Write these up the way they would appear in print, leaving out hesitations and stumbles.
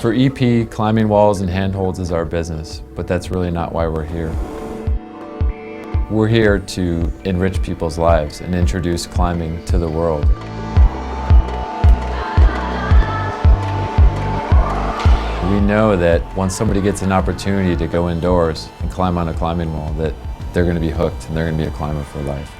For EP, climbing walls and handholds is our business, but that's really not why we're here. We're here to enrich people's lives and introduce climbing to the world. We know that once somebody gets an opportunity to go indoors and climb on a climbing wall, that they're going to be hooked and they're going to be a climber for life.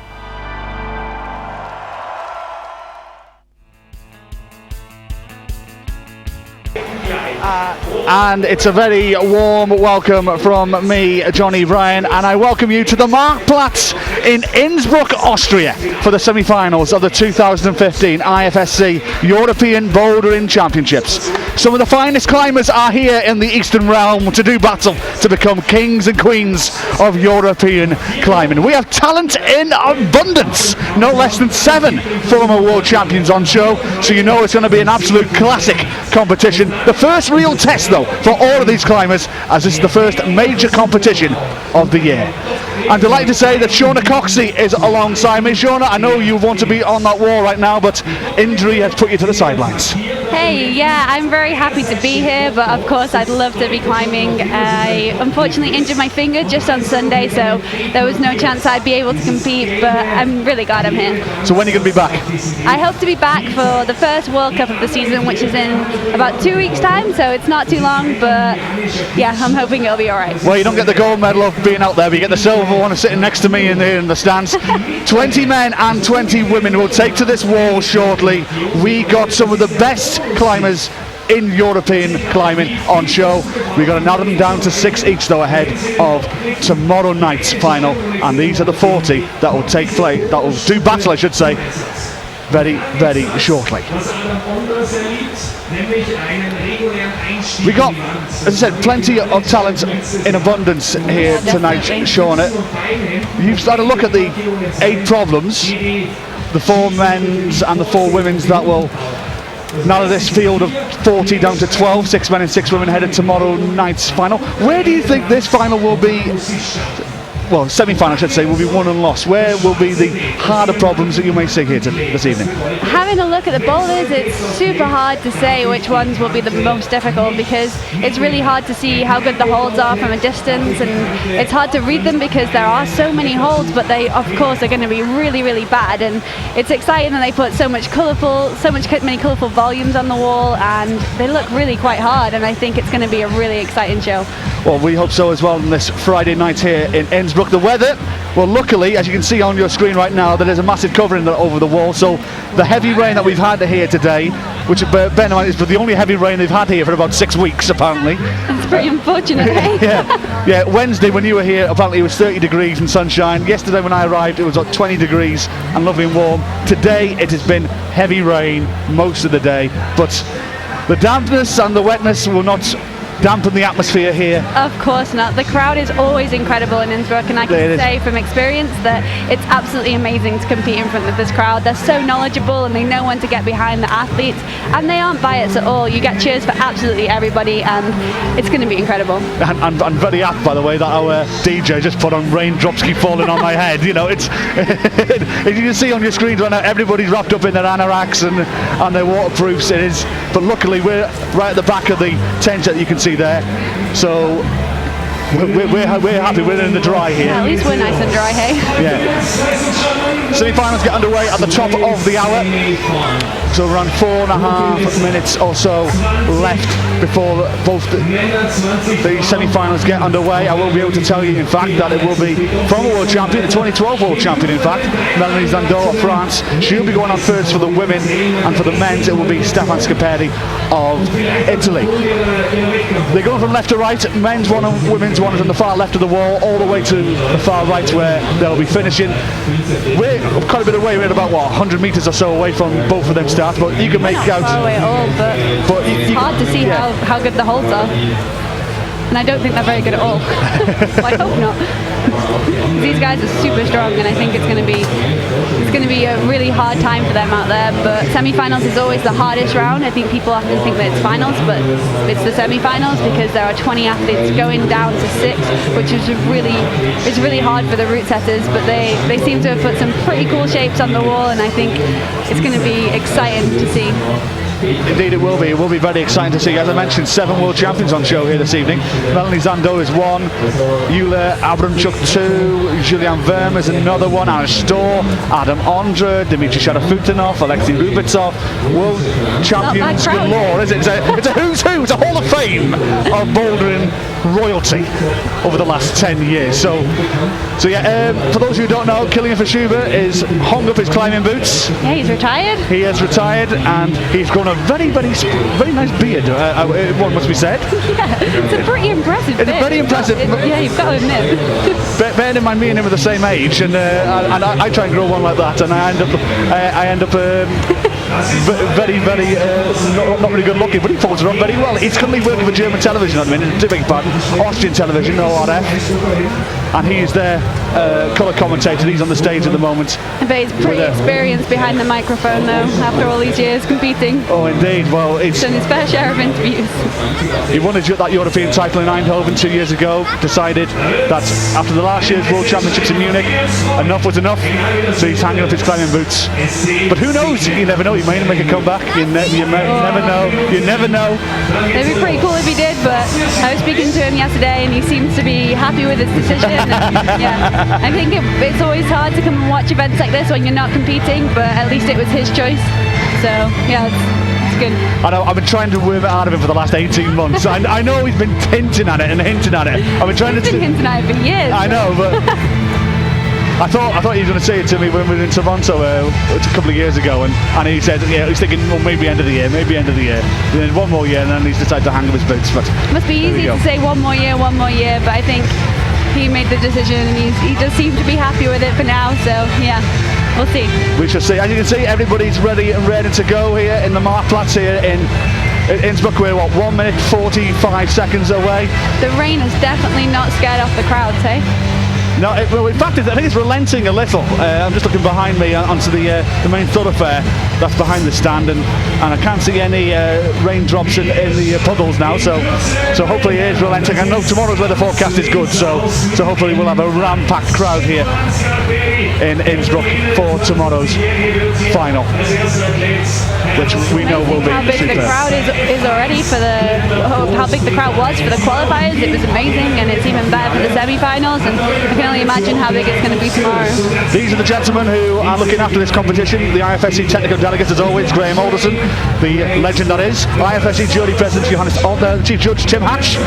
And it's a very warm welcome from me, Johnny Bryan, and I welcome you to the Marktplatz in Innsbruck, Austria for the semi-finals of the 2015 IFSC European Bouldering Championships. Some of the finest climbers are here in the Eastern Realm to do battle to become kings and queens of European climbing. We have talent in abundance, no less than 7 former world champions on show, so you know it's going to be an absolute classic competition. The first real test though for all of these climbers, as this is the first major competition of the year. I'm delighted to say that Shauna Coxey is alongside me. Shauna, I know you want to be on that wall right now, but injury has put you to the sidelines. Hey, yeah, I'm very happy to be here, but of course I'd love to be climbing. I unfortunately injured my finger just on Sunday, so there was no chance I'd be able to compete, but I'm really glad I'm here. So when are you going to be back? I hope to be back for the first World Cup of the season, which is in about 2 weeks' time, so it's not too long, but yeah, I'm hoping it'll be alright. Well, you don't get the gold medal of being out there, but you get the silver one sitting next to me in the stands. 20 men and 20 women will take to this wall shortly. We got some of the best climbers in European climbing on show. We're going to narrow them down to 6 each though ahead of tomorrow night's final, and these are the 40 that will take place, that will do battle I should say, very, very shortly. We got, as I said, plenty of talent in abundance here tonight, Shauna. You've started to look at the 8 problems, the 4 men's and the 4 women's that will narrow this field of 40 down to 12, 6 men and 6 women headed tomorrow night's final. Where do you think this final will be? Well, semi-final I should say, will be won and lost. Where will be the harder problems that you may see here this evening? Having a look at the boulders, it's super hard to say which ones will be the most difficult, because it's really hard to see how good the holds are from a distance, and it's hard to read them because there are so many holds, but they of course are going to be really, really bad. And it's exciting that they put so many colourful volumes on the wall, and they look really quite hard, and I think it's going to be a really exciting show. Well, we hope so as well on this Friday night here in Innsbruck. The weather, well, luckily, as you can see on your screen right now, there is a massive covering over the wall, so the heavy rain that we've had here today, which bear in mind is the only heavy rain they've had here for about 6 weeks apparently. It's pretty unfortunate, eh? Yeah, Wednesday when you were here apparently it was 30 degrees and sunshine. Yesterday when I arrived it was like 20 degrees and lovely and warm. Today it has been heavy rain most of the day, but the dampness and the wetness will not dampen the atmosphere here. Of course not. The crowd is always incredible in Innsbruck, and I can say from experience that it's absolutely amazing to compete in front of this crowd. They're so knowledgeable and they know when to get behind the athletes, and they aren't biased at all. You get cheers for absolutely everybody, and it's going to be incredible. And I'm very apt, by the way, that our DJ just put on Raindrops Keep Falling on My Head. You know, it's as you can see on your screens right now, everybody's wrapped up in their anoraks and their waterproofs. It is, but luckily we're right at the back of the tent that you can see there, so we're happy. We're in the dry here. Yeah, at least we're nice and dry, hey? Yeah. Semi-finals get underway at the top of the hour, so around 4.5 minutes or so left before both the semi-finals get underway. I will be able to tell you, in fact, that it will be former world champion, the 2012 world champion, in fact, Melanie Zandor of France. She'll be going on first for the women, and for the men's it will be Stefan Scaperdi of Italy. They're going from left to right. Men's one and women's one is on the far left of the wall, all the way to the far right where they'll be finishing. We're quite a bit away. We're about 100 meters or so away from both of them starts, but you can make out. Not far away at all, but it's hard to see how good the holds are, and I don't think they're very good at all. Well, I hope not. These guys are super strong, and I think it's going to be a really hard time for them out there. But semi-finals is always the hardest round. I think people often think that it's finals, but it's the semi-finals because there are 20 athletes going down to 6, which is really hard for the route setters. But they seem to have put some pretty cool shapes on the wall, and I think it's going to be exciting to see. Indeed it will be. It will be very exciting to see. As I mentioned, 7 world champions on show here this evening. Melanie Zando is 1, Yulia Abramchuk 2, Julian Verme is another one, Anna Storr, Adam Ondra, Dmitry Sharafutinov, Alexei Rubitsov. World champions galore, is it? It's a who's who. It's a Hall of Fame of bouldering royalty over the last 10 years. So yeah, for those who don't know, Kilian Fischuber is hung up his climbing boots. Yeah, he's retired. He has retired, and he's grown a very nice beard, one must be said. Yeah, it's a pretty impressive beard. It's very impressive. Yeah, you've got to admit. Bearing in mind me and him are the same age, and I try and grow one like that, and I end up very not really good looking, but he pulls it off very well. He's currently working for German television at the minute, big pardon, Austrian television, ORF, and he's their colour commentator. He's on the stage at the moment. But he's pretty experienced behind the microphone though, after all these years competing. Oh indeed, well he's done his fair share of interviews. He won that European title in Eindhoven 2 years ago, decided that after the last year's World Championships in Munich, enough was enough, so he's hanging up his climbing boots. But who knows, you never know, he may make a comeback, you never know. It'd be pretty cool if he did, but I was speaking to him yesterday and he seems to be happy with his decision. And, yeah, I think it's always hard to come and watch events like this when you're not competing, but at least it was his choice. So yeah, it's good. I know, I've been trying to worm it out of him for the last 18 months. I know he's been hinting at it. I've been trying to. He's been hinting at it for years. I know, but I thought he was going to say it to me when we were in Toronto a couple of years ago, and he said, yeah, he's thinking, well, maybe end of the year. Then 1 more year, and then he's decided to hang up his boots. But must be easy to say 1 more year, but I think he made the decision, and he does seem to be happy with it for now. So yeah, we'll see. We shall see. As you can see, everybody's ready to go here in the Marktplatz here in Innsbruck. We're 1 minute 45 seconds away. The rain has definitely not scared off the crowds, hey? No, well, in fact, I think it's relenting a little. I'm just looking behind me onto the main thoroughfare that's behind the stand, and I can't see any raindrops in the puddles now. So hopefully it is relenting. I know tomorrow's weather forecast is good, so hopefully we'll have a ram-packed crowd here in Innsbruck for tomorrow's final, which we know will be how big superb. The crowd is already for how big the crowd was for the qualifiers. It was amazing, and it's even better for the semi-finals, and I can only imagine how big it's going to be tomorrow. These are the gentlemen who are looking after this competition. The IFSC technical delegates, as always, Graham Alderson, the legend that is. IFSC jury president, Chief Judge Tim Hatch.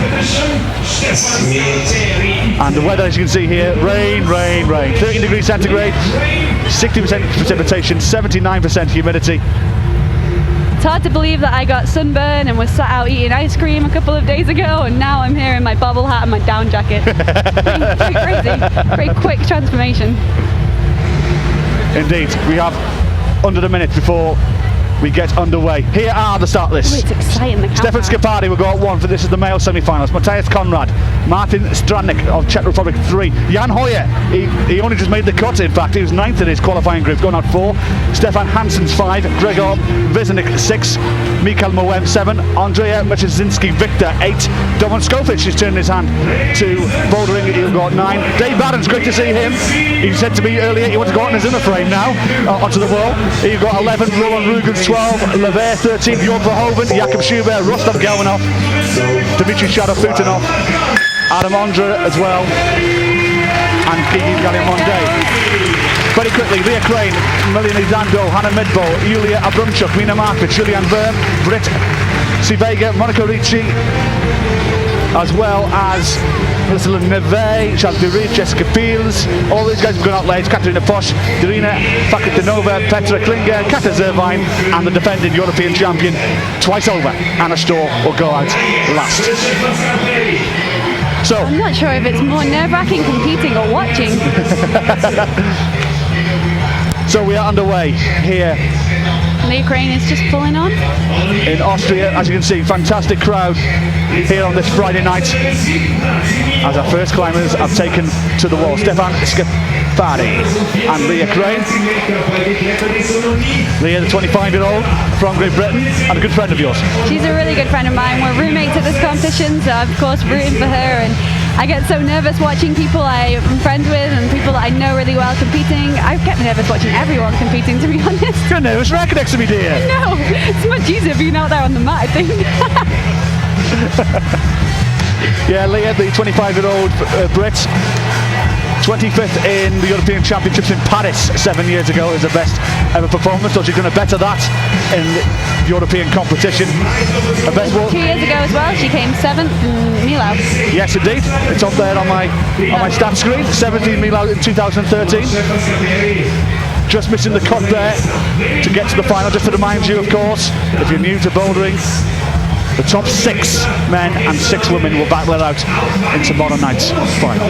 And the weather, as you can see here, rain. 13 degrees centigrade, 60% precipitation, 79% humidity. It's hard to believe that I got sunburned and was sat out eating ice cream a couple of days ago, and now I'm here in my bobble hat and my down jacket. pretty crazy. Pretty quick transformation. Indeed, we have under a minute before we get underway. Here are the start lists. Oh, it's exciting, the Stefan Scapardi will go at 1 for this is the male semi-finals. Matthias Conrad, Martin Stranik of Czech Republic 3. Jan Hoyer, he only just made the cut, in fact. He was 9th in his qualifying group, going out 4. Stefan Hansen's 5. Gregor Viznik 6. Mikael Moem 7. Andrea Meczezinski Victor 8. Domin Skofic is turning his hand to bouldering. He'll go at 9. Dave Barron's great to see him. He said to me earlier he wants to go out in his Zimmer frame now onto the wall. He's got 11. Roland Rugens 12. Lever 13. Bjorn Verhoeven. Jakob Schubert. Rostov Galvanov. Dmitry Sharafutinov. Adam Ondra as well. And Gigi Galimonde. Very quickly, Leah Crane, Melanie Zando, Hannah Midbow, Yulia Abramchuk, Mina Markovic, Julian Verme, Britt Sivega, Monica Ricci, as well as Ursula Neve, Charles Durit, Jessica Peels. All these guys have gone out late. Katerina Posch, Darina Fakitinova, Petra Klinger, Kata Zervine, and the defending European champion twice over, Anna Storr, will go out last. So I'm not sure if it's more nerve-wracking competing or watching. So we are underway here. Leah Crane is just pulling on. In Austria, as you can see, fantastic crowd here on this Friday night as our first climbers have taken to the wall. Stefan Scapardi and Leah Crane. Leah, the 25-year-old from Great Britain, and a good friend of yours. She's a really good friend of mine. We're roommates at this competition, so I'm of course rooting for her, and I get so nervous watching people I'm friends with and people that I know really well competing. I get nervous watching everyone competing, to be honest. You're a nervous wreck next to me, dear. No, it's much easier being out there on the mat, I think. Yeah, Leah, the 25-year-old Brit, 25th in the European Championships in Paris 7 years ago, is the best ever performance, so she's going to better that in the European competition. Her best 2 years ago as well, she came 7th in Millau. Yes, indeed. It's up there on my stat screen. 7th in Millau in 2013. Just missing the cut there to get to the final. Just to remind you, of course, if you're new to bouldering, the top 6 men and 6 women will battle it out in tomorrow night's final.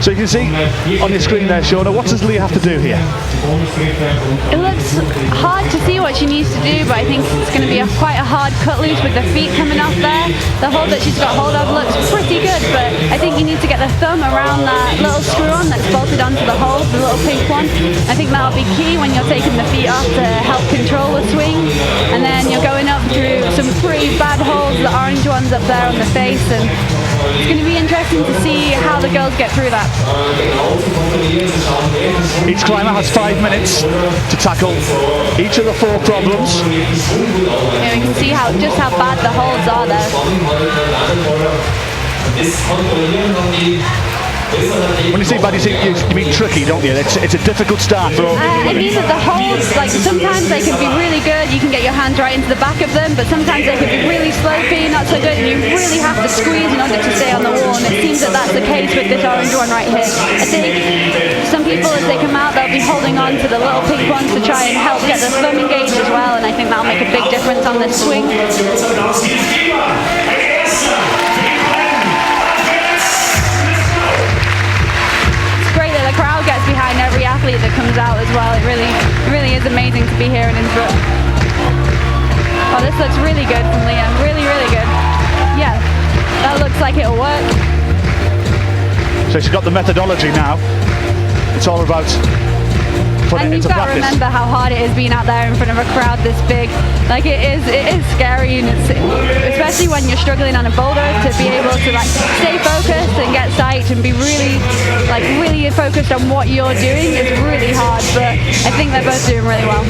So you can see on your screen there, Shauna, what does Leah have to do here? It looks hard to see what she needs to do, but I think it's going to be quite a hard cut loose with the feet coming off there. The hold that she's got hold of looks pretty good, but I think you need to get the thumb around that little screw-on that's bolted onto the hole, the little pink one. I think that'll be key when you're taking the feet off to help control the swing. And then you're going up through some pretty bad holes, the orange ones up there on the face, and it's going to be interesting to see how the girls get through that. Each climber has 5 minutes to tackle each of the 4 problems. Yeah, we can see just how bad the holds are there. When you say bad, you mean tricky, don't you? It's a difficult start for all. I mean that the holds, like sometimes they can be really good, you can get your hands right into the back of them, but sometimes they can be really slopey, not so good, and you really have to squeeze in order to stay on the wall, and it seems that that's the case with this orange one right here. I think some people, as they come out, they'll be holding on to the little pink ones to try and help get the thumb engaged as well, and I think that'll make a big difference on this swing. Crowd gets behind every athlete that comes out as well. It really is amazing to be here in Innsbruck. Oh, this looks really good from Leah. Really, really good. Yeah, that looks like it'll work. So she's got the methodology now. It's all about putting it into practice. And you've got to remember how hard it is being out there in front of a crowd this big. Like it is scary, and it's, especially when you're struggling on a boulder, to be able to like stay focused and get sight and be really focused on what you're doing is really hard, but I think they're both doing really well.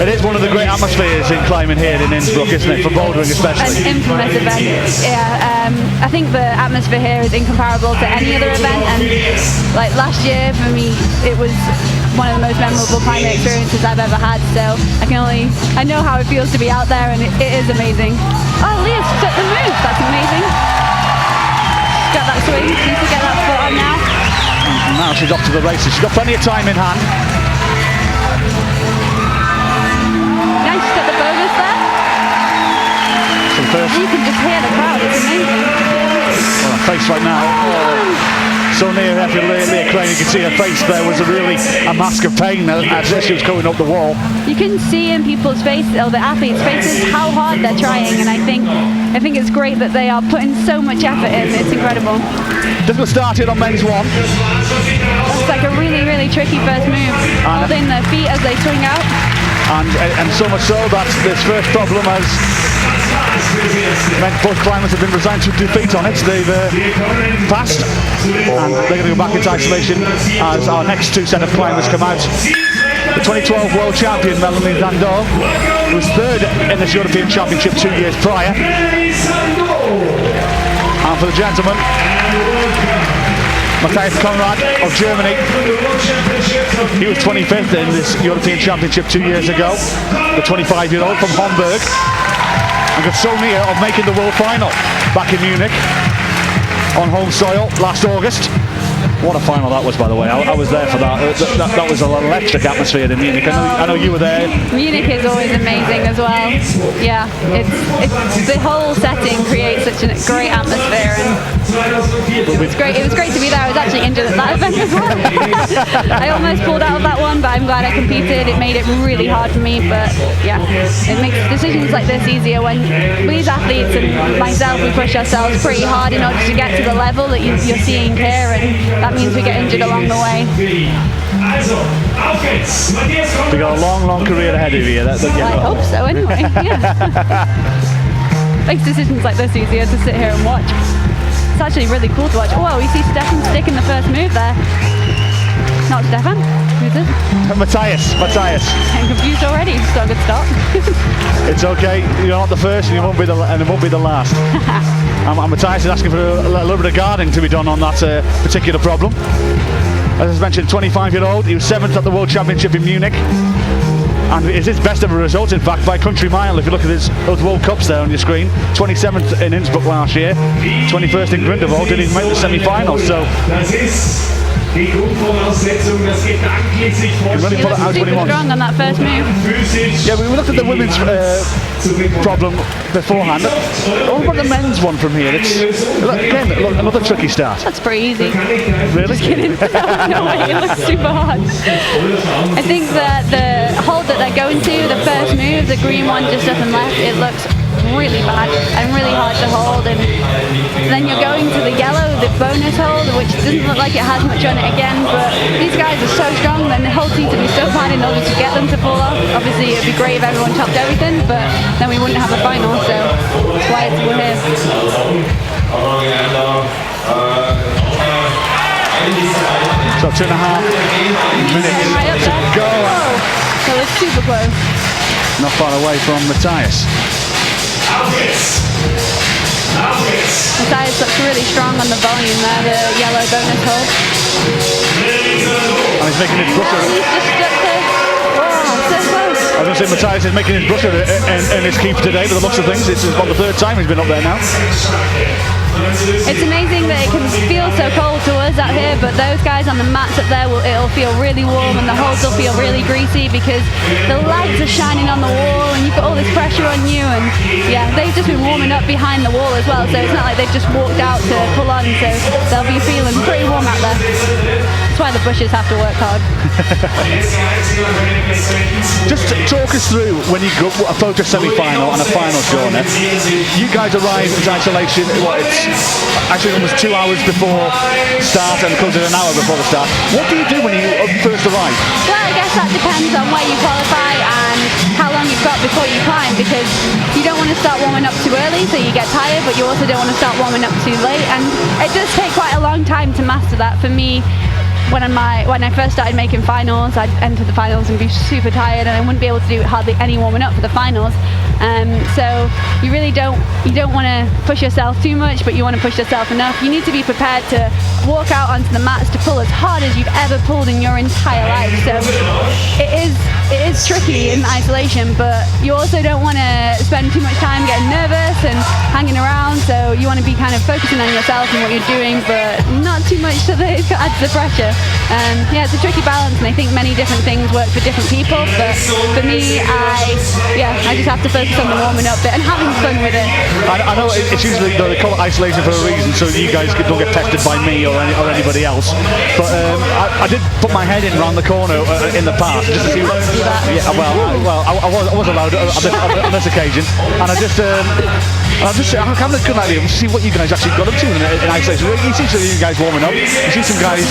It is one of the great atmospheres in climbing here in Innsbruck, isn't it, for bouldering especially? An infamous event. Yeah, I think the atmosphere here is incomparable to any other event, and like last year for me it was one of the most memorable climbing experiences I've ever had, so I know how it feels to be out there, and it is amazing. Oh, Leah's took the move, that's amazing. She's got that swing, needs to get that foot on now. And now she's off to the races. She's got plenty of time in hand. Nice, she's got the bonus there. So first, you can just hear the crowd, it's amazing. Well, her face right now. So near after Leah Crane, you can see her face there was a mask of pain as she was going up the wall. You can see in people's faces, or the athletes' faces, how hard they're trying, and I think it's great that they are putting so much effort in. It's incredible. Difficult start here on men's 1. It's like a really, really tricky first move. Holding their feet as they swing out. And so much so that this first problem has meant both climbers have been resigned to defeat on it. They've passed, and they're going to go back into isolation as our next 2 set of climbers come out. The 2012 world champion Melanie Landau was 3rd in this European Championship 2 years prior. And for the gentleman, Matthias Konrad of Germany, he was 25th in this European Championship 2 years ago. The 25-year-old from Hamburg, and got so near of making the world final back in Munich on home soil last August. What a final that was, by the way. I was there for that. That was an electric atmosphere in Munich. I know you were there. Munich is always amazing as well. Yeah, it's the whole setting creates such a great atmosphere, and it's great. It was great to be there. I was actually injured at that event as well. I almost pulled out of that one, but I'm glad I competed. It made it really hard for me, but yeah, it makes decisions like this easier when these athletes and myself, we push ourselves pretty hard in order to get to the level that you're seeing here, and that means we get injured along the way. We got a long career ahead of you. I hope so, anyway. Yeah. Makes decisions like this easier to sit here and watch. It's actually really cool to watch. Oh, we see Stefan stick in the first move there. Not Stefan. Who's it? Matthias. I'm confused already. It's got a good start. It's okay. You're not the first, and it won't be the last. And Matthias is asking for a little bit of guarding to be done on that particular problem. As I mentioned, 25-year-old. He was 7th at the World Championship in Munich. And it's his best ever result, in fact, by country mile. If you look at those World Cups there on your screen, 27th in Innsbruck last year, 21st in Grindelwald, didn't even make the semi-finals. So Die Grundvoraussetzung, das gedanklich sich really pull it out when he wants. Strong on that first move. Yeah, we looked at the women's problem beforehand. What about the men's one from here? Again, another tricky start. That's pretty easy. Really? Just kidding. No way, it looks super hard. I think that the hold that they're going to, the first move, the green one just up and left, it looks really bad and really hard to hold, and then you're going to the yellow, the bonus hold, which doesn't look like it has much on it again, but these guys are so strong, then the hold needs to be so bad in order to get them to pull off. Obviously it'd be great if everyone topped everything, but then we wouldn't have a final, so that's why we're here. So 2.5 minutes Right up to there. go. Whoa. So it's super close. Not far away from Matthias. Matthias looks really strong on the volume there, the yellow bonus hold. And he's making his brush. He's just stuck there. Oh, so close. I was going to say Matthias is making his brush in his keep today, but the looks of things, it's about the 3rd time he's been up there now. It's amazing that it can feel so cold to us out here, but those guys on the mats up there, it'll feel really warm, and the holds will feel really greasy because the lights are shining on the wall and you've got all this pressure on you, and yeah, they've just been warming up behind the wall as well, so it's not like they've just walked out to pull on, so they'll be feeling pretty warm out there. That's why the bushes have to work hard. Just talk us through when you go a photo semi-final and a finals corner. You guys arrive in isolation, it's actually almost 2 hours before start and close it an hour before the start. What do you do when you first arrive? Well, I guess that depends on where you qualify and how long you've got before you climb, because you don't want to start warming up too early so you get tired, but you also don't want to start warming up too late, and it does take quite a long time to master that. For me, when I first started making finals, I'd enter the finals and be super tired, and I wouldn't be able to do hardly any warming up for the finals. So you really don't want to push yourself too much, but you want to push yourself enough. You need to be prepared to walk out onto the mats to pull as hard as you've ever pulled in your entire life. So it is tricky in isolation, but you also don't want to spend too much time getting nervous and hanging around. So you want to be kind of focusing on yourself and what you're doing, but not too much so that it adds the pressure. Yeah, it's a tricky balance, and I think many different things work for different people, but for me, I just have to focus on the warming up bit and having fun with it. I know it's usually, they call it isolation for a reason, so you guys don't get tested by me or anybody else, but I did put my head in round the corner in the past just to see. Yeah, well, I was allowed on this occasion, and I'm having a good idea to see what you guys actually got up to in isolation. You see some of you guys warming up, you see some guys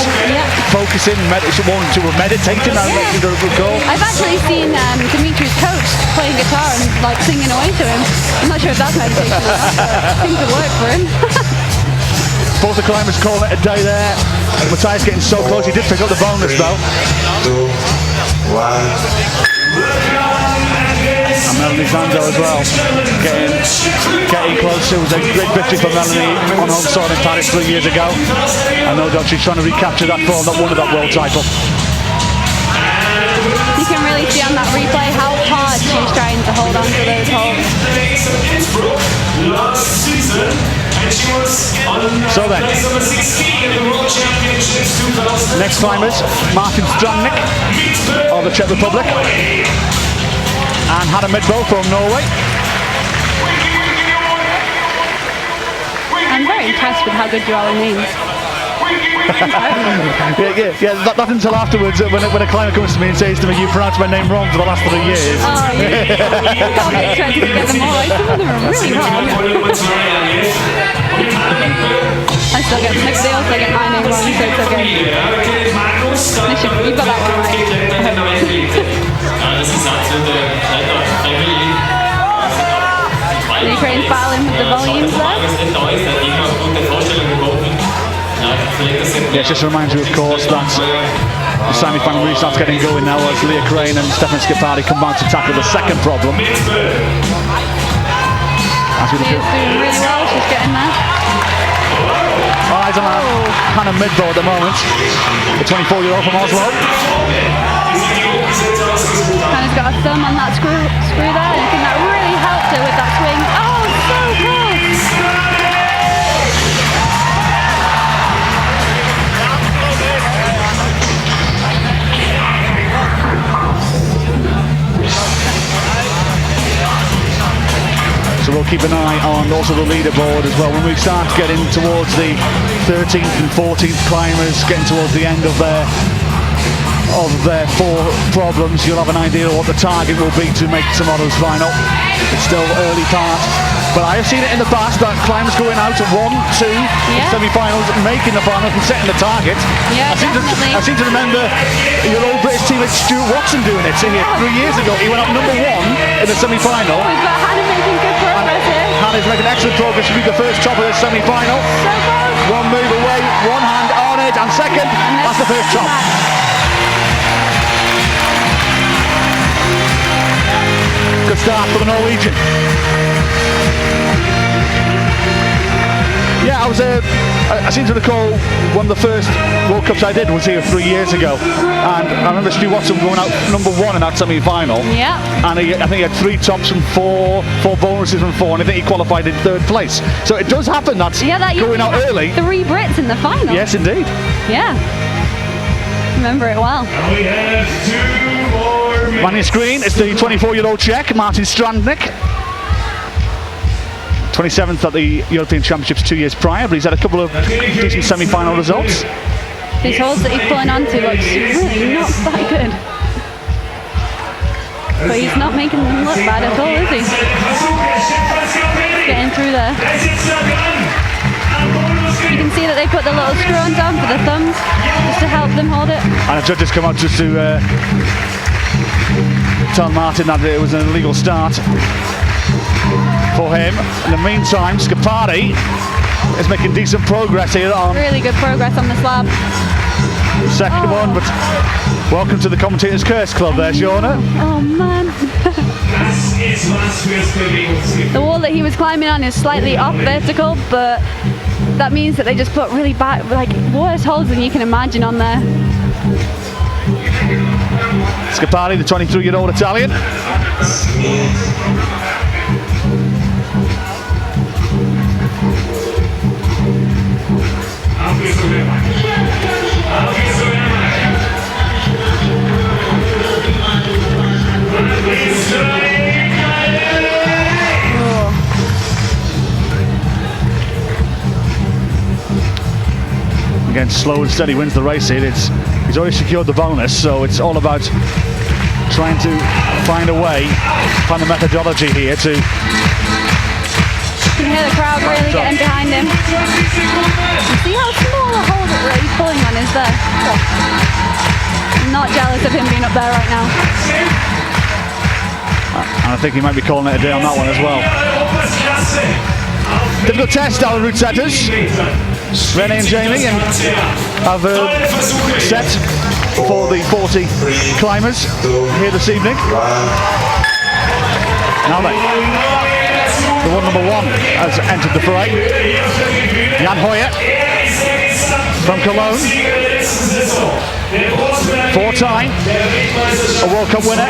focusing, meditating and making the goal. I've actually seen Dimitri's coach playing guitar and like singing away to him. I'm not sure if that's meditation or not, but it seems to work for him. Both the climbers calling it a day there. Matthias getting so close, he did pick up the bonus though. 2, 1. And Melanie Sando as well, getting close. It was a great victory for Melanie on home soil in Paris 3 years ago. And no doubt she's trying to recapture that form that won her that world title. You can really see on that replay how hard she's trying to hold on to those holds. So then, next climbers, Martin Strandnik of the Czech Republic and Hannah Midbo from Norway. I'm very impressed with how good you are with names. Not until afterwards when a climber comes to me and says to me, "You pronounced my name wrong for the last 3 years." Oh, yeah. I can't be expected to get them all right. Some of them are really hard. I still get mixed deals, I get my name wrong, so it's okay. You got that one right. The Ukraine's battling with the volumes there. Yeah, just to remind you, of course, that the semi-final really starts getting going now as Leah Crane and Stefan Schiapardi come out to tackle the second problem. She's doing really well, she's getting there. Eyes on Hannah Midbow at the moment, the 24-year-old from Oslo. Hannah's got a thumb on that screw there, and I think that really helped her with that swing. Oh, so close! So we'll keep an eye on also the leaderboard as well. When we start getting towards the 13th and 14th climbers, getting towards the end of their 4 problems, you'll have an idea of what the target will be to make tomorrow's final. It's still early part, but I have seen it in the past that climbers going out to 1, 2 semi-finals, making the final and setting the target. Yeah, definitely. I seem to remember your old British teammate Stuart Watson doing it here 3 years ago. He went up number 1 in the semi-final. We've got Hannah making good progress here. Hannah's making excellent progress to be the first top of the semi-final. So close. One move away, one hand on it, and second, that's the first top. Good start for the Norwegian. Yeah, I seem to recall one of the first World Cups I did was here 3 years ago, and I remember Stu Watson going out number 1 in that semi-final. Yeah. And I think he had 3 tops from 4 bonuses from 4, and I think he qualified in 3rd place. So it does happen that going out early. 3 Brits in the final. Yes, indeed. Yeah. Remember it well. And we have 2 more minutes. On your screen, it's the 24-year-old Czech, Martin Strandnik. 27th at the European Championships 2 years prior, but he's had a couple of decent semi-final results. These holes that he's pulling onto looks really not that good. But he's not making them look bad at all, is he? Getting through there. You can see that they put the little screw-ons on for the thumbs, just to help them hold it. And the judges come out just to tell Martin that it was an illegal start for him. In the meantime, Schiapardi is making decent progress here on Really good progress on the slab. the second one, but welcome to the Commentators Curse Club there, Shauna. Oh man. The wall that he was climbing on is slightly off vertical, but that means that they just put really bad, like worse holes than you can imagine on there. Schiapardi, the 23-year-old Italian. Again, slow and steady wins the race here. He's already secured the bonus, so it's all about trying to find a way, find the methodology here to... You can hear the crowd really getting behind him. You see how small a hole that he's pulling on is there? I'm not jealous of him being up there right now. And I think he might be calling it a day on that one as well. Difficult test, our route setters. Renee and Jamie have set for the 40 climbers here this evening. Now then, the one number 1 has entered the fray. Jan Hoyer from Cologne. 4-time a World Cup winner,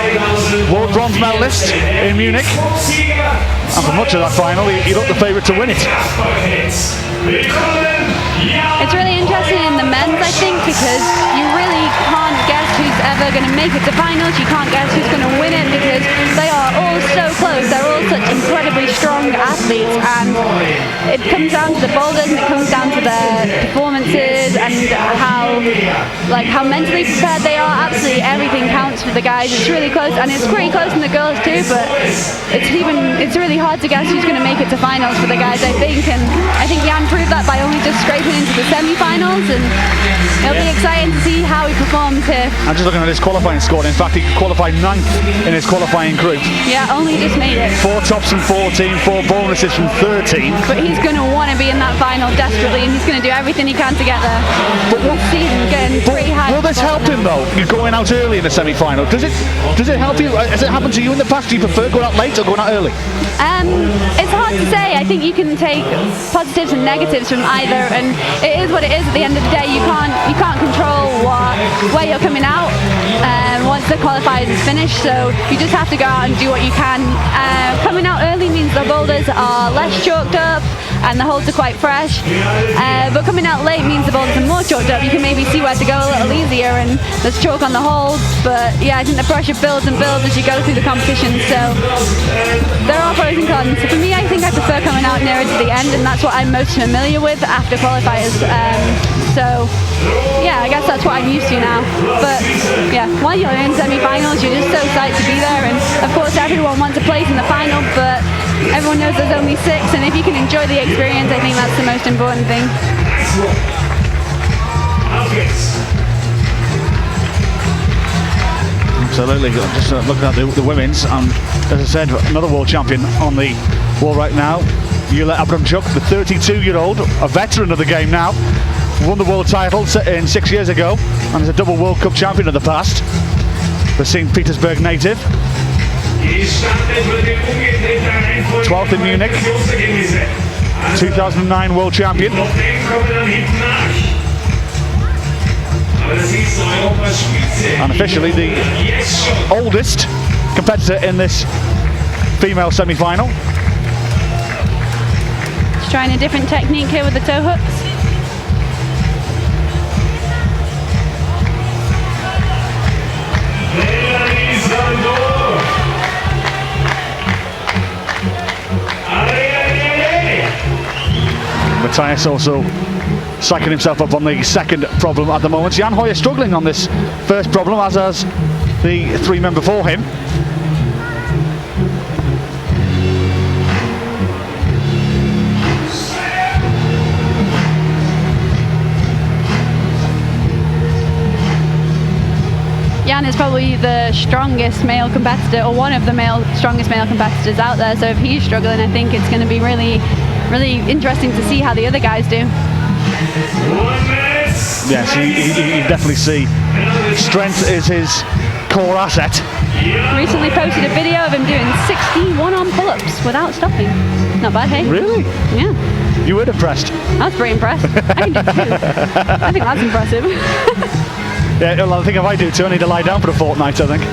World Bronze medalist in Munich. And for much of that final, he looked the favourite to win it. It's really interesting in the men's, I think, because you really can't guess who's ever going to make it to finals. You can't guess who's going to win it because they are all so close. They're all such incredibly strong athletes, and it comes down to the boulders and it comes down to their performances and how mentally prepared they are. Absolutely everything counts for the guys. It's really close, and it's pretty close in the girls too, but it's really hard to guess who's going to make it to finals for the guys, I think, and I think Jan proved that by only just scraping into the semi-finals, and it'll be exciting to see how he performs here. I'm just looking at his qualifying score. In fact, he qualified 9th in his qualifying group. Yeah, only just made it. 4 tops from 14, 4 bonuses from 13. But he's going to want to be in that final desperately, and he's going to do everything he can to get there. But we'll see him getting pretty high. Will this help him though? You're going out early in the semi-final. Does it help you? Has it happened to you in the past? Do you prefer going out late or going out early? It's hard to say. I think you can take positives and negatives from either, and it is what it is. At the end of the day, you can't control where you're coming out once the qualifiers is finished. So you just have to go out and do what you can. Coming out early means the boulders are less chalked up and the holds are quite fresh. But coming out late means the boulders are more chalked up. You can maybe see where to go a little easier, and there's chalk on the holds. But yeah, I think the pressure builds and builds as you go through the competition. So there are pros and cons. For me, I think I prefer coming out nearer to the end, and that's what I'm most familiar with after qualifiers. So yeah, I guess that's what I'm used to now. But yeah, while you're in semi-finals, you're just so psyched to be there, and of course everyone wants a place in the final, but everyone knows there's only 6, and if you can enjoy the experience, I think that's the most important thing. Absolutely. Just looking at the women's, and as I said, another world champion on the wall right now, Yulia Abramchuk, the 32-year-old, a veteran of the game now, won the world title in 6 years ago, and is a double World Cup champion in the past. The St. Petersburg native. 12th in Munich, 2009 world champion. And officially the oldest competitor in this female semi-final. Just trying a different technique here with the toe hooks. Matthias also psyching himself up on the second problem at the moment. Jan Hoyer struggling on this first problem, as has the 3 men before him. Jan is probably the strongest male competitor, or one of the strongest male competitors out there, so if he's struggling, I think it's going to be really interesting to see how the other guys do. Yes, you definitely see strength is his core asset. Recently posted a video of him doing 60 one-arm pull-ups without stopping. Not bad, hey? Really? Yeah. You were impressed. I was pretty impressed. I can do 2. I think that's impressive. Yeah, well, I think if I do 2, I need to lie down for a fortnight, I think.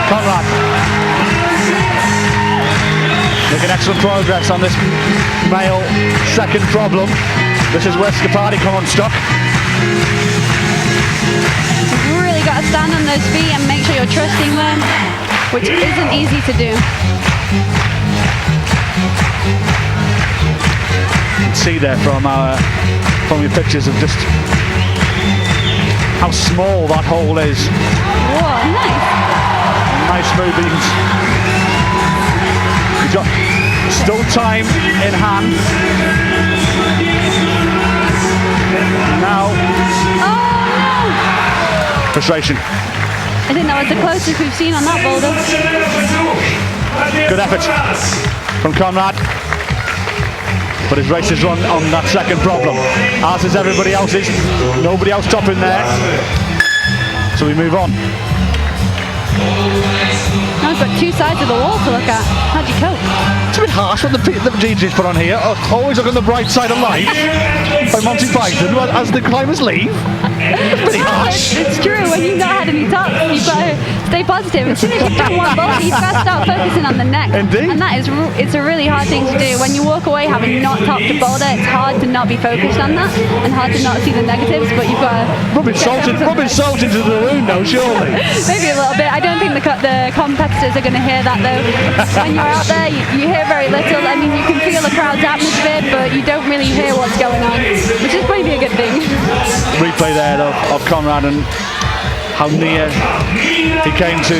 Conrad. Making excellent progress on this male second problem. This is where Scapati come unstuck. You've really got to stand on those feet and make sure you're trusting them, which isn't easy to do. You can see there from your pictures of just how small that hole is. Whoa, nice. Nice movement. You've got still time in hand. Now. Oh no! Frustration. I think that was the closest we've seen on that boulder. Good effort from Conrad. But his race is run on that second problem, as is everybody else's. Nobody else topping there. So we move on. Now we've got 2 sides of the wall to look at. How'd you cope? It's a bit harsh what the DJs put on here. Always look on the bright side of life by Monty Python as the climbers leave. It's pretty harsh. It's true. When you've not had any tops, you've got to stay positive. As soon as you've done one boulder, you've got to start focusing on the next. Indeed. And that is, it's a really hard thing to do. When you walk away having not topped a boulder, it's hard to not be focused on that and hard to not see the negatives, but you've got to... Rubbing salt into the wound though, surely. Maybe a little bit. I don't think the competitors are going to hear that though. When you're out there, you hear very little. I mean, you can feel the crowd's atmosphere, but you don't really hear what's going on, which is maybe a good thing. Replay there of Conrad and how near he came to.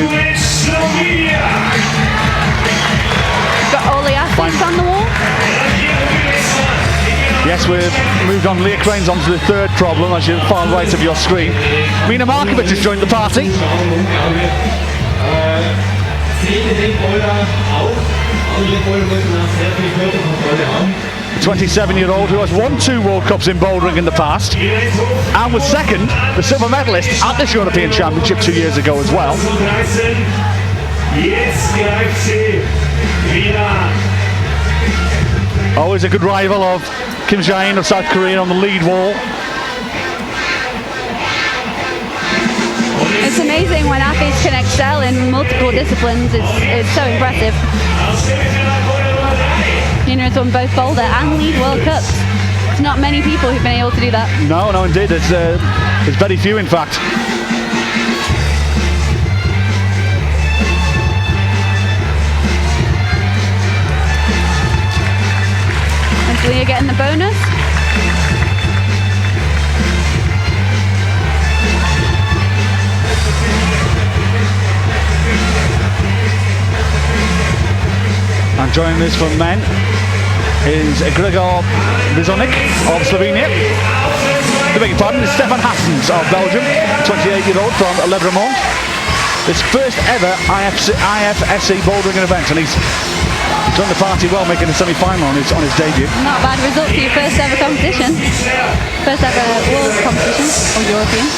Got all the athletes on the wall. Yes, we've moved on Leah Cranes onto the third problem, as you're far right of your screen. Mina Markovic has joined the party. 27-year-old who has won 2 World Cups in bouldering in the past and was second, the silver medalist at this European Championship 2 years ago as well. Always a good rival of Kim Jae-in of South Korea on the lead wall. It's amazing when athletes can excel in multiple disciplines. It's so impressive. Nina has won both boulder and lead World Cups. There's not many people who've been able to do that. No, indeed. There's very few, in fact. And Leah getting the bonus. And joining us from men is Gregor Bizonik of Slovenia. The beg your pardon, is Stefan Hassens of Belgium, 28-year-old from Lebremont. His first ever IFSC bouldering event, and he's joined the party well, making a semi-final on his debut. Not a bad result for your first ever competition. First ever world competition, or European.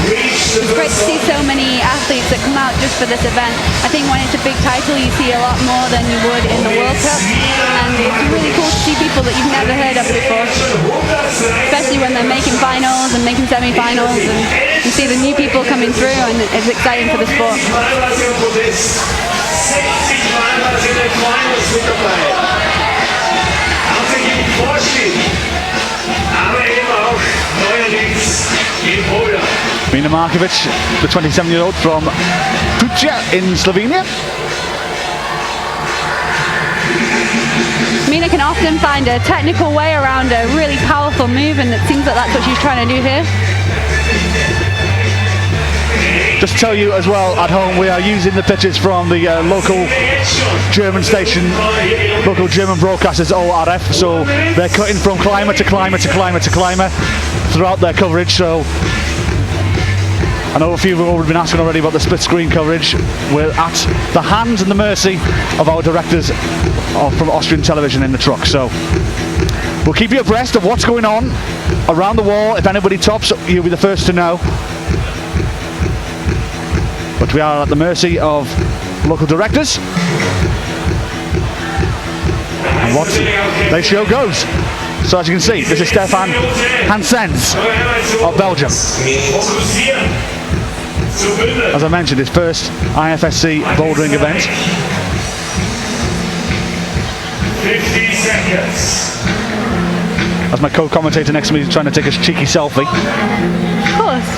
It's great to see so many athletes that come out just for this event. I think when it's a big title, you see a lot more than you would in the World Cup, and it's really cool to see people that you've never heard of before, especially when they're making finals and making semi-finals, and you see the new people coming through, and it's exciting for the sport. Mina Markovic, the 27-year-old from Pucja in Slovenia. Mina can often find a technical way around a really powerful move, and it seems like that's what she's trying to do here. Just to tell you as well at home, we are using the pictures from the local German station, local German broadcasters ORF, so they're cutting from climber to climber to climber to climber throughout their coverage. So I know a few have already been asking already about the split screen coverage. We're at the hands and the mercy of our directors from Austrian television in the truck. So we'll keep you abreast of what's going on around the wall. If anybody tops, you'll be the first to know. But we are at the mercy of local directors. And what they show goes. So as you can see, this is Stefan Hansens of Belgium. As I mentioned, his first IFSC bouldering event. 50 seconds. As my co-commentator next to me is trying to take a cheeky selfie. Of course.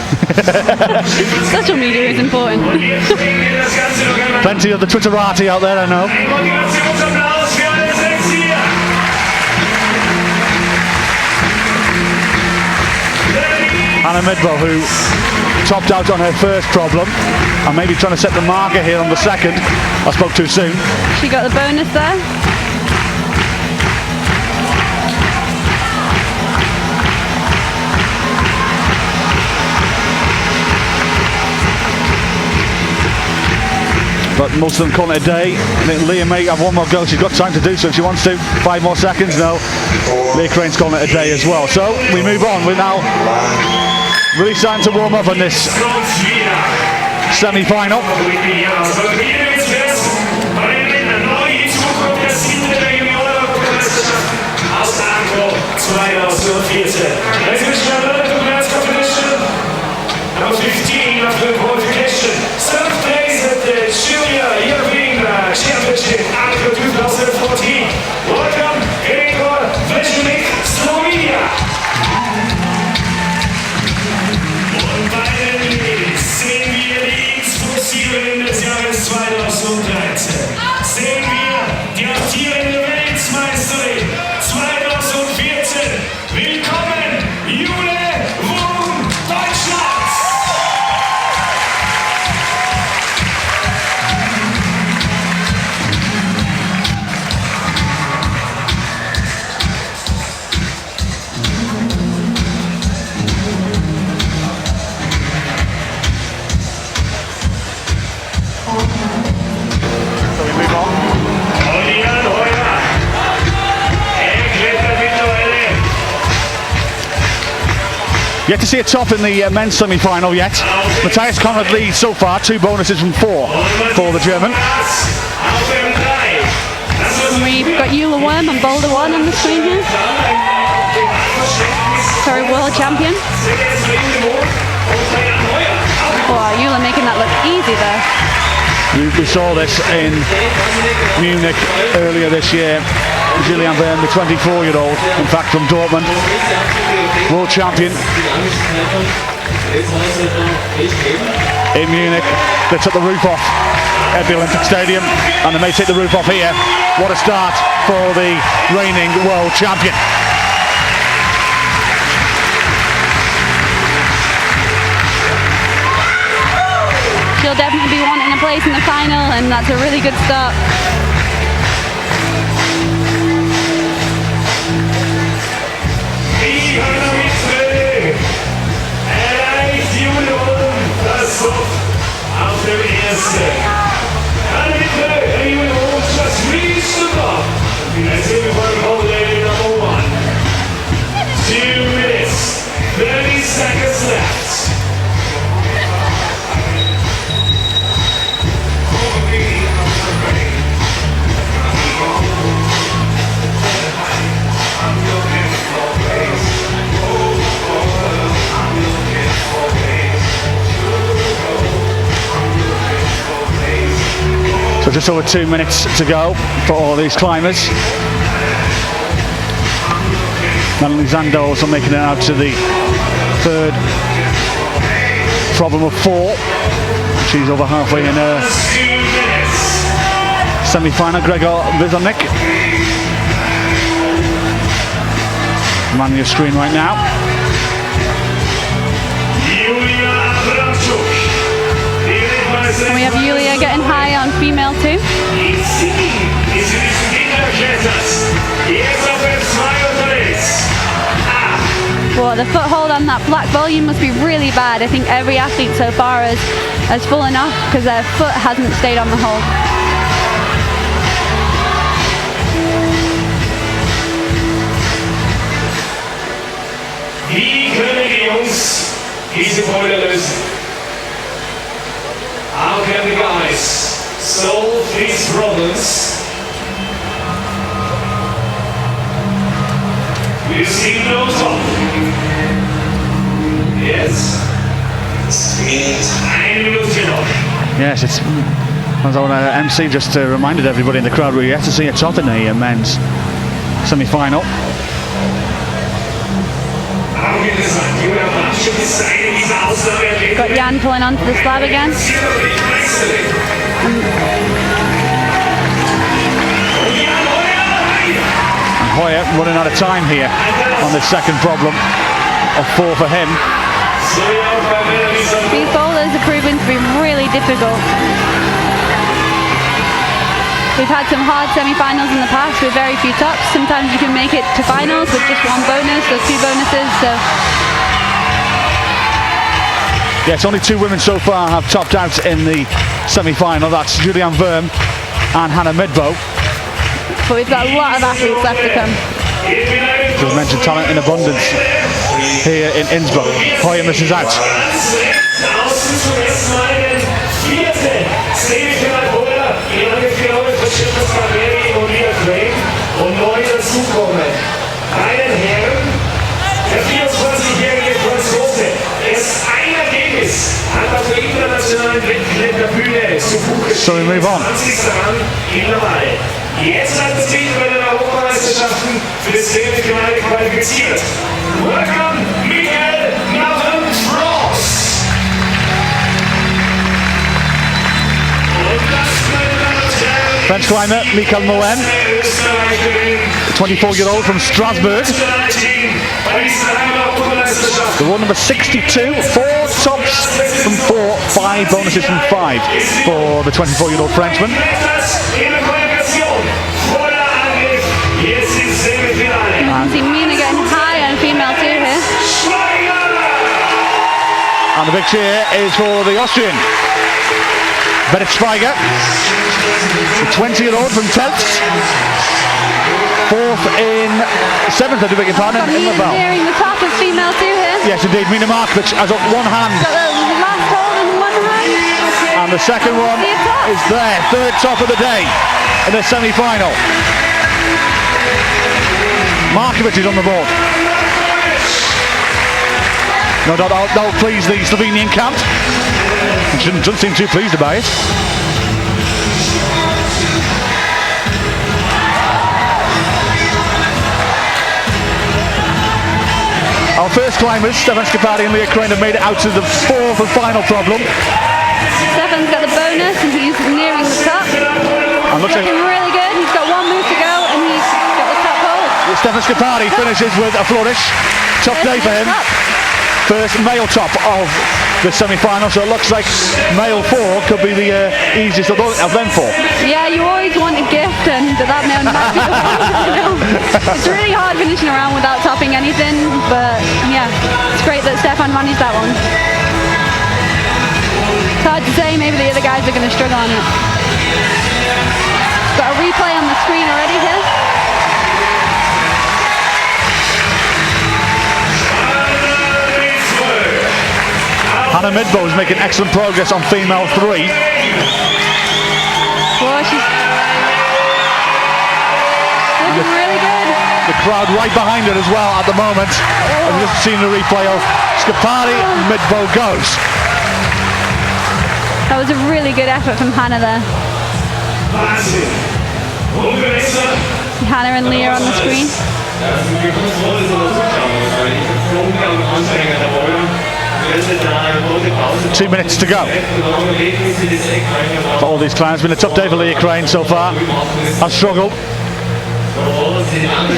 Social media is important. Plenty of the Twitterati out there, I know. Anna Midbo, who topped out on her first problem and maybe trying to set the marker here on the second. I spoke too soon. She got the bonus there. But most of them calling it a day. I think Leah may have one more go. She's got time to do so if she wants to. 5 more seconds. No. Leah Crane's calling it a day as well. So we move on. We're now really starting to warm up on this semi-final. Ladies and gentlemen, the men's competition. Number 15 of the qualification. Seventh place at the Junior European Championship Article 2014. Welcome, Gregor Viznik, Slovenia. Und bei den Ladies sehen wir die Innsbruck-Siegerin des Jahres 2013. Sehen wir die amtierende Weltmeisterin 2014. Willkommen, Jule Wurm, Deutschland! So we move on. Julian Heuer. Klettert mittlerweile. Yet to see a top in the men's semi-final yet. Matthias Conrad leads so far, 2 bonuses from 4 for the German. Auf dem 3. We've got Eula Worm and Boulder 1 on the screen here. Sorry, world champion. Wow, Eula making that look easy there. We saw this in Munich earlier this year. Julian Bern, the 24-year-old, in fact from Dortmund, world champion in Munich. They took the roof off at the Olympic Stadium and they may take the roof off here. What a start for the reigning world champion. She'll definitely be wanting a place in the final, and that's a really good start. Erreicht Jule Wurm das Sof auf dem ersten. And bitte, Jule Wurm just reached the top. As in for Bouldering number 1. 2 minutes, 30 seconds left. So just over 2 minutes to go for all these climbers. Melanie Zando also making it out to the third problem of 4. She's over halfway in her semi-final. Gregor Viznik on your screen right now. And we have Julia getting high on female too. Well, the foothold on that black volume must be really bad. I think every athlete so far has fallen off because their foot hasn't stayed on the hold. Wie können die Jungs diese Beule lösen? How can the guys solve these problems? We see no top. Yes. Eine Minute noch. Yes, it's as our MC just reminded everybody in the crowd, we're yet to see a top in the men's semi-final. Got Jan pulling onto the slab again. And Hoyer running out of time here on this second problem of 4 for him. These boulders are proving to be really difficult. We've had some hard semi-finals in the past with very few tops. Sometimes you can make it to finals with just 1 bonus or 2 bonuses. So Yes, only 2 women so far have topped out in the semi-final. That's Julianne Worm and Hannah Midbow. but we've got a lot of athletes left to come. Just mentioned talent in abundance here in Innsbruck. Hoyer misses out. Und neu dazukommen. Bei den Herren internationalen Wettkletterbühne zu Buche So we move on. 20. Mann in Laval. Jetzt hat das Team bei den Europameisterschaften für das Semifinale qualifiziert. Welcome, Michael Nathan Frost. Und das, meine Damen und Herren, French climber Michael Moen, 24-year-old from Strasbourg. The world number 62, 4 tops from 4, 5 bonuses from 5 for the 24-year-old Frenchman. You see Mina getting high on female too here. And the big cheer is for the Austrian, Berit Schweiger, the 20-year-old from Telfs. 4th in 7th, I do beg your pardon, in Mina Laval. nearing the top of female too here. Yes, indeed, Mina Markovic has up one hand, Got the last hold in one hand. and the second one is there, third top of the day in the semi-final. Markovic is on the board. No doubt that'll please the Slovenian camp. Doesn't seem too pleased about it. Our first climbers, Stefan Skipari and Leah Crane, have made it out to the 4th and final problem. Stefan's got the bonus and he's nearing the top. And looks like Looking really good. He's got one move to go and he's got the top hold. Stefan Skipari finishes with a flourish. Top day for him. First male top of the semi-final, so it looks like male 4 could be the easiest of them 4. Yeah, you always want a gift, and that may not be the one, you know. It's really hard finishing around without topping anything, but yeah, it's great that Stefan managed that one. It's hard to say, maybe the other guys are going to struggle on it. Got a replay on the screen already here. Hannah Midbow is making excellent progress on female 3. Well, she's looking really good. The crowd right behind her as well at the moment. I've just seen the replay of Skipari and Midbow goes. That was a really good effort from Hannah there. Hannah and Leah on the screen. 2 minutes to go for all these climbers. It's been a tough day for Leah Crane so far. Has struggled.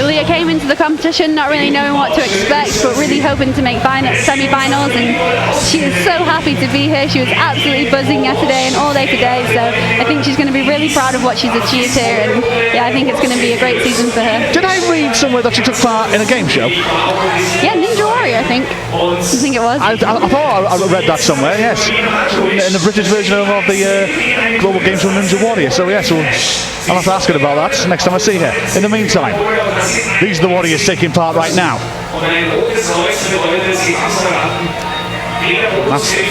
Leah came into the competition not really knowing what to expect, but really hoping to make semi-finals, and she is so happy to be here. She was absolutely buzzing yesterday and all day today, so I think she's going to be really proud of what she's achieved here, and yeah, I think it's going to be a great season for her. Did I read somewhere that she took part in a game show? Yeah, Ninja Warrior, I think it was. I thought I read that somewhere, yes. In the British version of the Global Game Show Ninja Warrior, so yes, I'll have to ask her about that next time I see her. In the meantime, these are the warriors taking part right now.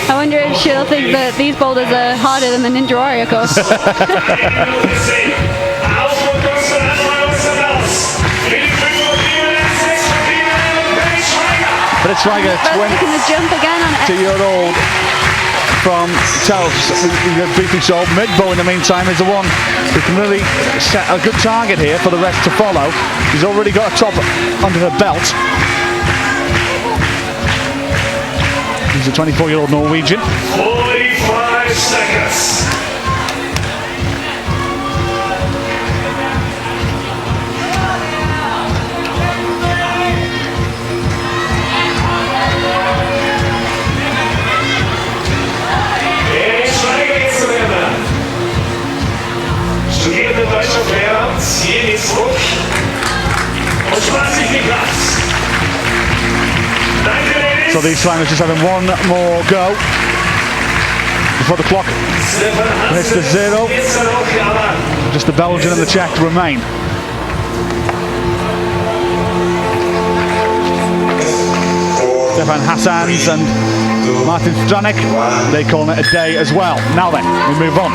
I wonder if she'll think that these boulders are harder than the Ninja Warrior course. But it's like a Taking the jump again on it. 20-year-old from Telfs, briefly sold. Midbow in the meantime is the one who can really set a good target here for the rest to follow. She's already got a top under her belt. He's a 24-year-old Norwegian. 45 seconds. Studierende deutscher Lehrer, hier in Innsbruck und 20 Platz. Danke, ladies. So these climbers just having one more go before the clock hits the 0. Just the Belgian and the Czech remain. Stefan Hassans and Martin Stranek, they call it a day as well. Now then, we move on.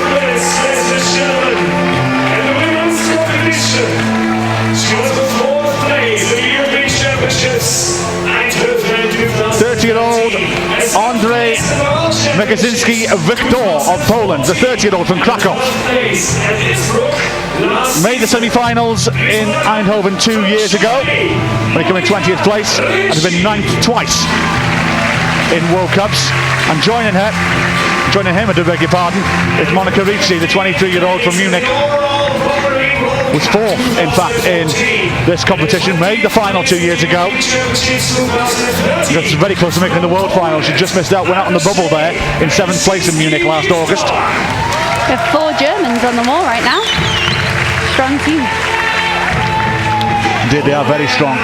Ladies and gentlemen, in the women's competition, she was the 4th place in the European Championships. 30-year-old Andre Mikaczynski Wiktor of Poland, the 30-year-old from Krakow. Made the semi-finals in Eindhoven 2 years ago when he came in 20th place and has been 9th twice in World Cups. And joining him, I do beg your pardon, is Monica Ricci, the 23-year-old from Munich. Was 4th, in fact, in this competition. Made the final 2 years ago. That's very close to making the world final. She just missed out, went out on the bubble there in 7th place in Munich last August. We have 4 Germans on the wall right now. Strong team. Indeed, they are very strong.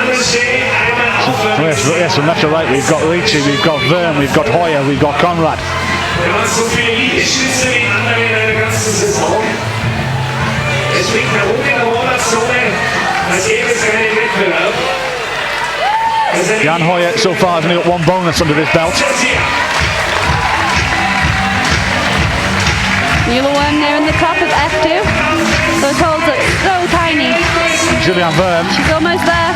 Yes, from left to right, we've got Ricci, we've got Wurm, we've got Hoyer, we've got Conrad. Jan Hoyer so far has only got 1 bonus under his belt. Muller-Wurm there in the top of F2. Those holes look so tiny. Julian Wurm. She's almost there.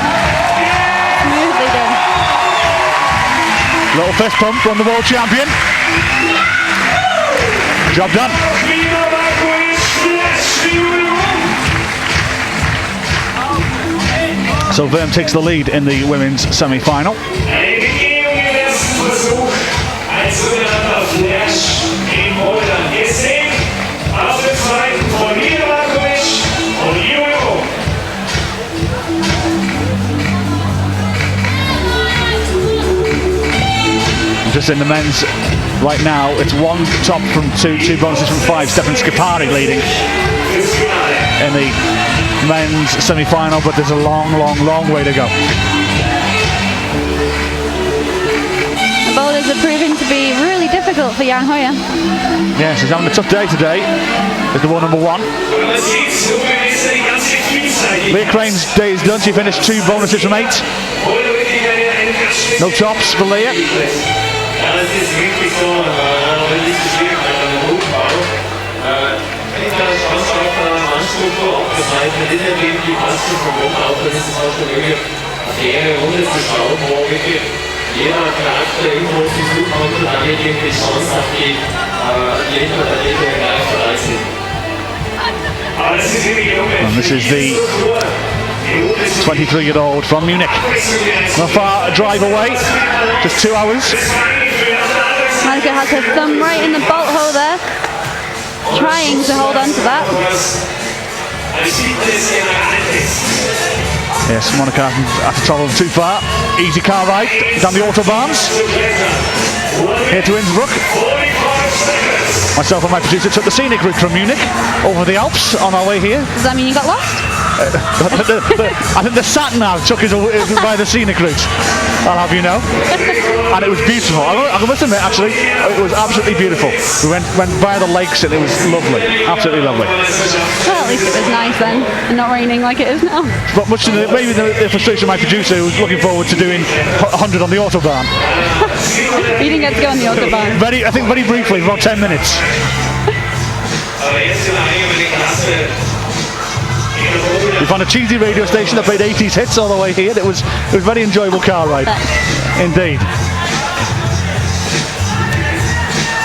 Smoothly done. Little fist pump from the world champion. Job done. So Wurm takes the lead in the women's semi-final. Just in the men's right now, it's 1 top from 2, 2 bonuses from 5. Stefan Skipari leading in the men's semi-final, but there's a long way to go. The boulders are proving to be really difficult for Jan Hoyer. Yes, he's having a tough day today. Is the wall number 1. Leah Crane's day is done. She finished 2 bonuses from 8. No tops for Leah. And this is the 23-year-old from Munich. Not far a drive away, just 2 hours. Monica has her thumb right in the bolt hole there, trying to hold on to that. Yes, Monica hasn't had to travel too far. Easy car ride down the autobahns here to Innsbruck. Myself and my producer took the scenic route from Munich over the Alps on our way here. Does that mean you got lost? I think the sat-nav took us by the scenic route, I'll have you know. And it was beautiful. I must admit, actually, it was absolutely beautiful. We went via the lakes and it was lovely, absolutely lovely. Well, at least it was nice then, and not raining like it is now. But much to maybe the frustration of my producer, who was looking forward to doing 100 on the autobahn. You didn't get to go on the autobahn. I think very briefly, about 10 minutes. We found a cheesy radio station that played 80s hits all the way here. It was a very enjoyable car ride, indeed.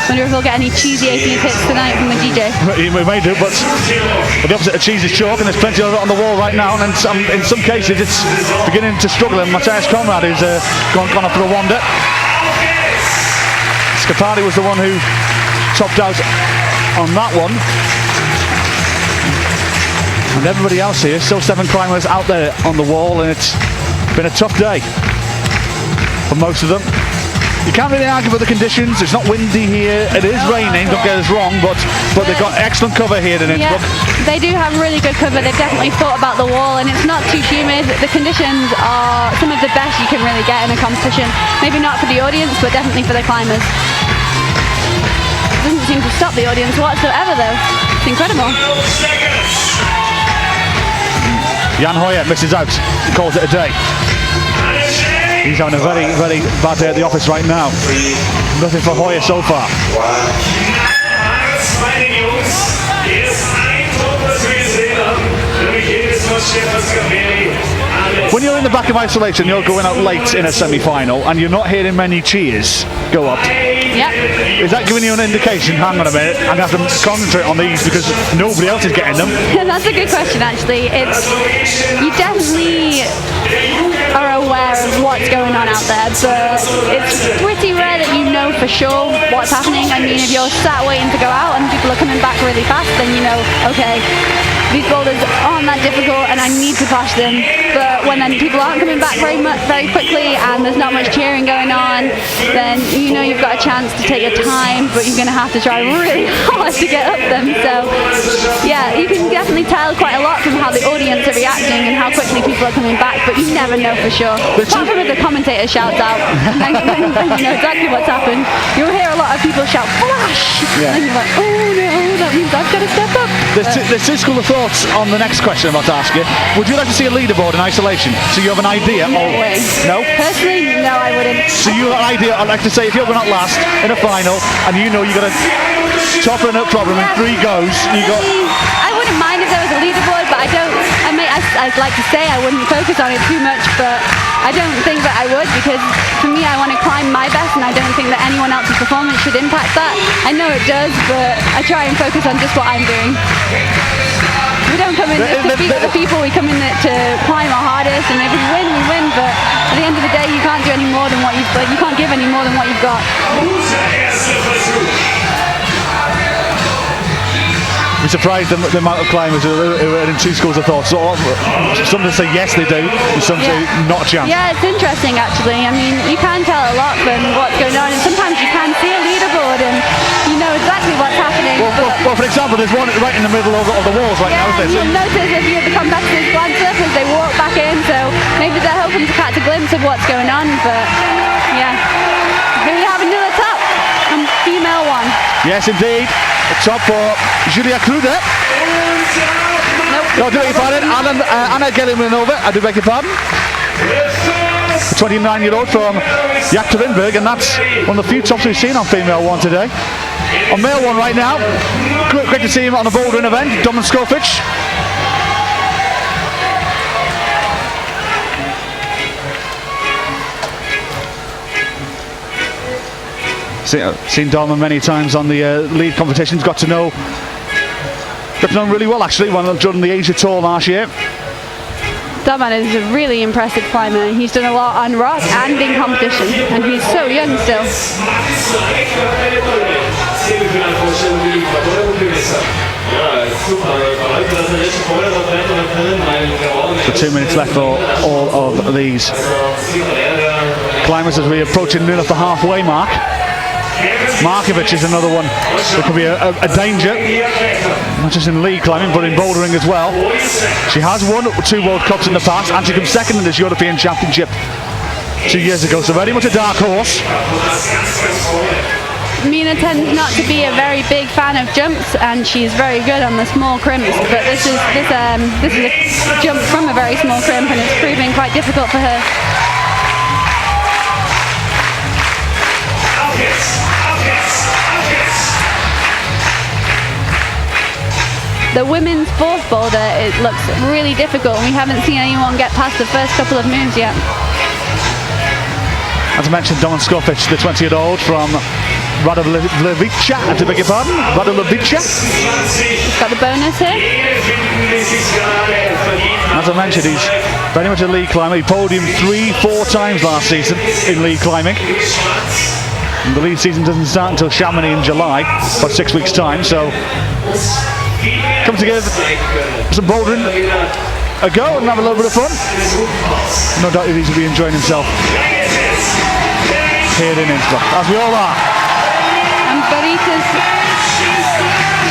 Wonder if we'll get any cheesy 80s hits tonight from the DJ. We may do, but the opposite of cheese is chalk, and there's plenty of it on the wall right now. And in some cases, it's beginning to struggle. And Matthias Conrad is gone off for a wander. Skipari was the one who topped out on that one. And everybody else here, still 7 climbers out there on the wall, and it's been a tough day for most of them. You can't really argue about the conditions. It's not windy here. It is raining, don't get us wrong, but they've got excellent cover here in Innsbruck. Yeah, they do have really good cover. They've definitely thought about the wall, and it's not too humid. The conditions are some of the best you can really get in a competition. Maybe not for the audience, but definitely for the climbers. It doesn't seem to stop the audience whatsoever, though. It's incredible. Jan Hoyer misses out, calls it a day. He's having a very, very bad day at the office right now. Nothing for Hoyer so far. When you're in the back of isolation, you're going out late in a semi-final, and you're not hearing many cheers go up. Yep. Is that giving you an indication? Hang on a minute, I'm going to have to concentrate on these because nobody else is getting them. That's a good question, actually. You definitely are aware of what's going on out there, but it's pretty rare that you know for sure what's happening. I mean, if you're sat waiting to go out and people are coming back really fast, then you know, okay, these boulders aren't that difficult and I need to pass them. But when then people aren't coming back very quickly and there's not much cheering going on, then you know you've got a chance to take your time, but you're going to have to try really hard to get up them. So yeah, you can definitely tell quite a lot from how the audience are reacting and how quickly people are coming back, but you never know for sure. Apart from if the commentator shouts out, then you know exactly what's happened. You'll hear a lot of people shout flash, and you're like, oh no, that means I've got to step up. There's two schools of thoughts on the next question I'm about to ask you. Would you like to see a leaderboard in isolation so you have an idea? No way. No? Personally, no, I wouldn't. So you have an idea, I'd like to say, if you're going out last in a final and you know you've got a topper and no problem in 3 goes, I wouldn't mind if there was a leaderboard, but I'd like to say I wouldn't focus on it too much, but I don't think that I would, because for me I want to climb my best and I don't think that anyone else's performance should impact that. I know it does, but I try and focus on just what I'm doing. We don't come in to beat other people, we come in to climb our hardest, and if we win, we win, but at the end of the day you can't do any more than what you've got. You can't give any more than what you've got. We're surprised the amount of climbers who are in 2 schools of thought. So some say yes they do, and some say not a chance. Yeah, it's interesting actually. I mean, you can tell a lot from what's going on, and sometimes you can see a leaderboard and you know exactly what's happening. Well, for example, there's one right in the middle of the walls right now. You'll notice a few of the competitors glance up as they walk back in, so maybe they're hoping to catch a glimpse of what's going on, but yeah. Here we have another top on female 1. Yes, indeed. Top for Julia Kruder. Nope. No, do beg your pardon. Anna Gelimanova, I do beg your pardon. A 29-year-old from Yekaterinburg, and that's one of the few tops we've seen on female 1 today. On male 1 right now, great to see him on the bouldering event, Domin Skofic. Seen Domin many times on the lead competitions. Got to know him really well actually during the Asia Tour last year. Domin is a really impressive climber. He's done a lot on rock and in competition, and he's so young still. So 2 minutes left for all of these climbers as we approach nearly off the halfway mark. Markovic is another one that could be a danger, not just in lead climbing but in bouldering as well. She has won 2 World Cups in the past and she comes second in this European Championship 2 years ago, so very much a dark horse. Mina tends not to be a very big fan of jumps, and she's very good on the small crimps, but this is a jump from a very small crimp and it's proving quite difficult for her. The women's 4th boulder, it looks really difficult, and we haven't seen anyone get past the first couple of moves yet. As I mentioned, Domin Skofic, the 20-year-old from Radovica, I beg your pardon, Radovica. He's got the bonus here. As I mentioned, he's very much a lead climber. He podiumed 3-4 times last season in lead climbing. And the lead season doesn't start until Chamonix in July, about 6 weeks' time, so come to give some bouldering a go and have a little bit of fun. No doubt he's will be enjoying himself here in Innsbruck, as we all are. And Barita's,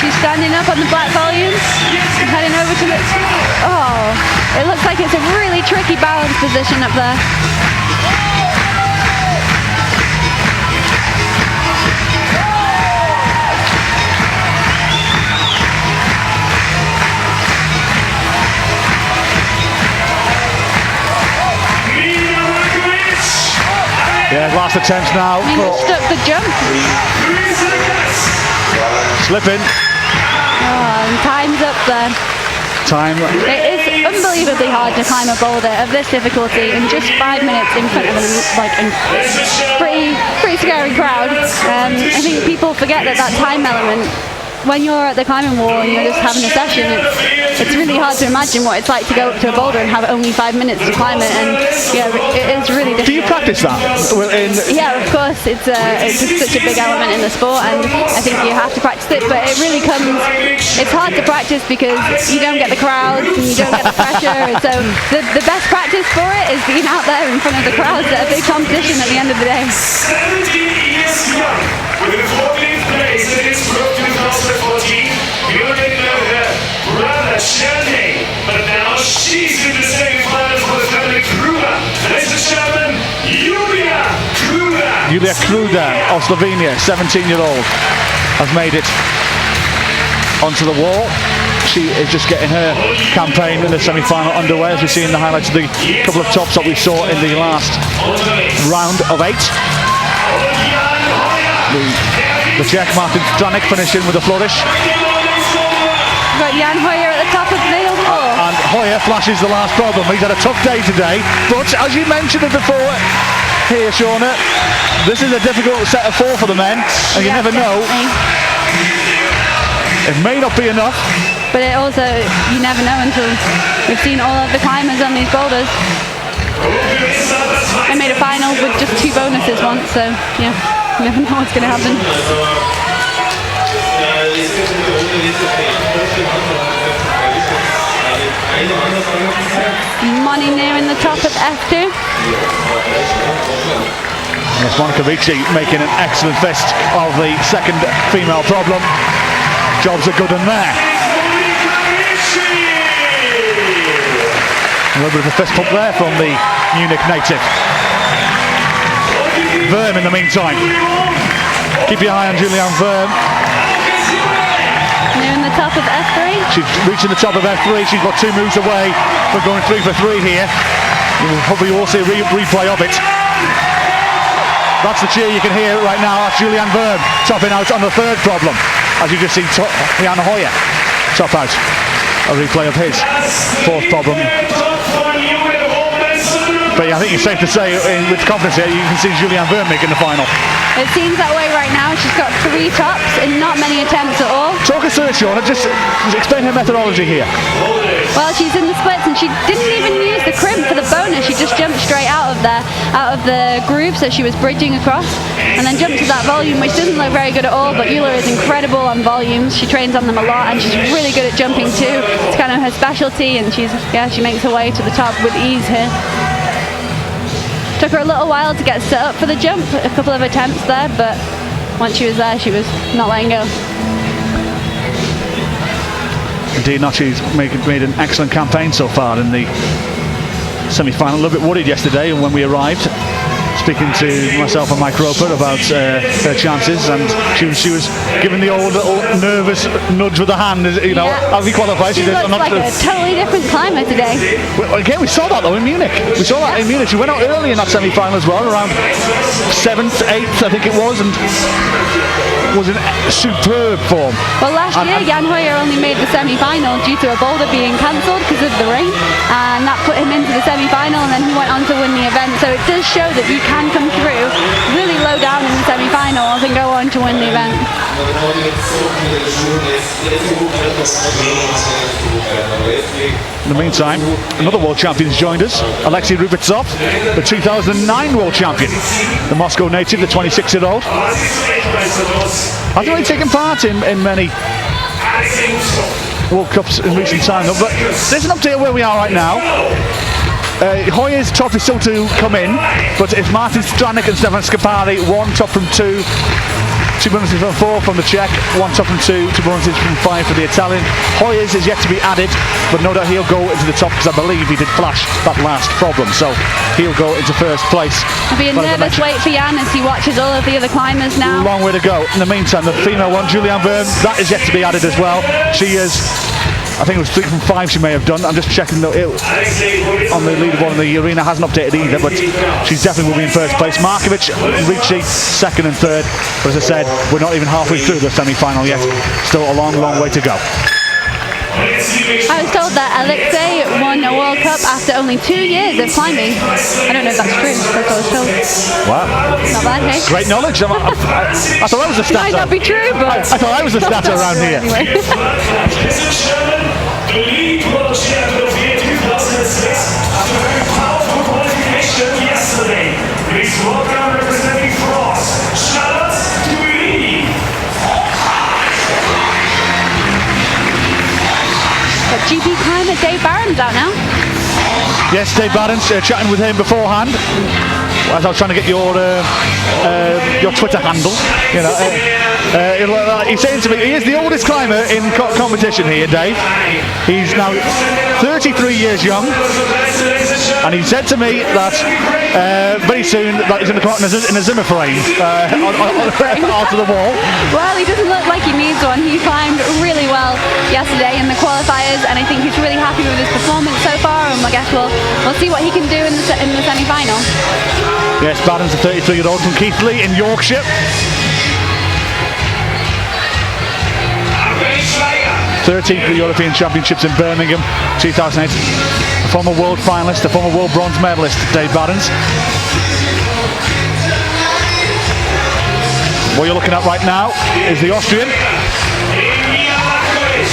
she's standing up on the black volume, heading over to it. Oh, it looks like it's a really tricky balance position up there. Yeah, last attempts now. Mina stuck the jump. Slipping. Oh, and time's up there. Time. It is unbelievably hard to climb a boulder of this difficulty in just 5 minutes in front of a pretty scary crowd. I think people forget that time element. When you're at the climbing wall and you're just having a session, it's really hard to imagine what it's like to go up to a boulder and have only 5 minutes to climb it, and yeah, it is really difficult. Do you practice that? Yeah, of course. It's such a big element in the sport, and I think you have to practice it, but it really comes, it's hard to practice because you don't get the crowds and you don't get the pressure, so the best practice for it is being out there in front of the crowds at a big competition at the end of the day. 17 years young, with the 14th place in Innsbruck 2014, Bouldering her brother Shelly, but now she's in the semi-finals for the family Kruger. Ladies and gentlemen, Julia Kruger. Julia Kruger of Slovenia, 17-year-old, has made it onto the wall. She is just getting her campaign in the semi-final underway, as we see in the highlights of the couple of tops that we saw in the last round of 8. The Czech Martin Stranik finishing with a flourish. We've got Jan Hoyer at the top of the wall. And Hoyer flashes the last problem. He's had a tough day today, but as you mentioned it before here, Shauna, this is a difficult set of 4 for the men, and you never know. It may not be enough. But it also, you never know until we've seen all of the climbers on these boulders. I made a final with just 2 bonuses once, so yeah, you never know what's going to happen. Moni near in the top of F2. Yes, Monica Ricci making an excellent fist of the second female problem. Jobs are good in there. A little bit of a fist pump there from the Munich native. Verm in the meantime. Keep your eye on Julianne Verm. Near in the top of F3. She's reaching the top of F3. She's got 2 moves away from going 3 for 3 here. We'll probably all see a replay of it. That's the cheer you can hear right now. That's Julianne Verm topping out on the 3rd problem. As you just see Jan Hoyer top out. A replay of his 4th problem. But yeah, I think it's safe to say with confidence here, you can see Julianne Verm making the final. It seems that way right now. She's got 3 tops in not many attempts at all. Talk us through it, Shauna. Just explain her methodology here. Well, she's in the splits and she didn't even use the crimp for the bonus. She just jumped straight out of the groove, so she was bridging across and then jumped to that volume, which doesn't look very good at all, but Eula is incredible on volumes. She trains on them a lot and she's really good at jumping too. It's kind of her specialty, and she makes her way to the top with ease here. Took her a little while to get set up for the jump, a couple of attempts there, but once she was there, she was not letting go. Indeed, not. She's made an excellent campaign so far in the semi-final. A little bit worried yesterday when we arrived, speaking to myself and Mike Roper about her chances, and she was giving the old little nervous nudge with the hand, you know, have you qualified? She looks like a totally different climber today. Well, again, we saw that though in Munich. We saw that in Munich. She went out early in that semi-final as well, around 7th, 8th I think it was, and was in superb form. Well, last year Jan Hoyer only made the semi-final due to a boulder being cancelled because of the rain, and that put him into the semi-final, and then he went on to win the event. So it does show that you can come through really low down in the semi-finals and go on to win the event. In the meantime, another world champion's joined us, Alexei Rubitsov, the 2009 world champion, the Moscow native, the 26-year-old. Hasn't really taken part in many World Cups in recent time, though, but there's an update where we are right now. Hoyer's top is still to come in, but if Martin Stranik and Stefan Skapari, 1 top from 2 bonuses from 4 from the Czech, 1 top from 2 bonuses from 5 for the Italian. Hoyer's is yet to be added, but no doubt he'll go into the top because I believe he did flash that last problem, so he'll go into 1st place. It'll be a nervous wait for Jan as he watches all of the other climbers now. Long way to go. In the meantime, the female one, Julianne Verm, that is yet to be added as well. She is, I think it was 3 from 5 she may have done. I'm just checking on the leaderboard, and the arena hasn't updated either, but she's definitely will be in 1st place. Markovic, Ricci, 2nd and 3rd. But as I said, we're not even halfway through the semi-final yet. Still a long, long way to go. I was told that Alexei won a World Cup after only 2 years of climbing. I don't know if that's true, that's what I was told. Wow. Not bad, hey? Great knowledge. I thought I was a It might not starter. be true, but... I thought I was a starter around here. Anyway. Ladies and gentlemen, the lead world champion of the year 2006 after a very powerful qualification yesterday. Please welcome representing France, Charlotte Dury. But GP climber Dave Barron's out now. Yes, Dave Barron's chatting with him beforehand. As I was trying to get your Twitter handle, you know. He's saying to me, he is the oldest climber in competition here, Dave. He's now 33 years young, and he said to me that very soon that he's going to come out in a Zimmer frame onto the wall. Well, he doesn't look like he needs one. He climbed really well yesterday in the qualifiers, and I think he's really happy with his performance so far. And I guess we'll see what he can do in the semi-final. Yes, Barron's a 33-year-old from Keighley in Yorkshire. 13th European Championships in Birmingham 2008. A former world finalist, a former world bronze medalist, Dave Barron's. What you're looking at right now is the Austrian,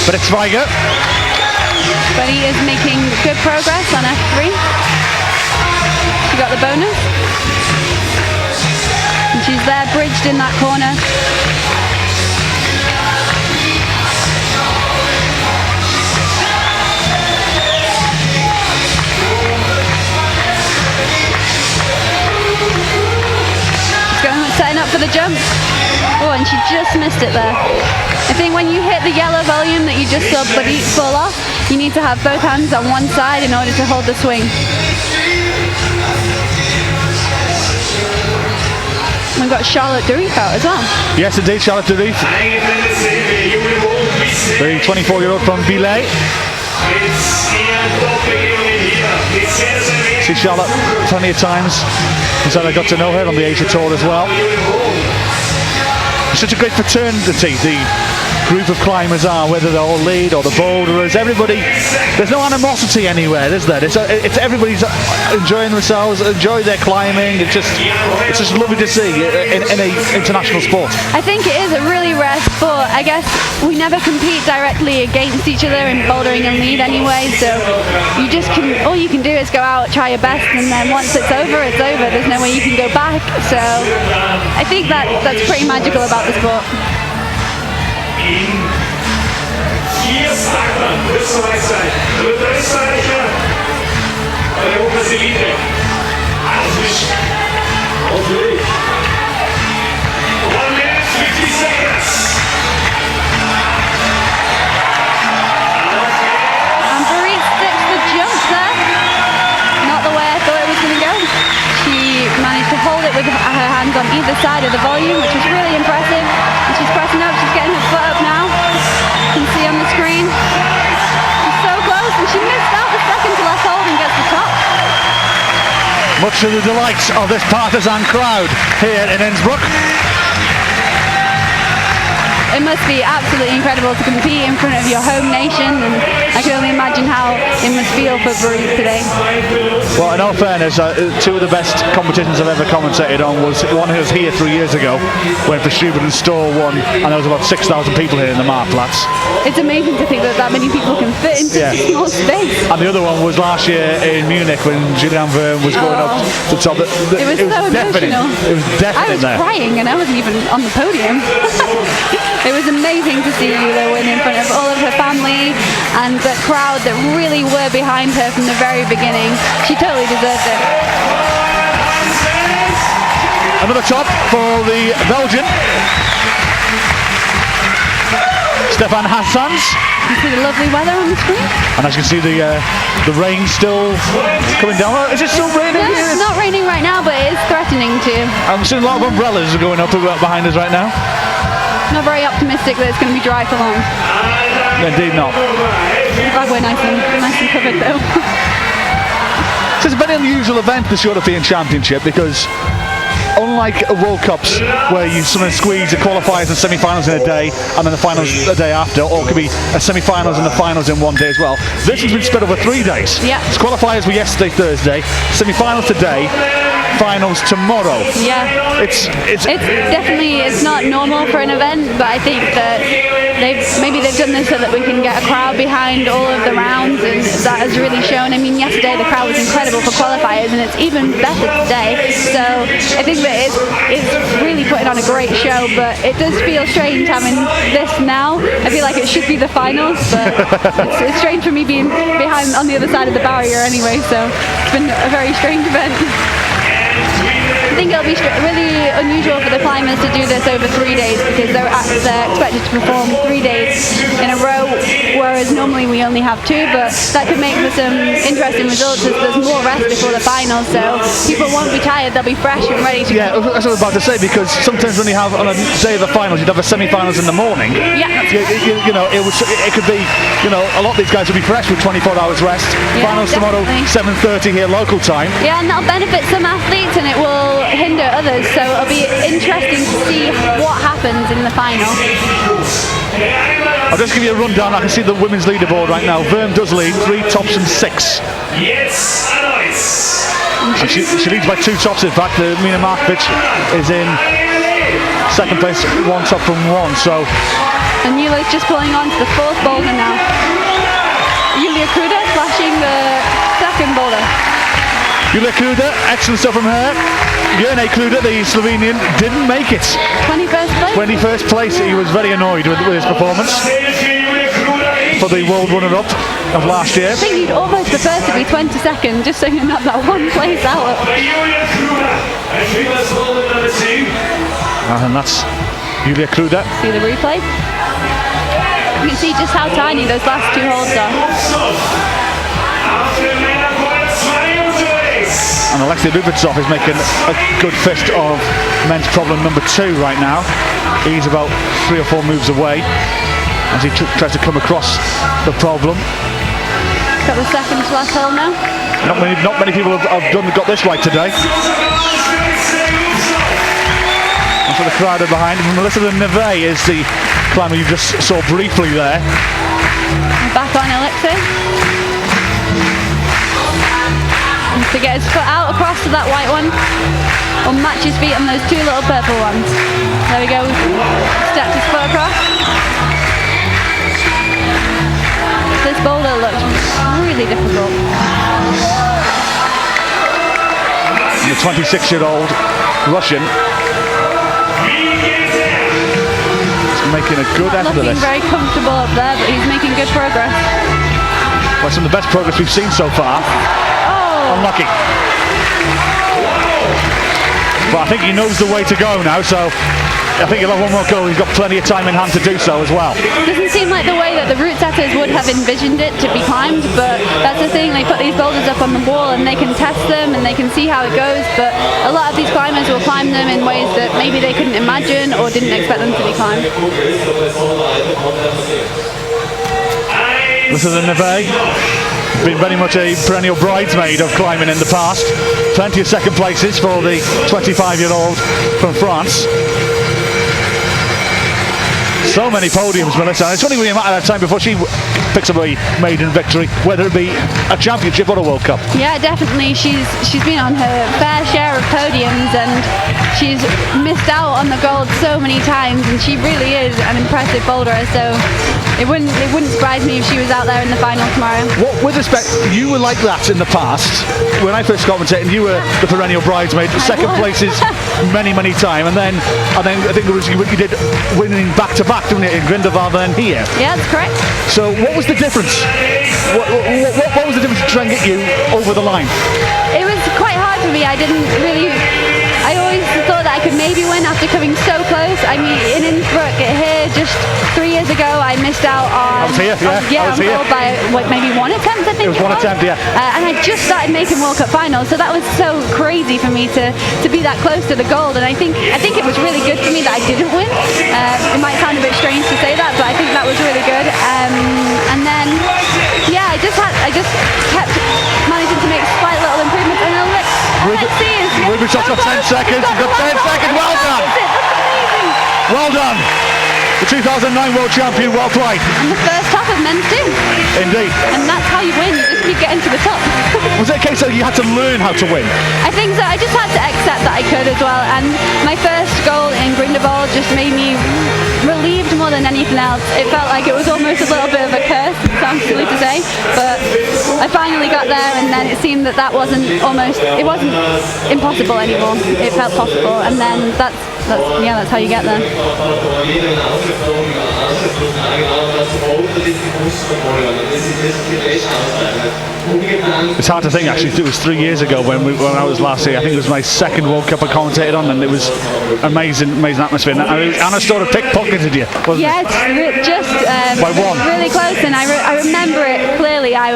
Britzweiger. But he is making good progress on F3. She got the bonus. And she's there bridged in that corner. Setting up for the jump. Oh, and she just missed it there. I think when you hit the yellow volume that you just saw Buddy fall off, you need to have both hands on one side in order to hold the swing. We've got Charlotte Durif out as well. Yes, indeed, Charlotte Durif. The 24-year-old from Billet. See Charlotte plenty of times. So I got to know her on the Asia Tour as well. Such a great fraternity, the group of climbers are, whether they're all lead or the boulderers, everybody, there's no animosity anywhere, is there? It's everybody's enjoying themselves, enjoy their climbing. It's just lovely to see in an international sport. I think it is a really rare sport. I guess we never compete directly against each other in bouldering and lead anyway, so you just can, all you can do is go out, try your best, and then once it's over, it's over. There's no way you can go back, so I think that's pretty magical about the sport. Hier Startmann, Österreichzeit, der Österreicher, Europas Elite, Artisch, auf Weg. 1 minute 50 seconds. And Dorit sticks the jump there. Not the way I thought it was going to go. She managed to hold it with her hands on either side of the volume, which was really impressive. And she's pressing up, she's getting her foot up now. You can see on the screen. She's so close, and she missed out the second to last hold and gets the top. Much to the delight of this partisan crowd here in Innsbruck. It must be absolutely incredible to compete in front of your home nation, and I can only imagine how it must feel for Dorit today. Well, in all fairness, two of the best competitions I've ever commentated on was one who was here 3 years ago when Verschuben and Storr won, and there was about 6,000 people here in the Marktplatz. It's amazing to think that many people can fit into such a small space. And the other one was last year in Munich when Julian Vergne was going up to the top. It was so emotional. It was deafening there. I was crying and I wasn't even on the podium. It was amazing to see Eula win in front of all of her family and the crowd that really were behind her from the very beginning. She totally deserved it. Another top for the Belgian. Stefan Hassans. You see the lovely weather on the screen? And as you can see the rain still coming down. Oh, is it still raining No, here? it's not raining right now, but it is threatening to. I'm seeing a lot of umbrellas going up behind us right now. Not very optimistic that it's going to be dry for long. Indeed not. Glad we're nice and covered though. So it's a very unusual event, this European Championship, because unlike like World Cups where you sometimes squeeze the qualifiers and semi-finals in a day and then the finals a day after, or it could be a semi-finals and the finals in one day as well. This has been spread over 3 days. Yeah. So qualifiers were yesterday, Thursday, semi-finals today, finals tomorrow. Yeah. It's Definitely, it's not normal for an event, but I think that maybe they've done this so that we can get a crowd behind all of the rounds, and that has really shown. I mean, yesterday the crowd was incredible for qualifiers, and it's even better today. So I think that it's really putting on a great show, but it does feel strange having this now. I feel like it should be the finals, but it's strange for me being behind on the other side of the barrier anyway, so it's been a very strange event. I think it'll be really unusual for the climbers to do this over 3 days, because they're expected to perform 3 days in a row, whereas normally we only have 2, but that could make for some interesting results as there's more rest before the finals, so people won't be tired, they'll be fresh and ready to Yeah, that's what I was about to say, because sometimes when you have on a day of the finals, you'd have a semi-finals in the morning. Yeah. You know, it could be, you know, a lot of these guys will be fresh with 24 hours rest. Yeah, Finals definitely. tomorrow, 7:30 here local time. Yeah, and that'll benefit some athletes and it will hinder others, so it'll be interesting to see what happens in the final. I'll just give you a rundown. I can see the women's leaderboard right now. Verm does lead, 3 tops and 6. Yes, And she leads by 2 tops, in fact. Mina Markovic is in second place, 1 top from 1. So, And Yula's just pulling on to the 4th boulder now. Yulia Kuda flashing the 2nd boulder. Julia Kluda, excellent stuff from her. Jerne Kluda, the Slovenian, didn't make it. 21st place? 21st place. He was very annoyed with his performance for the world runner-up of last year. I think you'd almost prefer to be 22nd, just so you're not that 1 place out. And that's Julia Kluda. See the replay? You can see just how tiny those last 2 holds are. And Alexei Lubitsov is making a good fist of men's problem number 2 right now. He's about 3 or 4 moves away as he tries to come across the problem. Couple of seconds last hole now. Not many people have got this right today. And for the crowd behind him, Melissa Neve is the climber you just saw briefly there. Back on Alexei. To get his foot out across to that white one, or match his feet on those 2 little purple ones. There we go, stepped his foot across. This boulder looks really difficult. The 26-year-old Russian is making a good effort of Looking this. very comfortable up there, but he's making good progress. Well, some of the best progress we've seen so far. Unlucky. But I think he knows the way to go now, so I think he'll have 1 more go. He's got plenty of time in hand to do so as well. Doesn't seem like the way that the route setters would have envisioned it to be climbed, but that's the thing, they put these boulders up on the wall and they can test them and they can see how it goes, but a lot of these climbers will climb them in ways that maybe they couldn't imagine or didn't expect them to be climbed. This is a Neve. Been very much a perennial bridesmaid of climbing in the past. Plenty of second places for the 25-year-old from France. So many podiums, Melissa. And it's only really a matter of time before she picks up a maiden victory, whether it be a championship or a World Cup. Yeah, definitely. She's been on her fair share of podiums and she's missed out on the gold so many times, and she really is an impressive boulderer. So it wouldn't surprise me if she was out there in the final tomorrow. With respect, you were like that in the past. When I first commentated, you were the perennial bridesmaid, second places many times, and then I think it was you did winning back to back, didn't it, in Grindelwald and here? Yeah, that's correct. So what was the difference? What was the difference to try and get you over the line? It was quite hard for me. I always thought that I could maybe win after coming so close. I mean, in Innsbruck here just 3 years ago, I missed out on. I was here, yeah. I was here by maybe 1 attempt, I think. It was 1 attempt, yeah. And I just started making World Cup finals, so that was so crazy for me to be that close to the gold. And I think it was really good for me that I didn't win. It might sound a bit strange to say that, but I think that was really good. And then, yeah, I just kept managing to make slight little improvements. And Rubitsov's got 10 seconds. He's got 10 seconds. Well done. Well done. The 2009 world champion, well played. And the first top of men's too. Indeed. And that's how you win. You just keep getting to the top. Was it a case that you had to learn how to win? I think so. I just had to accept that I could as well. And my first goal in Grindelwald just made me relieved more than anything else. It felt like it was almost a little bit of a curse. It sounds silly to say, but I finally got there, and then it seemed that wasn't impossible anymore. It felt possible, and then that's how you get there. It's hard to think actually, it was 3 years ago when I was last here. I think it was my second World Cup I commentated on, and it was amazing atmosphere. And Anna sort of pickpocketed you, wasn't it? Yeah, just by one. Really close, and I remember it clearly. I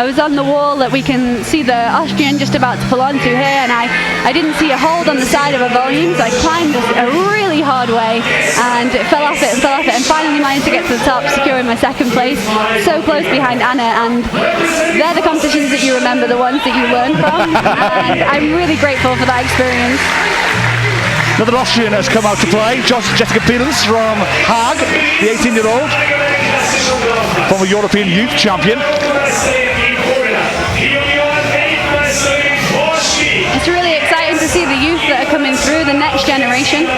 was on the wall that we can see the Austrian just about to pull onto here, and I didn't see a hold on the side of a volume, so I climbed a really hard way, and it fell off it, and finally managed to get to the top, securing my second place, so close behind Anna. And they're the competitions that you remember, the ones that you learn from, and I'm really grateful for that experience. Another Austrian has come out to play, Jessica Peters from Haag, the 18-year-old, former European youth champion. It's really exciting to see the youth that are coming through, the next generation.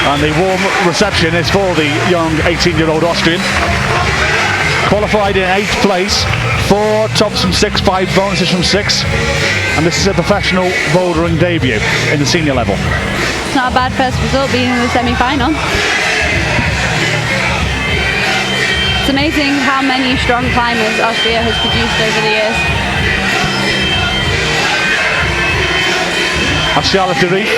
And the warm reception is for the young 18-year-old Austrian. Qualified in 8th place, 4 tops from 6, 5 bonuses from 6. And this is a professional bouldering debut in the senior level. It's not a bad first result being in the semi-final. It's amazing how many strong climbers Austria has produced over the years. That's Charlotte de Rief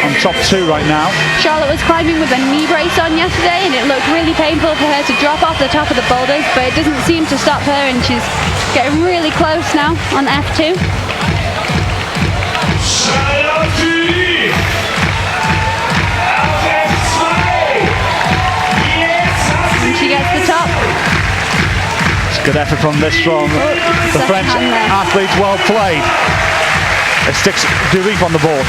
on top 2 right now. Charlotte was climbing with a knee brace on yesterday, and it looked really painful for her to drop off the top of the boulders, but it doesn't seem to stop her, and she's getting really close now on F2. And she gets the top. It's good effort from the French athletes, well played. It sticks de Rief on the board.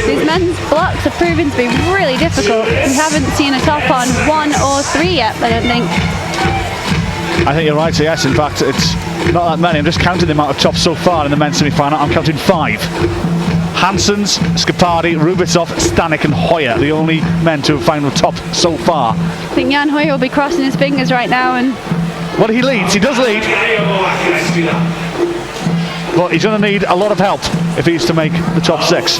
These men's blocks are proving to be really difficult. We haven't seen a top on 1 or 3 yet, I don't think. I think you're right, so yes, in fact, it's not that many. I'm just counting the amount of tops so far in the men's semi-final. I'm counting 5. Hansens, Scapardi, Rubitsov, Stanek and Hoyer, the only men to have final top so far. I think Jan Hoyer will be crossing his fingers right now. And well, he leads, he does lead. But he's going to need a lot of help if he's to make the top 6.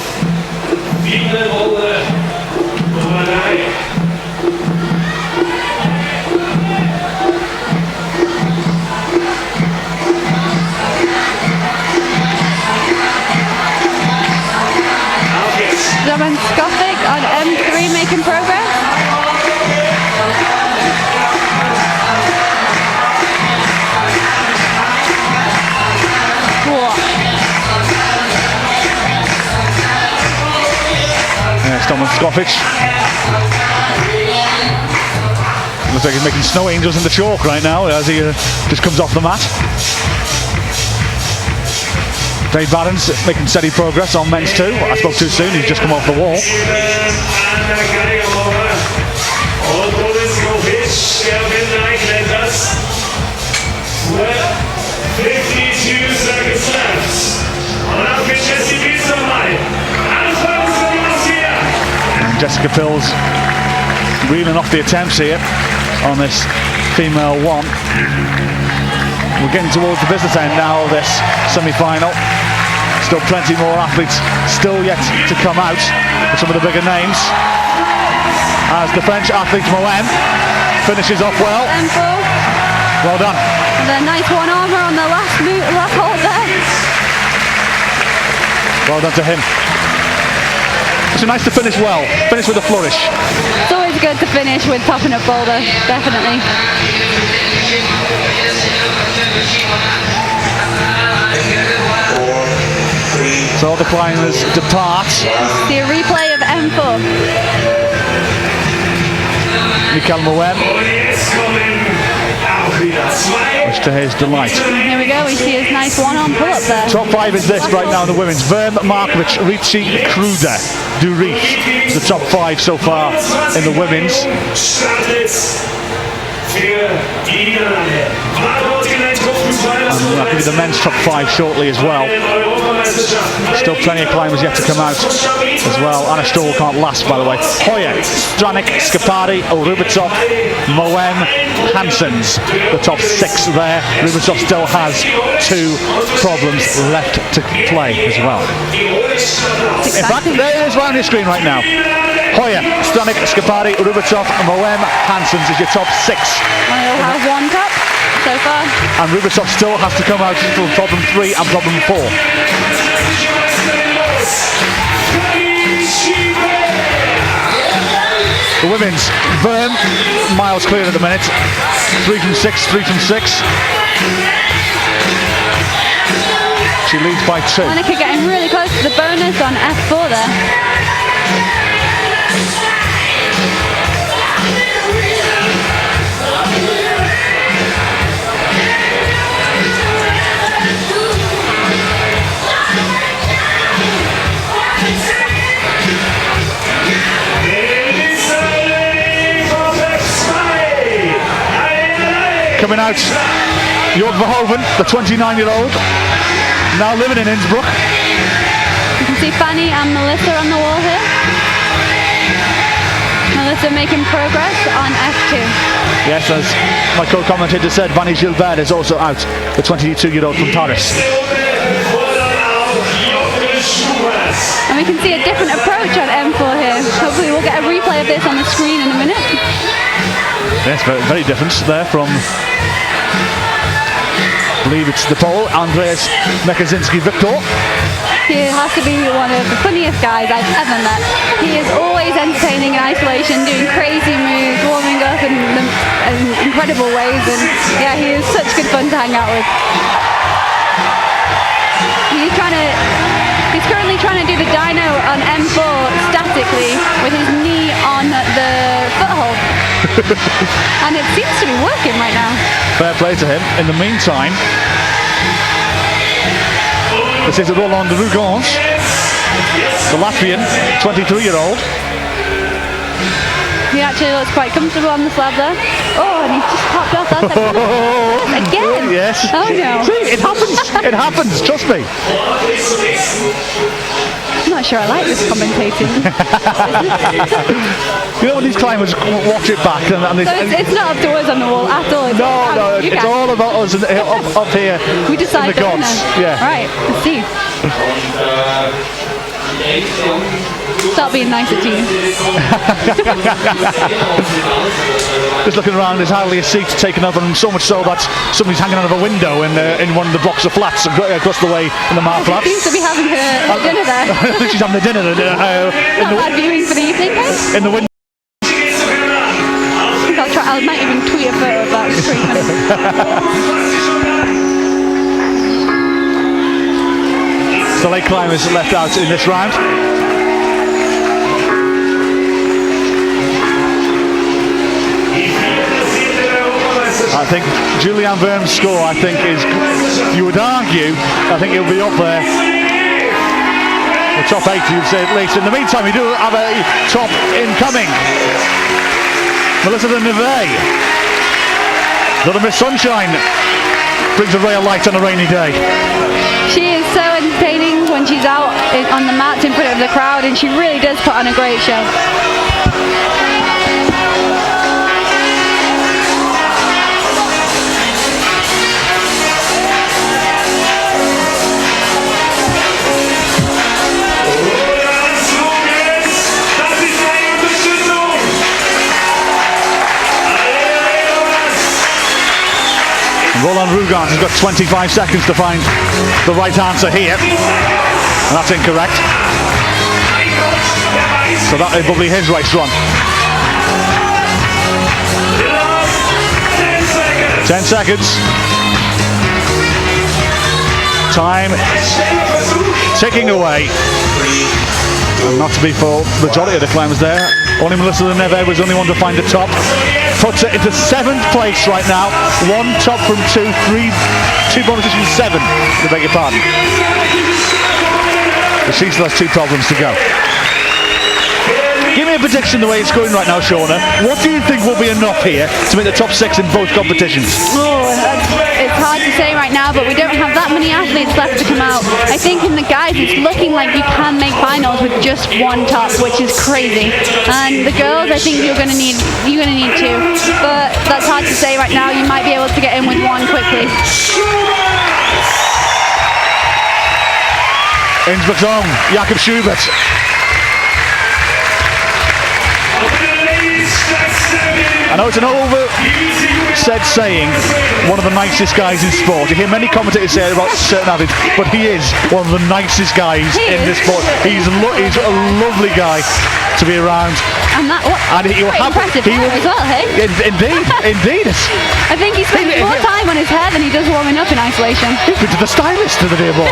Roman Skopik on M3 making progress. There's Roman Skopik. Looks like he's making snow angels in the chalk right now as he just comes off the mat. Dave Barron's making steady progress on men's 2. I spoke too soon, he's just come off the wall. And Jessica Pills reeling off the attempts here on this female 1. We're getting towards the business end now of this semi-final. Still plenty more athletes still yet to come out with some of the bigger names. As the French athlete Moen finishes off well. Well done. And a nice one-armer on the last hold there. Well done to him. So nice to finish well. Finish with a flourish. It's always good to finish with topping up boulder, definitely. So the climbers depart. See a replay of M4. Michael Moem, much to his delight. Here we go, we see his nice one-arm pull-up there. Top 5 is this right now in the women's. Verm, Markovic, Ricci, Kruder, Durich. The top 5 so far in the women's. And I'll give you the men's top 5 shortly as well. Still plenty of climbers yet to come out as well. Anna Stoll can't last, by the way. Hoyer, Stranik, Scapari, Rubitsov, Moem, Hansens. The top 6 there. Rubitsov still has 2 problems left to play as well. In fact, there it is right on your screen right now. Hoyer, Stranik, Scapari, Rubitsov, Moem, Hansens is your top 6. They'll have one top so far. And Rubitsov still has to come out for problem 3 and problem 4. The women's, Verm, miles clear at the minute. 3 from 6, 3 from 6. She leads by 2. Monica getting really close to the bonus on F4 there. Coming out, Jörg Verhoeven, the 29-year-old, now living in Innsbruck. You can see Fanny and Melissa on the wall here. Melissa making progress on F2. Yes, as my co-commentator said, Fanny Gilbert is also out, the 22-year-old from Paris. And we can see a different approach on M4 here. Hopefully we'll get a replay of this on the screen in a minute. Yes, very, very different there from, I believe it's the Pole, Andreas Mekazinski-Victor. He has to be one of the funniest guys I've ever met. He is always entertaining in isolation, doing crazy moves, warming up in incredible ways, and yeah, he is such good fun to hang out with. He's currently trying to do the dyno on M4 statically with his knee on the foothold. And it seems to be working right now. Fair play to him. In the meantime, this is Roland Rugans, the Latvian, 23-year-old. He actually looks quite comfortable on the slab there. Oh, and he just popped off that again. Yes. Oh no. See, it happens. It happens. Trust me. I'm not sure I like this commentating. You know when these climbers watch it back and they, So it's not up to us on the wall at all. no, it's all about us up here. We decide in the gods. Yeah. Right, let's see. Start being nicer to you. Just looking around, there's hardly a seat taken up, and so much so that somebody's hanging out of a window in one of the blocks of flats across the way in the Mar flats. She seems to be having her dinner there. I think she's having the dinner Not bad viewing for the evening, guys. in the window. I might even tweet a photo of that. It's pretty funny. The late climbers left out in this round. I think Julian Verm's score, I think, is, you would argue, I think he'll be up there. The top 8, you'd say at least. In the meantime, we do have a top incoming. Melissa de Neve. Little Miss Sunshine brings a ray of light on a rainy day. She is so entertaining when she's out on the mats in front of the crowd, and she really does put on a great show. Roland Rugans has got 25 seconds to find the right answer here, and that's incorrect. So that is probably his race run. 10 seconds. Time ticking away. And not to be for the majority of the climbers there. Only Melissa the Neve was the only one to find the top. Puts it into 7th place right now. 1 top from 2, 2 bonuses from 7. I beg your pardon. But she still has 2 problems to go. Give me a prediction the way it's going right now, Shauna. What do you think will be enough here to make the top 6 in both competitions? Oh, it's hard to say right now, but we don't have that many athletes left to come out. I think in the guys, it's looking like you can make finals with just 1 top, which is crazy. And the girls, I think you're gonna need 2, but that's hard to say right now. You might be able to get in with 1 quickly. Innsbruck's own Jakob Schubert. I know it's an over-said saying, one of the nicest guys in sport. You hear many commentators say about certain athletes, but he is one of the nicest guys in this sport. He's a lovely guy to be around. And that, he will have impressive hair as well, hey? Indeed. I think he spends more time on his hair than he does warming up in isolation. He's been to the stylist, the dear boy.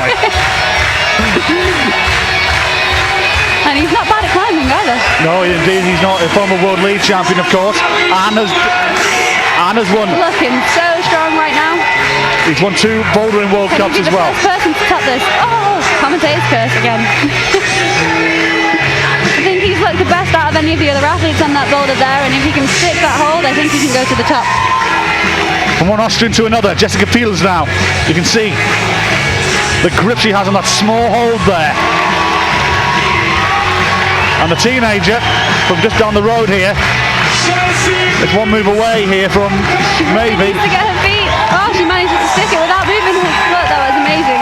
And he's not bad at climbing either. No, indeed, he's not. A former world lead champion, of course. Anna's won. Looking so strong right now. He's won 2 Bouldering World Cups as well. First person to top this. Oh, commentator's curse again. I think he's looked the best out of any of the other athletes on that boulder there, and if he can stick that hold, I think he can go to the top. From one Austrian to another, Jessica Fields now. You can see the grip she has on that small hold there. And the teenager from just down the road here, it's 1 move away here from maybe. To get her feet. Oh, she managed to stick it without moving. Look, that was amazing.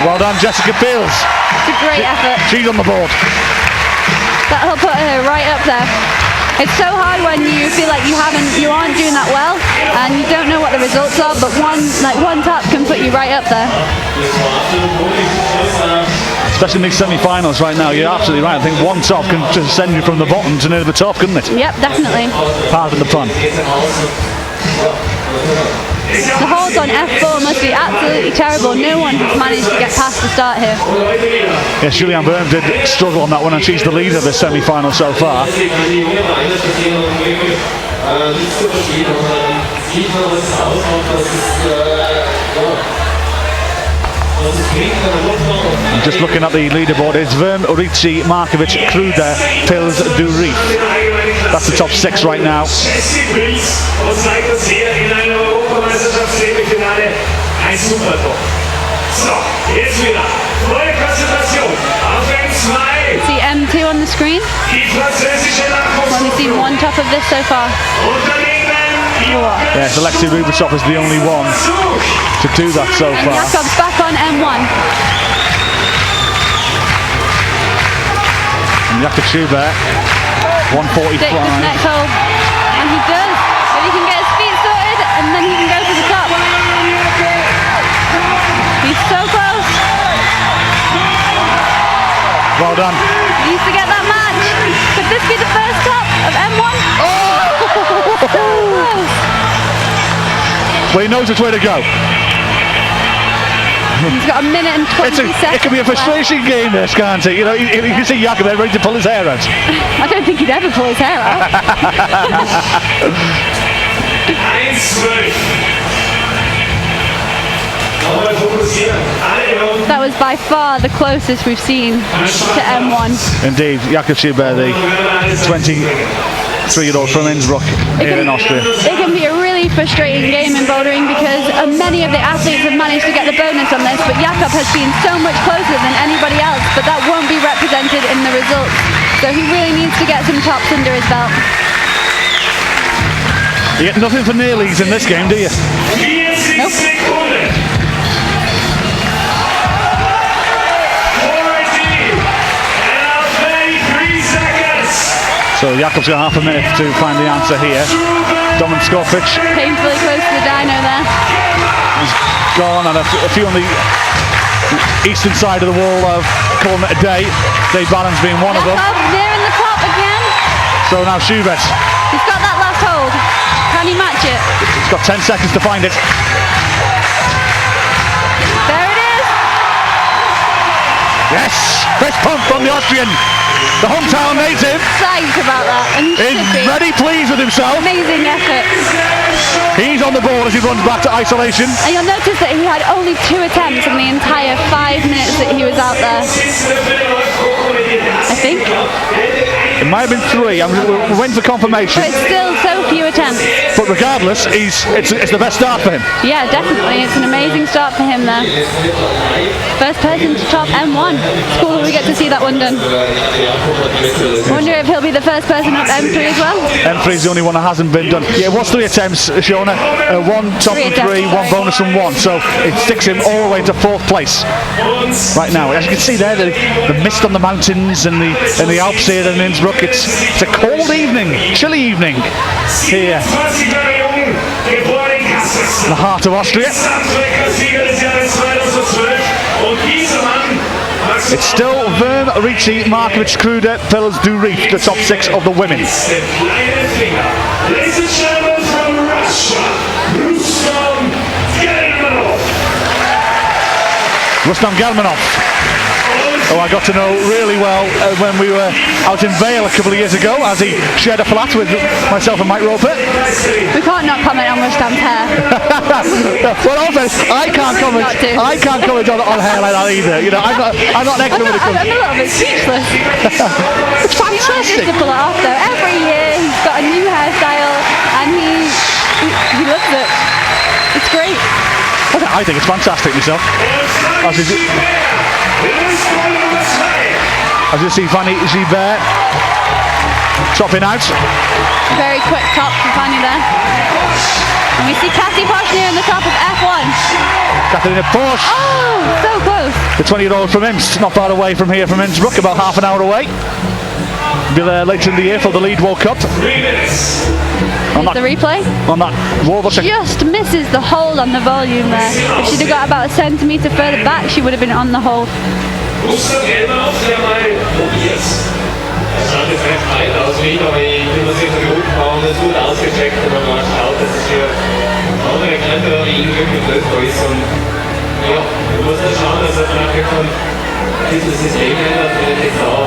Well done, Jessica Fields. It's a great effort. She's on the board. That'll put her right up there. It's so hard when you feel like you aren't doing that well, and you don't know what the results are. But one top can put you right up there. Especially in these semi-finals right now, you're absolutely right. I think 1 top can just send you from the bottom to near the top, couldn't it? Yep, definitely. Pardon the pun. The holds on F4 must be absolutely terrible. No one has managed to get past the start here. Yes, Julianne Byrne did struggle on that one, and she's the leader of the semi-final so far. I'm just looking at the leaderboard. It's Vern, Urici, Markovic, Kruder, Pils, Dury. That's the top 6 right now. See M2 on the screen. We've only seen 1 top of this so far. Yes, Alexei Rubasov is the only one to do that so far. And Jakob's back on M1. And Jakob Schubert, 145. Stick this next hole. And he does. If he can get his feet sorted, and then he can go to the top. He's so close. Well done. He needs to get that match. Could this be the first top of M1? Oh! Well, he knows which way to go. He's got 1 minute and 20 seconds. It can be a frustration game, this, can't it? You know, you can see Jakob there ready to pull his hair out. I don't think he'd ever pull his hair out. That was by far the closest we've seen to M1. Indeed, Jakob Schubert, the 23-year-old from Innsbruck here in Austria. It can be a really frustrating game in bouldering because many of the athletes have managed to get the bonus on this, but Jakob has been so much closer than anybody else, but that won't be represented in the results. So he really needs to get some tops under his belt. You get nothing for nearlies in this game, do you? Nope. So Jakob's got half a minute to find the answer here. Domin Skofic. Painfully close to the dyno there. He's gone, and a few on the eastern side of the wall of calling it a day. Dave Ballon's being one of them. Jakob near in the top again. So now Schubert. He's got that last hold. Can he match it? He's got 10 seconds to find it. There it is. Yes! Fist pump from the Austrian. The hometown native Psyched about that. And he is should be. very pleased with himself. Amazing effort. He's on the ball as he runs back to isolation. And you'll notice that he had only 2 attempts in the entire 5 minutes that he was out there. I think. It might have been 3. We're waiting for confirmation. But it's still so few attempts. But regardless, it's the best start for him. Yeah, definitely. It's an amazing start for him there. First person to top M1. It's cool that we get to see that one done. I wonder if he'll be the first person up M3 as well. M3 is the only one that hasn't been done. Yeah, it was 3 attempts, Shona. 1 top and 3, 1 bonus and 1. So it sticks him all the way to 4th place right now. As you can see there, the mist on the mountains and the Alps here in Innsbruck. It's a cold evening, chilly evening here in the heart of Austria. It's still Verm, Ricci, Markovic, Kruder, Phils, Durif, the top 6 of the women. Ladies and gentlemen from Russia, Rustam Gelmanov. Rustam Gelmanov, who I got to know really well when we were out in Vale a couple of years ago, as he shared a flat with myself and Mike Roper. We can't not comment on Rustam's hair. Well, also, I can't comment on hair like that either. You know, I'm not an expert when it comes. I'm a little bit speechless. It's fantastic. He manages to pull it off though. Every year he's got a new hairstyle and he loves it. It's great. I think it's fantastic myself. As you see Fanny Gibert topping out. Very quick top for Fanny there. And we see Kathy Posh near in the top of F1. Katharina Porsche. Oh, so close. The 20-year-old from Imst, not far away from here from Innsbruck, about half an hour away. Be there later in the year for the Lead World Cup. Here's the replay. On that wall, Just misses the hold on the volume there. If she'd have got about a centimetre further back, she would have been on the hold. Rustam Gelmanov, der mal probiert. Er schaut jetzt recht weit aus, wie aber ich bin mir sicher, die Rückbahn ist gut ausgecheckt und man schaut, dass es für andere Kletterer wie ihn wirklich lösbar ist. Und ja, du musst dann schauen, dass er nachher von diesem System ändert, wenn er jetzt auch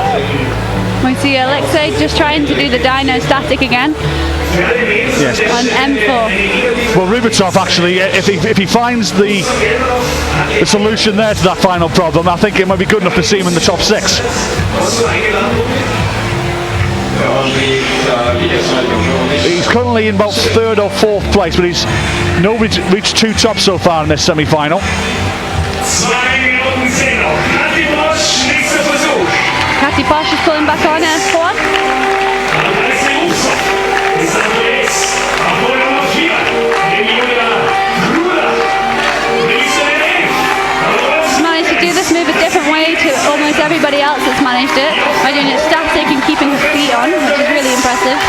We see Alexei just trying to do the dyno static again. Yes. On M4. Well, Rubitsov actually, if he finds the solution there to that final problem, I think it might be good enough to see him in the top 6. He's currently in about 3rd or 4th place, but nobody's reached 2 tops so far in this semi-final. Kathy Posh is pulling back on F1. She's managed to do this move a different way to almost everybody else that's managed it, by doing it static and keeping her feet on, which is really impressive.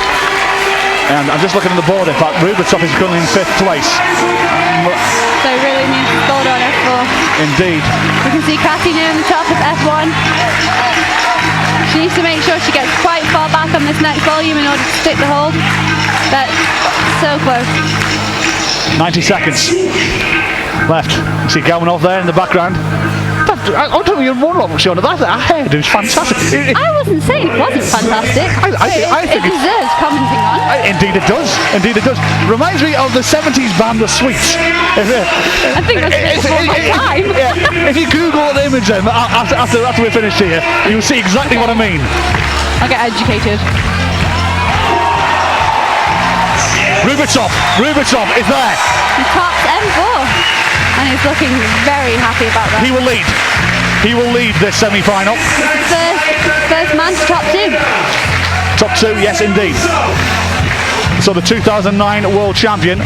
And I'm just looking at the board, in fact, Rubitsov is currently in 5th place. So really needs to hold on F4. Indeed. We can see Kathy near the top of F1. She needs to make sure she gets quite far back on this next volume in order to stick the hold. But so close. 90 seconds left. You see Galmanov there in the background. I don't think you're wrong, Shona. That hairdo is fantastic. I wasn't saying it wasn't fantastic. I think it deserves commenting on. Indeed it does. Indeed it does. Reminds me of the 70s band The Sweets. I think that's before my time. If you Google the image then, after we're finished here, you'll see exactly what I mean. I'll get educated. Rubitsov is there. He tops M4. And he's looking very happy about that. He will lead this semi-final. First man to top 2. Top 2, yes indeed. So the 2009 world champion,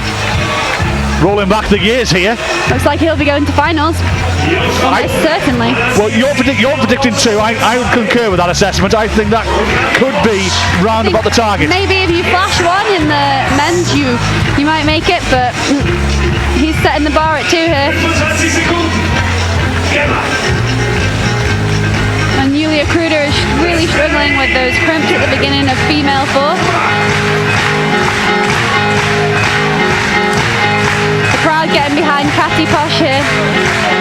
rolling back the years here. Looks like he'll be going to finals. Certainly. Well, you're predicting 2. I would concur with that assessment. I think that could be round about the target. Maybe if you flash 1 in the men's, you might make it, but he's setting the bar at 2 here. And Julia Kruder is really struggling with with those crimps at the beginning of female 4. The crowd getting behind Catty Posh here.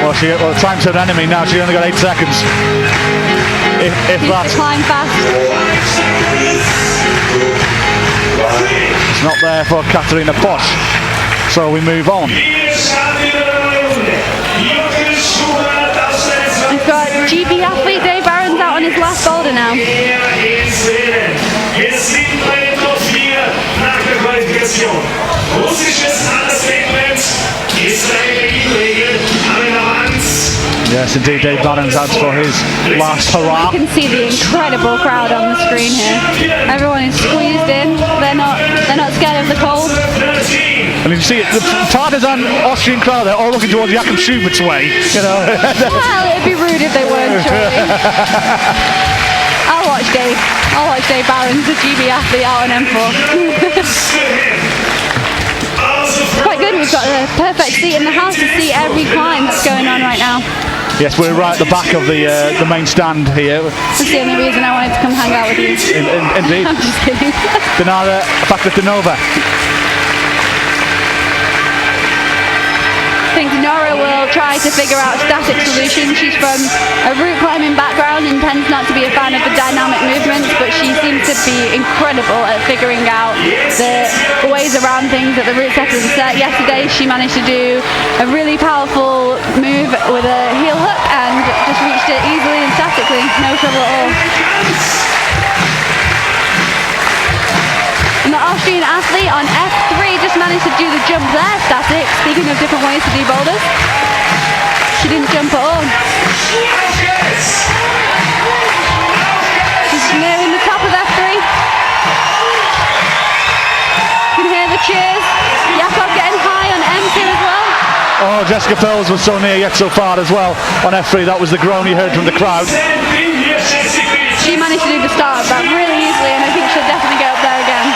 Well, time's her enemy now. She's only got 8 seconds. If She's that. to climb fast. It's not there for Katarina Posch. So we move on. We've got GB athlete Dave Barron's out on his last boulder now. Yes, indeed, Dave Barron's out for his last hurrah. You can see the incredible crowd on the screen here. Everyone is squeezed in. They're not scared of the cold. I mean, you see it, the partisan Austrian crowd, they're all looking towards Jakob Schubert's way, you know. Well, it'd be rude if they weren't, surely. I'll watch Dave Barron's, the GB athlete, out on M4. It's quite good. We've got a perfect seat in the house to see every climb that's going on right now. Yes, we're right at the back of the main stand here. That's the only reason I wanted to come hang out with you. Indeed. I'm just kidding. Dinara Fakritinova. I think Nora will try to figure out a static solution. She's from a route climbing background and tends not to be a fan of the dynamic movements, but she seems to be incredible at figuring out the ways around things that the route setters set. Yesterday she managed to do a really powerful move with a heel hook and just reached it easily and statically, no trouble at all. And the Austrian athlete on F3 just managed to do the jump there, static. Speaking of different ways to do boulders, she didn't jump at all. She's nearing the top of F3. You can hear the cheers. Jakob getting high on M2 as well. Oh, Jessica Pearls was so near yet so far as well on F3. That was the groan you heard from the crowd. She managed to do the start of that really easily, and I think she'll definitely get up there again.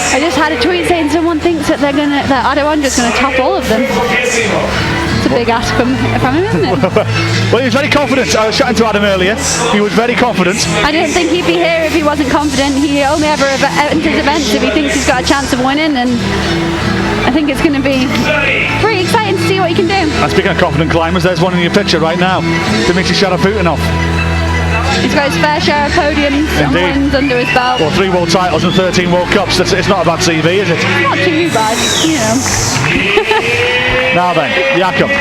I just had a tweet saying someone thinks that that Adewandra's gonna top all of them. It's a big ask if I'm him, isn't it? Well, he was very confident. I was chatting to Adam earlier. He was very confident. I didn't think he'd be here if he wasn't confident. He only ever enters events if he thinks he's got a chance of winning, and I think it's going to be pretty exciting to see what he can do. And speaking of confident climbers, there's one in your picture right now. Dmitry Sharaputinov. He's got his fair share of podiums and wins under his belt. Well, 3 world titles and 13 World Cups. It's not a bad CV, is it? Not too bad, you know. Now then, Jakob.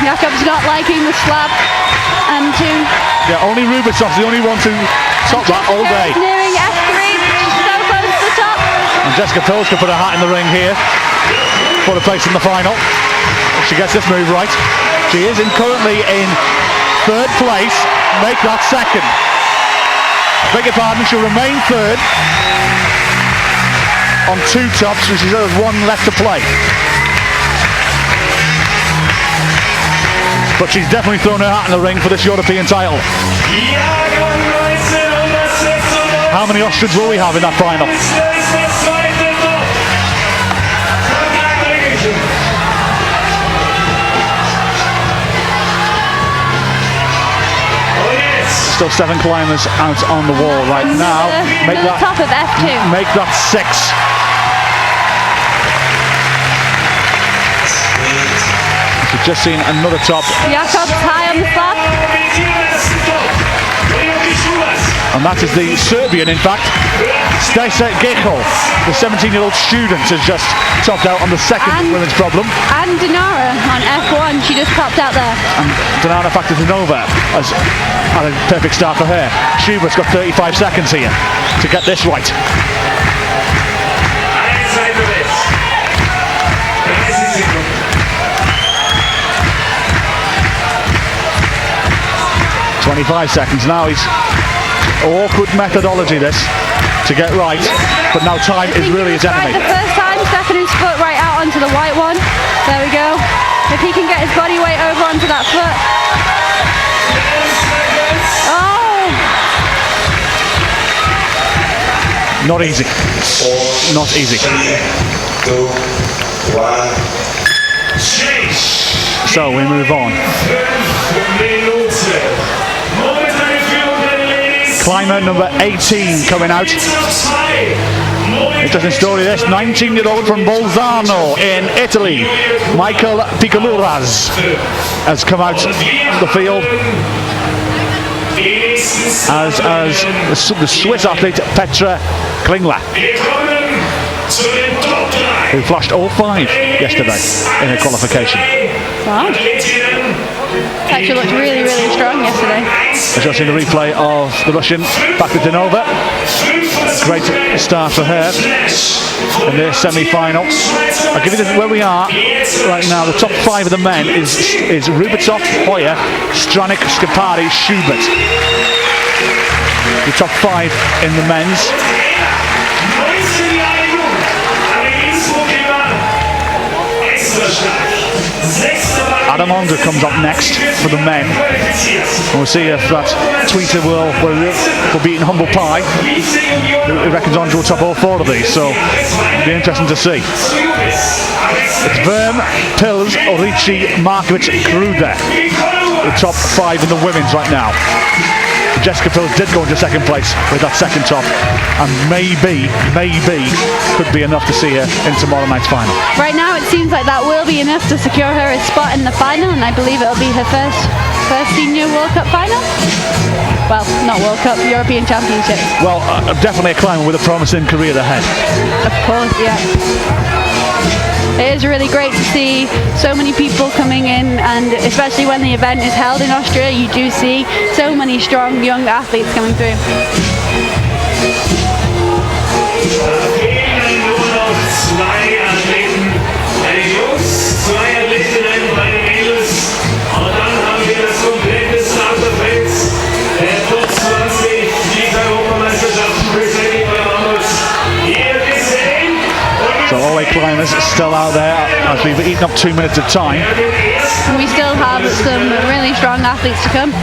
Jakob's not liking the slab and Yeah, only Rubitsov's the only one to top that all day. Nearing F3, she's so close to the top. And Jessica Pills could put her hat in the ring here for the place in the final. If she gets this move right. She is currently in 3rd place. Make that 2nd. Beg your pardon, she'll remain 3rd on 2 tops, which is 1 left to play. But she's definitely thrown her hat in the ring for this European title. How many Austrians will we have in that final? Still 7 climbers out on the wall right now. Make that top of F2. Make that 6. We've just seen another top. Jakob's high on the slab. And that is the Serbian, in fact. Stacey Gechel, the 17-year-old student, has just topped out on the 2nd women's problem. And Dinara on F1, she just popped out there. And Dinara Fakritinova has had a perfect start for her. Schubert's got 35 seconds here to get this right. 25 seconds now. He's awkward methodology this to get right, but now time is really his enemy. Right, the first time, stepping his foot right out onto the white one. There we go. If he can get his body weight over onto that foot. Oh! Not easy. Not easy. 2, 1. So we move on. Climber number 18 coming out. Interesting story this, 19-year-old from Bolzano in Italy, Michael Piccoluras, has come out the field as the Swiss athlete Petra Klingler, who flashed all 5 yesterday in her qualification. Wow. Petra looked really, really strong yesterday. I've just seen the replay of the Russian Bakudinova. Great start for her in the semi-final. I'll give you where we are right now. The top 5 of the men is Rubitsov, Hoyer, Stranik, Skipari, Schubert. The top 5 in the men's. Adam Onga comes up next for the men. And we'll see if that tweeter will be eating humble pie. He reckons Onga will top all 4 of these, so it'll be interesting to see. It's Verm, Pils, Orici, Markovic, Kruder. The top 5 in the women's right now. Jessica Pils did go into second place with that second top, and maybe could be enough to see her in tomorrow night's final. Right now it seems like that will be enough to secure her a spot in the final, and I believe it'll be her first senior World Cup final. Well, not World Cup, European Championships. Well, definitely a climber with a promising career ahead. Of course, yeah. It is really great to see so many people coming in, and especially when the event is held in Austria, you do see so many strong young athletes coming through. So all 8 climbers still out there as we've eaten up 2 minutes of time. We still have some really strong athletes to come.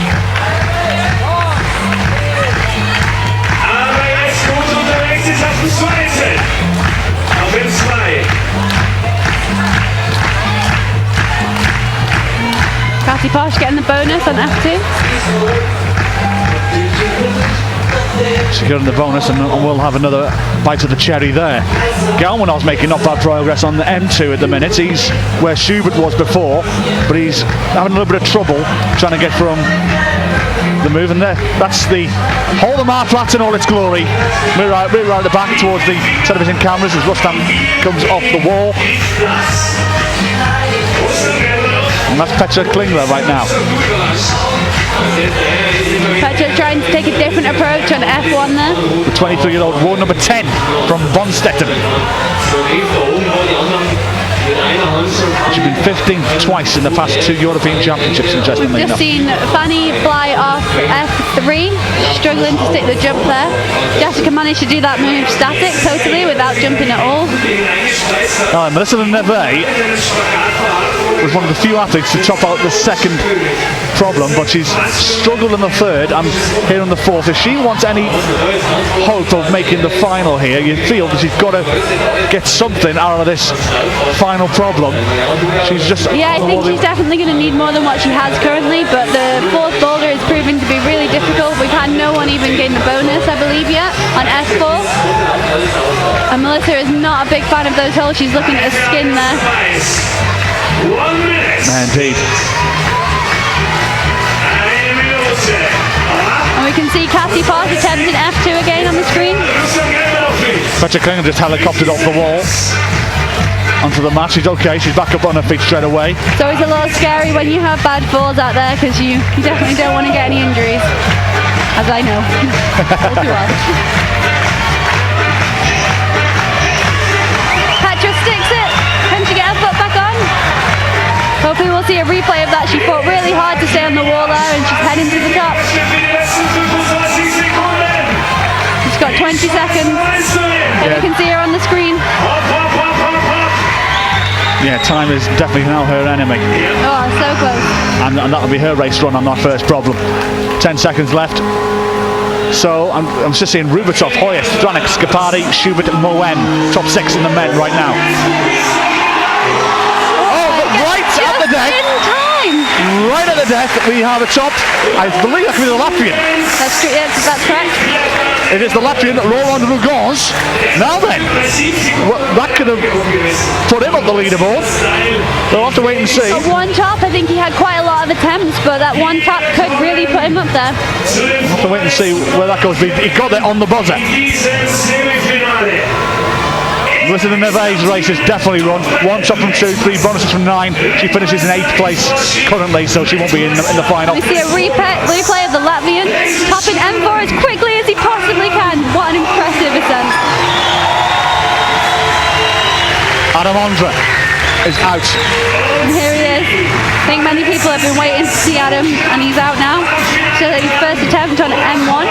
Kathy Posh getting the bonus on F2. Securing the bonus, and we'll have another bite of the cherry there. Galmanov's making not bad progress on the M2 at the minute. He's where Schubert was before, but he's having a little bit of trouble trying to get from the move. And there, that's the whole of Marplatz in all its glory. We're right at the back towards the television cameras as Rustam comes off the wall. And that's Petra Klingler right now. Petra trying to take a different approach on F1 there. The 23-year-old row number 10 from Bonstetten. She's been 15th twice in the past 2 European Championships, interestingly enough. Just seen Fanny fly off F3, struggling to stick the jump there. Jessica managed to do that move static totally without jumping at all. Melissa Neve was one of the few athletes to top out the second problem, but she's struggled in the third and here in the fourth. If she wants any hope of making the final here, you feel that she's got to get something out of this final problem. She's just... Yeah, I think she's definitely going to need more than what she has currently, but the fourth boulder is proving to be really difficult. We've had no one even gain the bonus, I believe, yet on F4. And Melissa is not a big fan of those holes. She's looking at a skin there. 1 minute. Indeed. And we can see Kathy Posh attempting F2 again on the screen. Petra Klingler just helicoptered off the wall onto the mat. She's okay, she's back up on her feet straight away. It's always a little scary when you have bad falls out there, because you definitely don't want to get any injuries, as I know. All too well. Petra sticks it. Can she get her foot back on? Hopefully we'll see a replay of that. She fought really hard to stay on the wall there, and she's heading to the top. She's She's got 20 seconds. And you can see her on the screen. Yeah, time is definitely now her enemy. Oh, so close. And that'll be her race run on that first problem. 10 seconds left. So I'm just seeing Rubatov, Hoyer, Stranik, Skapari, Schubert, Moen, top 6 in the men right now. Oh, but right at the deck. In time. Right at the deck, we have a top. I believe that could be the Latvian. That's true. Yes, that's correct. It is the Latvian, Roland Rugons. Now then, well, that could have put him up the leaderboard. We'll have to wait and see. At one top, I think he had quite a lot of attempts, but that one top could really put him up there. We'll have to wait and see where that goes. He got there on the buzzer. Listen to Neve's races definitely run. 1 top from 2, 3 bonuses from 9. She finishes in 8th place currently, so she won't be in the final. We see a replay of the Latvian topping M4 as quickly as he possibly can. What an impressive ascent. Adam Ondra is out. And here he is. I think many people have been waiting to see Adam, and he's out now. So his first attempt on M1.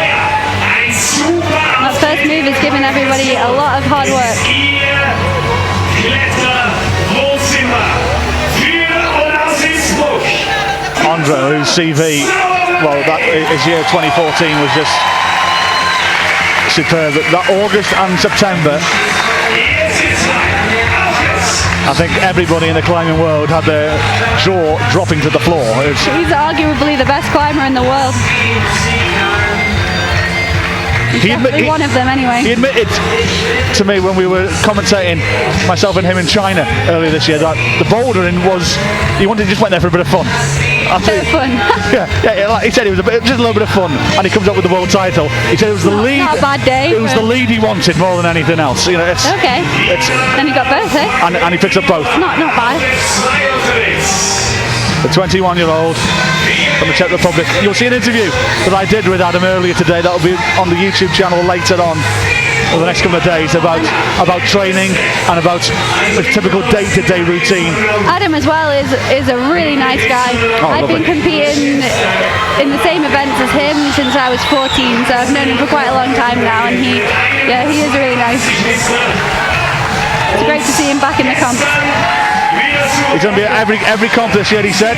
That first move is giving everybody a lot of hard work. Ondra, whose CV, well, that his year 2014 was just superb. That August and September, I think everybody in the climbing world had their jaw dropping to the floor. He's arguably the best climber in the world. One of them anyway. He admitted to me when we were commentating, myself and him in China earlier this year, that the bouldering was, he just went there for a bit of fun. A bit of fun. yeah, like he said it was just a little bit of fun, and he comes up with the world title. He said it was the lead. Not a bad day. It was the lead he wanted more than anything else. You know, okay. And he got both, eh? And he picks up both. Not bad. The 21-year-old from the Czech Republic. You'll see an interview that I did with Adam earlier today. That'll be on the YouTube channel later on, over the next couple of days, about training and about a typical day-to-day routine. Adam as well is a really nice guy. I've been competing in the same events as him since I was 14, so I've known him for quite a long time now, and he is really nice. It's great to see him back in the comp. He's going to be at every comp this year, he said.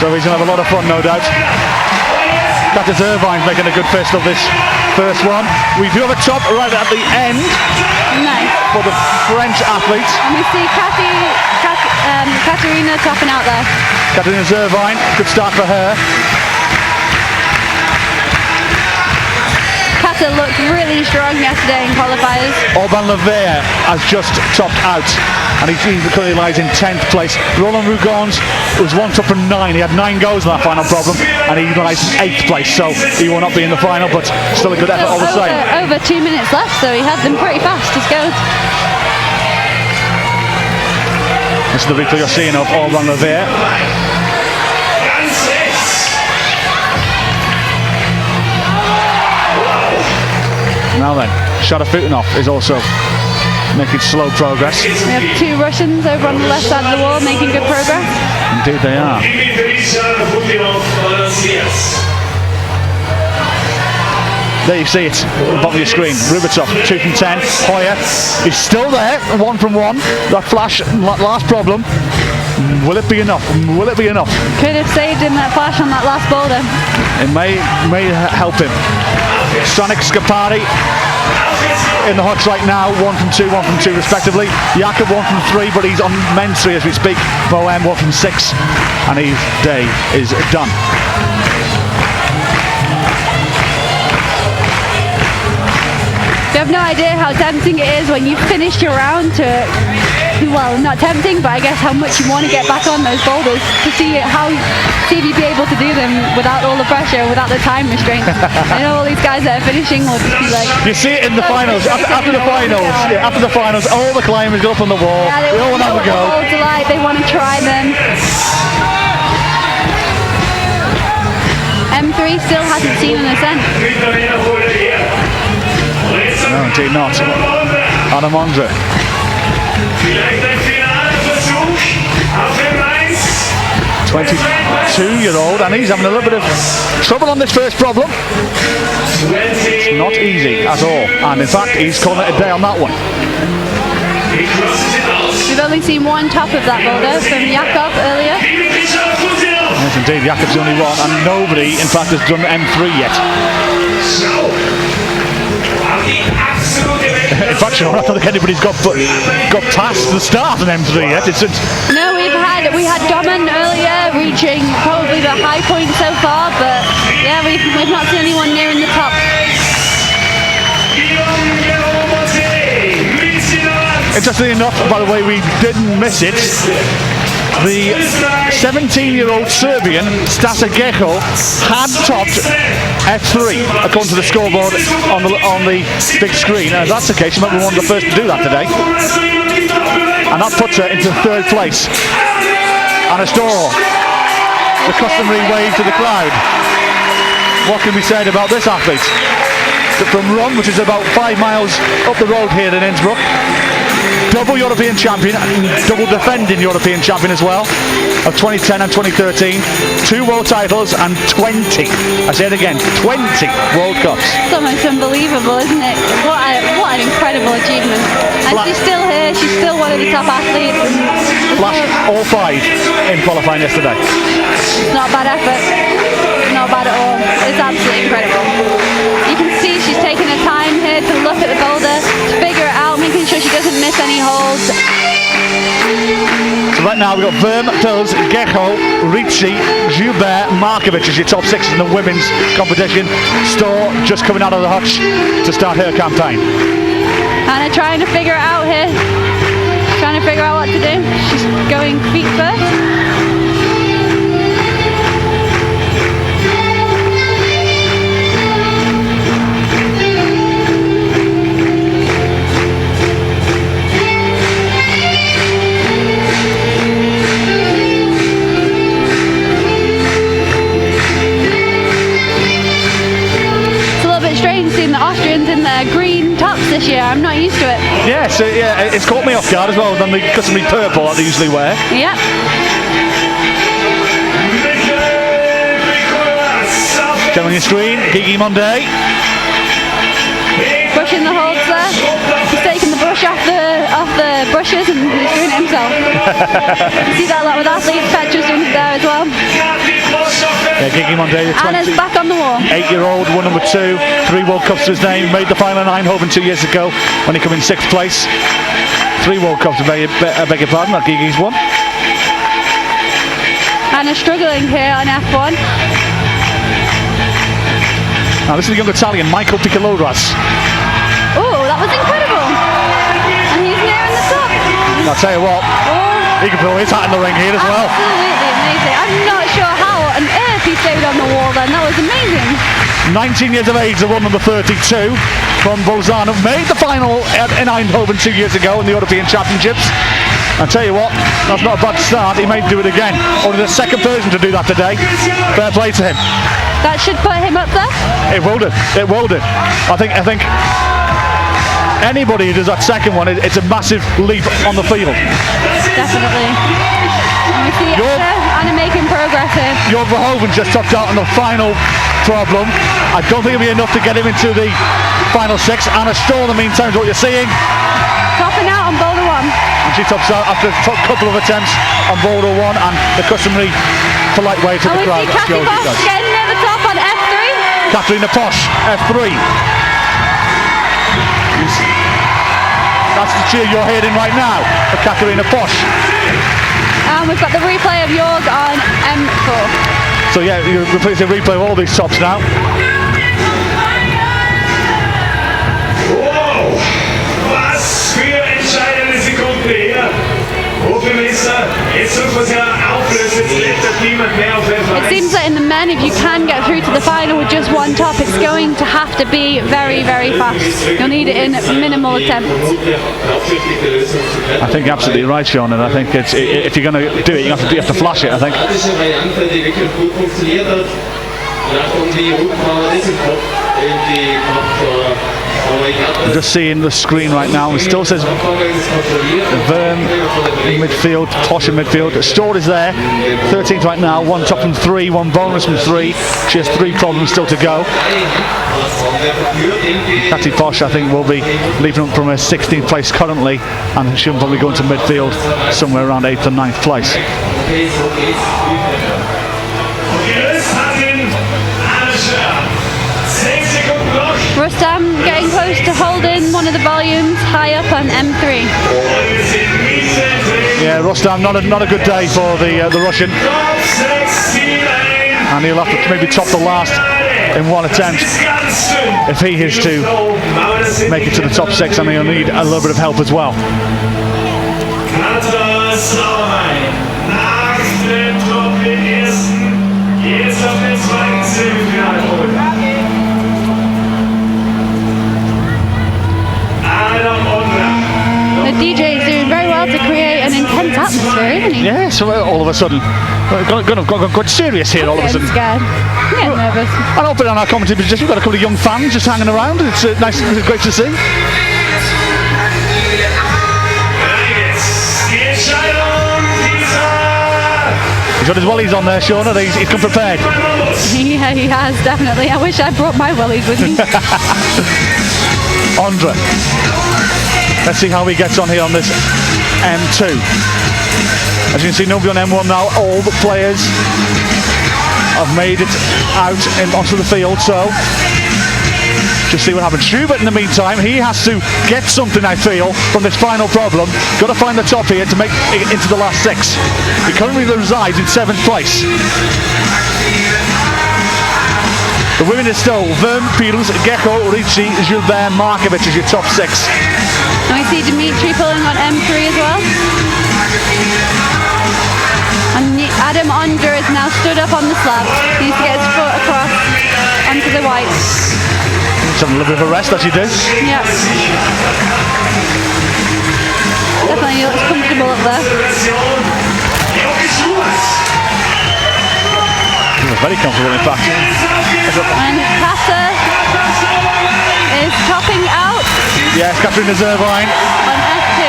So he's going to have a lot of fun, no doubt. Katis Irvine's making a good fist of this first one. We do have a top right at the end. Nice. For the French athletes. And we see Katerina topping out there. Katerina Irvine, good start for her. Kata looked really strong yesterday in qualifiers. Orban Levere has just topped out, and he currently lies in 10th place. Roland Rugons was 1 top from 9. He had 9 goes in that final problem, and he lies in 8th place, so he will not be in the final, but still a good effort all the same. Over 2 minutes left, so he had them pretty fast, his goes. This is the replay you're seeing of Orban Levere. Now then, Shada Futinov is also making slow progress. We have 2 Russians over on the left side of the wall making good progress. Indeed they are. There you see it, at the bottom of your screen. Rubatov, 2 from 10. Hoyer is still there, 1 from 1. That flash, last problem. Will it be enough? Will it be enough? Could have saved him that flash on that last boulder. It may help him. Stranik, Skapari in the hots right now, 1 from 2, 1 from 2 respectively. Jakub 1 from 3, but he's on men's 3 as we speak. Bohem 1 from 6, and his day is done. You have no idea how tempting it is when you've finished your round to, well, not tempting, but I guess how much you want to get back on those boulders to see if you'd be able to do them without all the pressure, without the time restraints. I know all these guys that are finishing will just be like... You see it in the finals, after the finals, all the climbers go up on the wall, yeah, they all want to have a go. They want to try them. M3 still hasn't seen an ascent. No, indeed not. Adam Ondra. 21 22-year-old, and he's having a little bit of trouble on this first problem. It's not easy at all, and in fact he's calling it a day on that one. We've only seen one top of that boulder from Jakob earlier. Yes indeed, Jakob's the only one, and nobody in fact has done M3 yet. In fact, Sean, I don't think anybody's got past the start of M3 yet. No, we had Domen earlier reaching probably the high point so far, but yeah, we've not seen anyone nearing the top. Interestingly enough, by the way, we didn't miss it. The 17-year-old Serbian Stasa Gecko had topped F3 according to the scoreboard on the big screen, and if that's the case, she might be one of the first to do that today, and that puts her into third place. And a store, the customary wave to the crowd. What can be said about this athlete? From Rom, which is about 5 miles up the road here in Innsbruck. Double European champion, double defending European champion as well, of 2010 and 2013. 2 world titles and 20, I say it again, 20 World Cups. It's almost unbelievable, isn't it? What an incredible achievement. And she's still here, she's still one of the top athletes. Flashed all 5 in qualifying yesterday. It's not a bad effort, not bad at all. It's absolutely incredible. You can see she's taking her time here to look at the boulder, to figure it out, making sure she doesn't miss any holds. So right now we've got Verm, Tils, Gecko, Ricci, Gilbert, Markovic as your top 6 in the women's competition. Storr just coming out of the hutch to start her campaign. Anna trying to figure it out here, trying to figure out what to do. She's going feet first. Green tops this year. I'm not used to it. Yeah, so yeah, it's caught me off guard as well than the customary purple that they usually wear. Yep. Check on your screen, Gigi Monday. Brushing the holds there. He's taking the brush off the brushes and he's doing it himself. You see that a lot with athletes. Petra's doing it there as well. Yeah, Gigi Monday, the Anna's back on the wall. 8-year-old, won number 2, 3 World Cups to his name, made the final in Eindhoven 2 years ago when he came in 6th place. 3 World Cups, I beg your pardon, that Gigi's won. Anna's struggling here on F1. Now this is the young Italian, Michael Piccoloras. Oh, that was incredible. And he's nearing the top. I'll tell you what, he can throw his hat in the ring here as well. Absolutely amazing. I'm not sure how on earth he stayed on the wall then. That was amazing. 19 years of age, the one number 32 from Bolzano, made the final in Eindhoven 2 years ago in the European Championships. I'll tell you what, that's not a bad start. He may do it again. Only the second person to do that today. Fair play to him. That should put him up there. It will do. It will do. I think anybody who does that second one, it's a massive leap on the field. Definitely. We see Anna making progress here. Your Verhoeven just topped out on the final problem. I don't think it'll be enough to get him into the final 6. Anna Storr, in the meantime, is what you're seeing. Topping out on boulder 1. And she tops out after a couple of attempts on boulder 1 and the customary polite way to the crowd. We see Kathy Posch getting near the top on F3. Katharina Posch, F3. That's the cheer you're hearing right now for Katharina Posch. And we've got the replay of yours on M4. So yeah, you replace the replay of all these tops now. Wow! Was für entscheidende Sekunden hier. Hofmeister, jetzt wird man ja auflösen, jetzt lebt niemand mehr auf jeden Fall. It seems that in the men, if you can get through to the final with just one top, it's going to have to be very, very fast. You'll need it in minimal attempts. I think you're absolutely right, Sean, and I think if you're going to do it, you have to flash it, I think. I'm just seeing the screen right now. It still says Verm in midfield, Posh in midfield. Stored is there, 13th right now. One top from 3, one bonus from 3. She has 3 problems still to go. Catty Posh, I think, will be leaving up from her 16th place currently, and she'll probably go into midfield somewhere around 8th or 9th place. Rustam getting close to holding one of the volumes high up on M3. Yeah, Rustam, not a good day for the Russian, and he'll have to maybe top the last in one attempt if he is to make it to the top 6. I mean, he'll need a little bit of help as well. The DJ is doing very well to create an intense atmosphere, isn't he? Yeah, so all of a sudden, got serious here all of a sudden. I'm scared. I'm getting nervous. And open on our commentary position, we've got a couple of young fans just hanging around. It's nice, it's great to see. He's got his wellies on there, Sean, and he's come prepared. Yeah, he has, definitely. I wish I brought my wellies with me. Andre. Let's see how he gets on here on this M2. As you can see, nobody on M1 now. All the players have made it out onto the field, so just see what happens. Schubert, in the meantime, he has to get something, I feel, from this final problem. Got to find the top here to make it into the last 6. He currently resides in 7th place. The women is still Verm, Peebles, Gecko, Ricci, Gilbert, Markovic is your top 6. And we see Dimitri pulling on M3 as well. And Adam Ondra is now stood up on the slab. He needs to get his foot across onto the whites. He's having a little bit of a rest, as you do. Yeah. Definitely looks comfortable up there. He was very comfortable, in fact. And Kata is topping out. Yes, Catherine Zervine. On F2.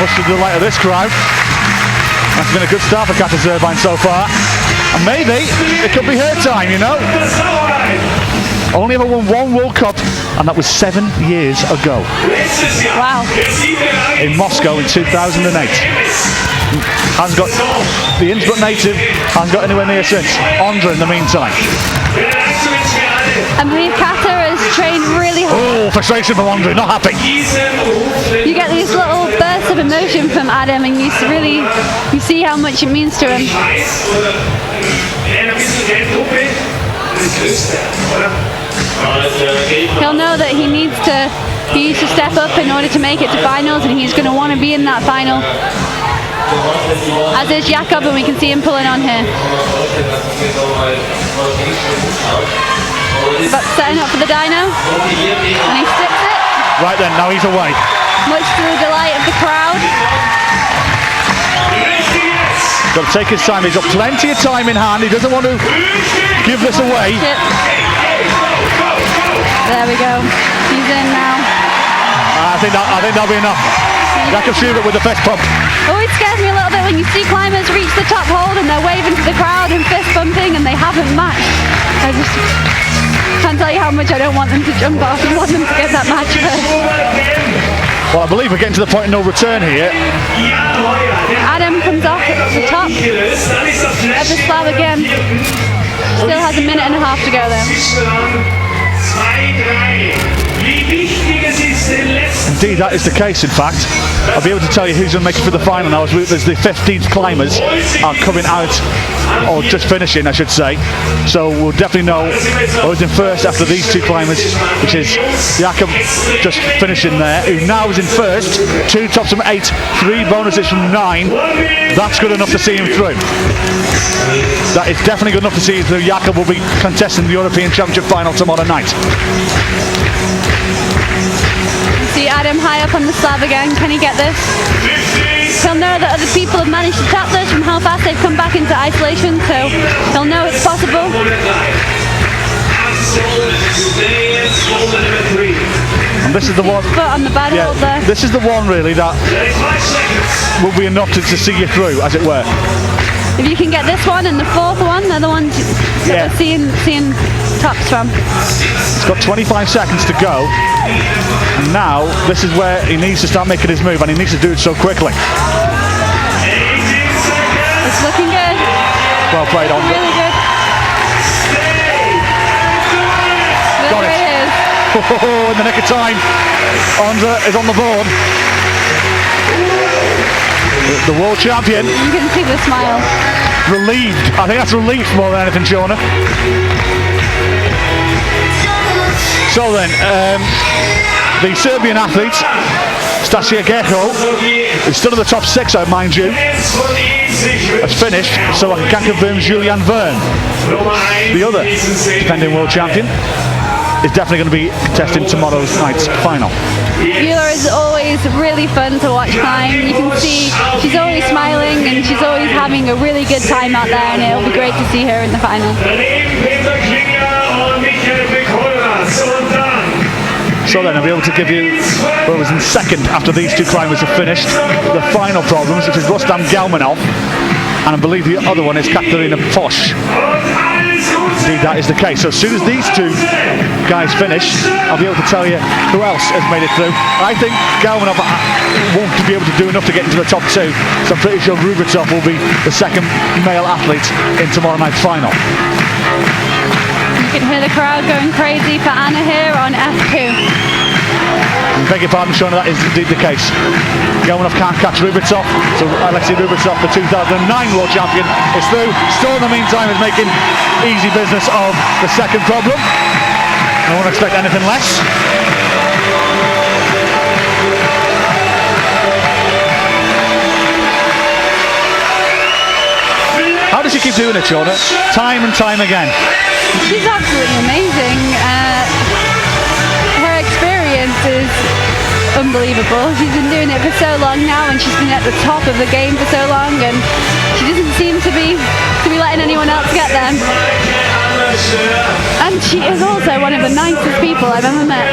Much to the delight of this crowd. That's been a good start for Catherine Zervine so far. And maybe it could be her time, you know. Only ever won 1 World Cup, and that was 7 years ago. Wow. In Moscow in 2008. Hasn't got, the Innsbruck native hasn't got anywhere near since. Ondra in the meantime. I believe Kata has trained really hard. Oh, frustration from Ondra, not happy. You get these little bursts of emotion from Adam, and you see how much it means to him. He'll know that he needs to step up in order to make it to finals, and he's going to want to be in that final. As is Jakob, and we can see him pulling on here. But setting up for the dyno, and he sticks it. Right then, now he's away. Much to the delight of the crowd. Got to take his time. He's got plenty of time in hand. He doesn't want to give this away. There we go. He's in now. I think that'll be enough. Jakob Schubert with the fist pump. Oh, it scares me a little bit when you see climbers reach the top hold and they're waving to the crowd and fist bumping and they haven't matched. I just can't tell you how much I don't want them to jump off and want them to get that match first. Well, I believe we're getting to the point of no return here. Adam comes off at the top of the slab again. Still has a minute and a half to go there. Indeed, that is the case, in fact. I'll be able to tell you who's going to make it for the final now, as the 15th climbers are coming out, or just finishing, I should say. So we'll definitely know who's in first after these 2 climbers, which is Jakob just finishing there, who now is in first. 2 tops from 8, 3 bonuses from 9. That's good enough to see him through. That is definitely good enough to see him through. Jakob will be contesting the European Championship final tomorrow night. See Adam high up on the slab again. Can he get this? He'll know that other people have managed to tap this from how fast they've come back into isolation, so he'll know it's possible. And this is the one. Foot on the bad hold there. This is the one really that will be enough to see you through, as it were. If you can get this one and the fourth one, they're the ones that we're seeing tops from. He's got 25 seconds to go. And now this is where he needs to start making his move, and he needs to do it so quickly. It's looking good. Well played, Andre. Really good. Got it. There it is. Oh, in the nick of time. Andre is on the board. The world champion. You can see the smile. Relieved. I think that's relief more than anything, Shauna. So then, the Serbian athlete, Stasia Geko, who's still in the top 6, I mind you, has finished, so I can confirm Julian Verne, the other defending world champion, is definitely going to be contesting tomorrow's night's final. Eula is always really fun to watch climb. You can see she's always smiling and she's always having a really good time out there, and it'll be great to see her in the final. So then I'll be able to give you what was in second after these two climbers have finished the final problems, which is Rustam Galmanov, and I believe the other one is Katarina Posch. Indeed, that is the case. So as soon as these two guys finish, I'll be able to tell you who else has made it through. I think Galmanov won't be able to do enough to get into the top 2, so I'm pretty sure Rubitsov will be the second male athlete in tomorrow night's final. You can hear the crowd going crazy for Anna here on F2. Beg your pardon, Shauna, that is indeed the case. Galmanov can't catch Rubitsov, so Alexei Rubitsov, the 2009 world champion, is through. Still in the meantime is making easy business of the second problem. I won't expect anything less. How does she keep doing it, Shauna? Time and time again. She's absolutely amazing. Her experience is unbelievable. She's been doing it for so long now, and she's been at the top of the game for so long, and she doesn't seem to be letting anyone else get there. And she is also one of the nicest people I've ever met.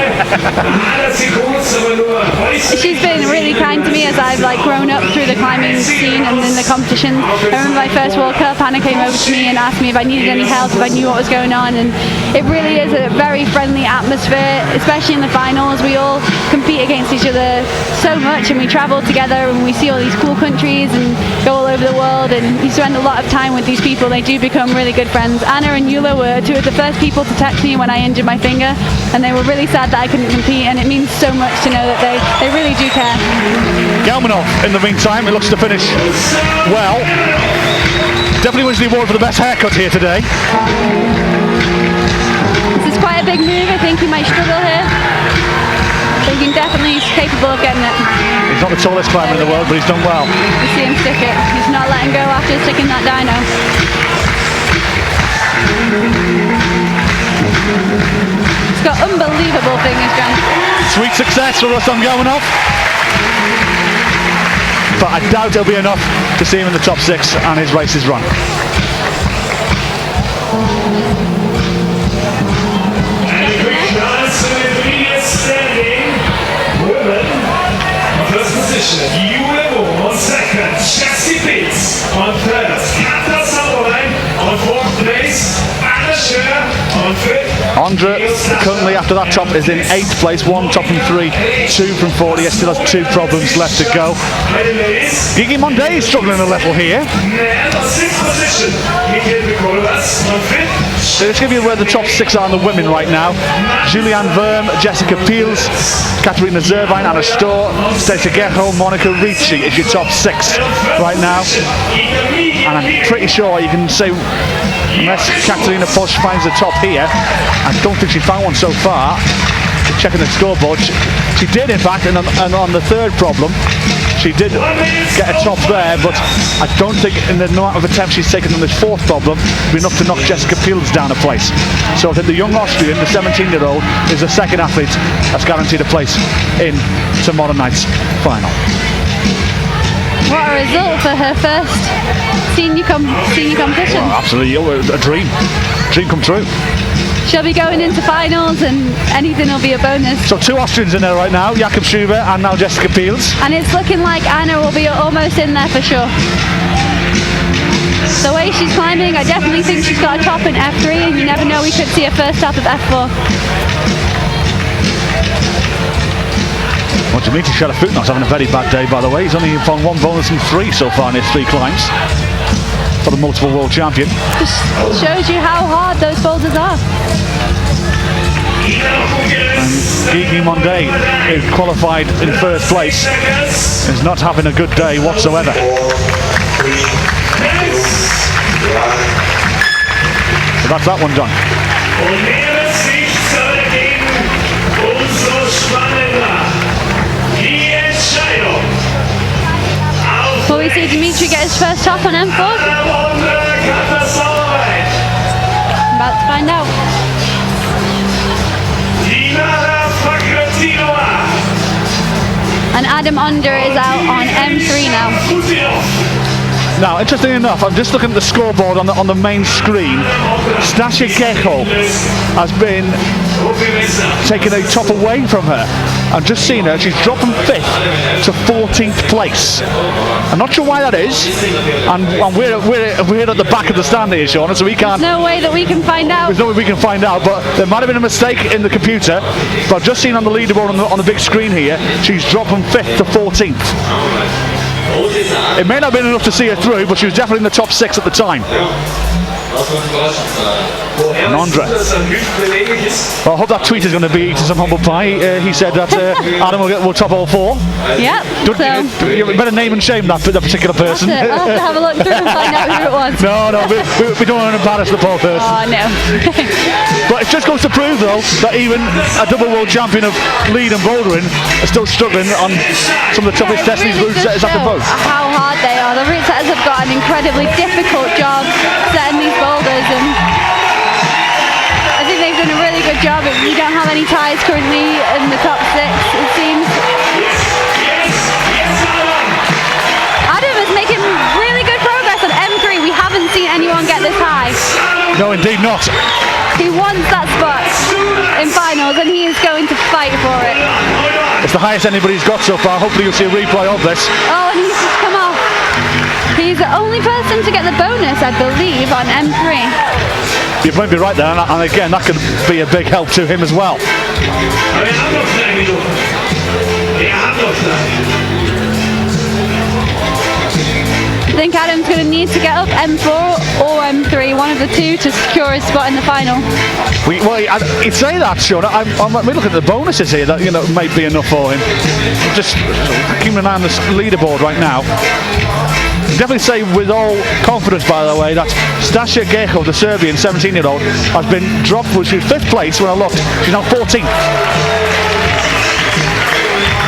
She's been really kind to me as I've grown up through the climbing scene and in the competition. I remember my first World Cup, Hannah came over to me and asked me if I needed any help, if I knew what was going on, and it really is a very friendly atmosphere, especially in the finals. We all compete against each other so much, and we travel together and we see all these cool countries and go all over the world, and you spend a lot of time with these people. They do become really good friends. Anna and Eula were two of the first people to text me when I injured my finger, and they were really sad that I couldn't compete, and it means so much to know that they really do care. Galmanov, in the meantime, it looks to finish well. Definitely wins the award for the best haircut here today. This is quite a big move. I think he might struggle here. But he's capable of getting it. He's not the tallest climber in the world, but he's done well. You see him stick it. He's not letting go after sticking that dyno. He's got unbelievable finger strength. Sweet success for Rustam Galmanov. But I doubt it'll be enough to see him in the top 6 and his race is run. First position, Eula on second, Chassis Pitts on third, Kata Savoline on fourth place, Anna Scher on fifth. Andre, currently after that top, is in 8th place, 1 top from 3, 2 from 40. He still has 2 problems left to go. Gigi Monday is struggling a little here. Sixth position, Mikael Mikolas on fifth. So let's give you where the top 6 are in the women right now. Julianne Verme, Jessica Peels, Katerina Zervine, Anna Storr, Stacia Geko, Monica Ricci is your top 6 right now. And I'm pretty sure you can say, unless Katerina Posch finds the top here, I don't think she found one so far. Checking the scoreboard, she did in fact, and on the third problem, she did get a top there, but I don't think in the amount of attempts she's taken on this fourth problem will be enough to knock Jessica Peels down a place. So I think the young Austrian, the 17-year-old, is the second athlete that's guaranteed a place in tomorrow night's final. What a result for her first senior competition. Well, absolutely, a dream come true. she'll be going into finals, and anything will be a bonus. So 2 Austrians in there right now, Jakob Schubert and now Jessica Peels. And it's looking like Anna will be almost in there for sure. The way she's climbing, I definitely think she's got a top in F3, and you never know, we could see a first top of F4. Well, Dimitri Sharafutinov having a very bad day, by the way. He's only found 1 bonus in 3 so far in his 3 climbs for the multiple world champion. Just shows you how hard those boulders are. Guigui Mondet, who qualified in 1st place, is not having a good day whatsoever. So that's that one done. Will we see Dimitri get his first top on M4? I'm about to find out. And Adam Onder is out on M3 now. Now, interestingly enough, I'm just looking at the scoreboard on the main screen. Stasia Gecho has been taking a top away from her. I've just seen her, she's dropped from 5th to 14th place. I'm not sure why that is, and we're at the back of the stand here, Shauna, so we can't... There's no way that we can find out. There's no way we can find out, but there might have been a mistake in the computer, but I've just seen on the leaderboard on the big screen here, she's dropped from 5th to 14th. It may not have been enough to see her through, but she was definitely in the top 6 at the time. And Andre. Well, I hope that tweet is going to be eating some humble pie. He said that Adam will top all 4. Yep. You better name and shame that particular person. I'll have to have a look through and find out who it was. No, we don't want to embarrass the poor person. Oh, no. But it just goes to prove, though, that even a double world champion of lead and bouldering are still struggling on some of the toughest tests these route setters have to both. How hard they are. The route setters have got an incredibly difficult job setting these boulders, and I think they've done a really good job. We don't have any ties currently in the top 6, it seems. Adam is making really good progress on M3. We haven't seen anyone get this high. No, indeed not. He wants that spot in finals, and he is going to fight for it. It's the highest anybody's got so far. Hopefully you'll see a replay of this. Oh, and he's just come off. He's the only person to get the bonus, I believe, on M3. You might be right there, and again, that could be a big help to him as well. I think Adam's going to need to get up M4 or M3, one of the two, to secure his spot in the final. You'd say that, Sean. I'm looking at the bonuses here that might be enough for him. Just keeping an eye on the leaderboard right now. Definitely say with all confidence, by the way, that Stasia Gecho, the Serbian 17-year-old, has been dropped. She was 5th place when I looked. She's now 14th.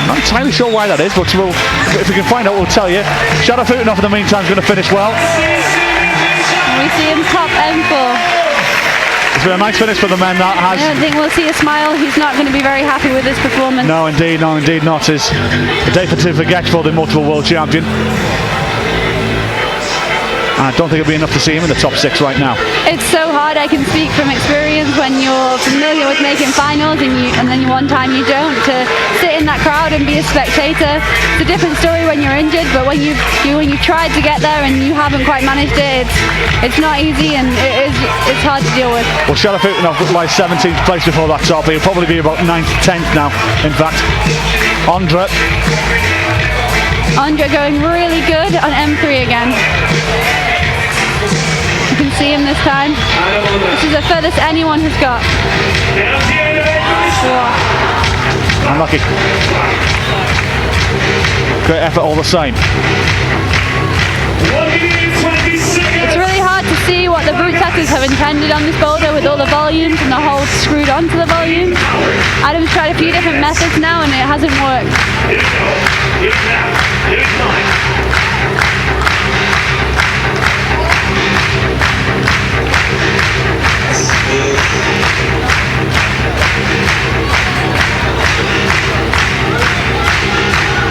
I'm not entirely sure why that is, but if we can find out, we'll tell you. Sharafutinov in the meantime is going to finish well. We see him top M4. It's been a nice finish for the men. That has. I don't think we'll see a smile. He's not going to be very happy with his performance. No, indeed not. It's a day to forget for the multiple world champion. I don't think it'll be enough to see him in the top 6 right now. It's so hard. I can speak from experience when you're familiar with making finals and then one time you don't. To sit in that crowd and be a spectator, it's a different story when you're injured, but when you've tried to get there and you haven't quite managed it, it's not easy, and it's hard to deal with. Well, Sharafutinov lies 17th place before that top. He'll probably be about 9th, 10th now, in fact. Andre going really good on M3 again. You can see him this time. This is the furthest anyone has got. Wow. Unlucky. Great effort all the same. It's really hard to see what the route setters have intended on this boulder with all the volumes and the holes screwed onto the volumes. Adam's tried a few different methods now and it hasn't worked.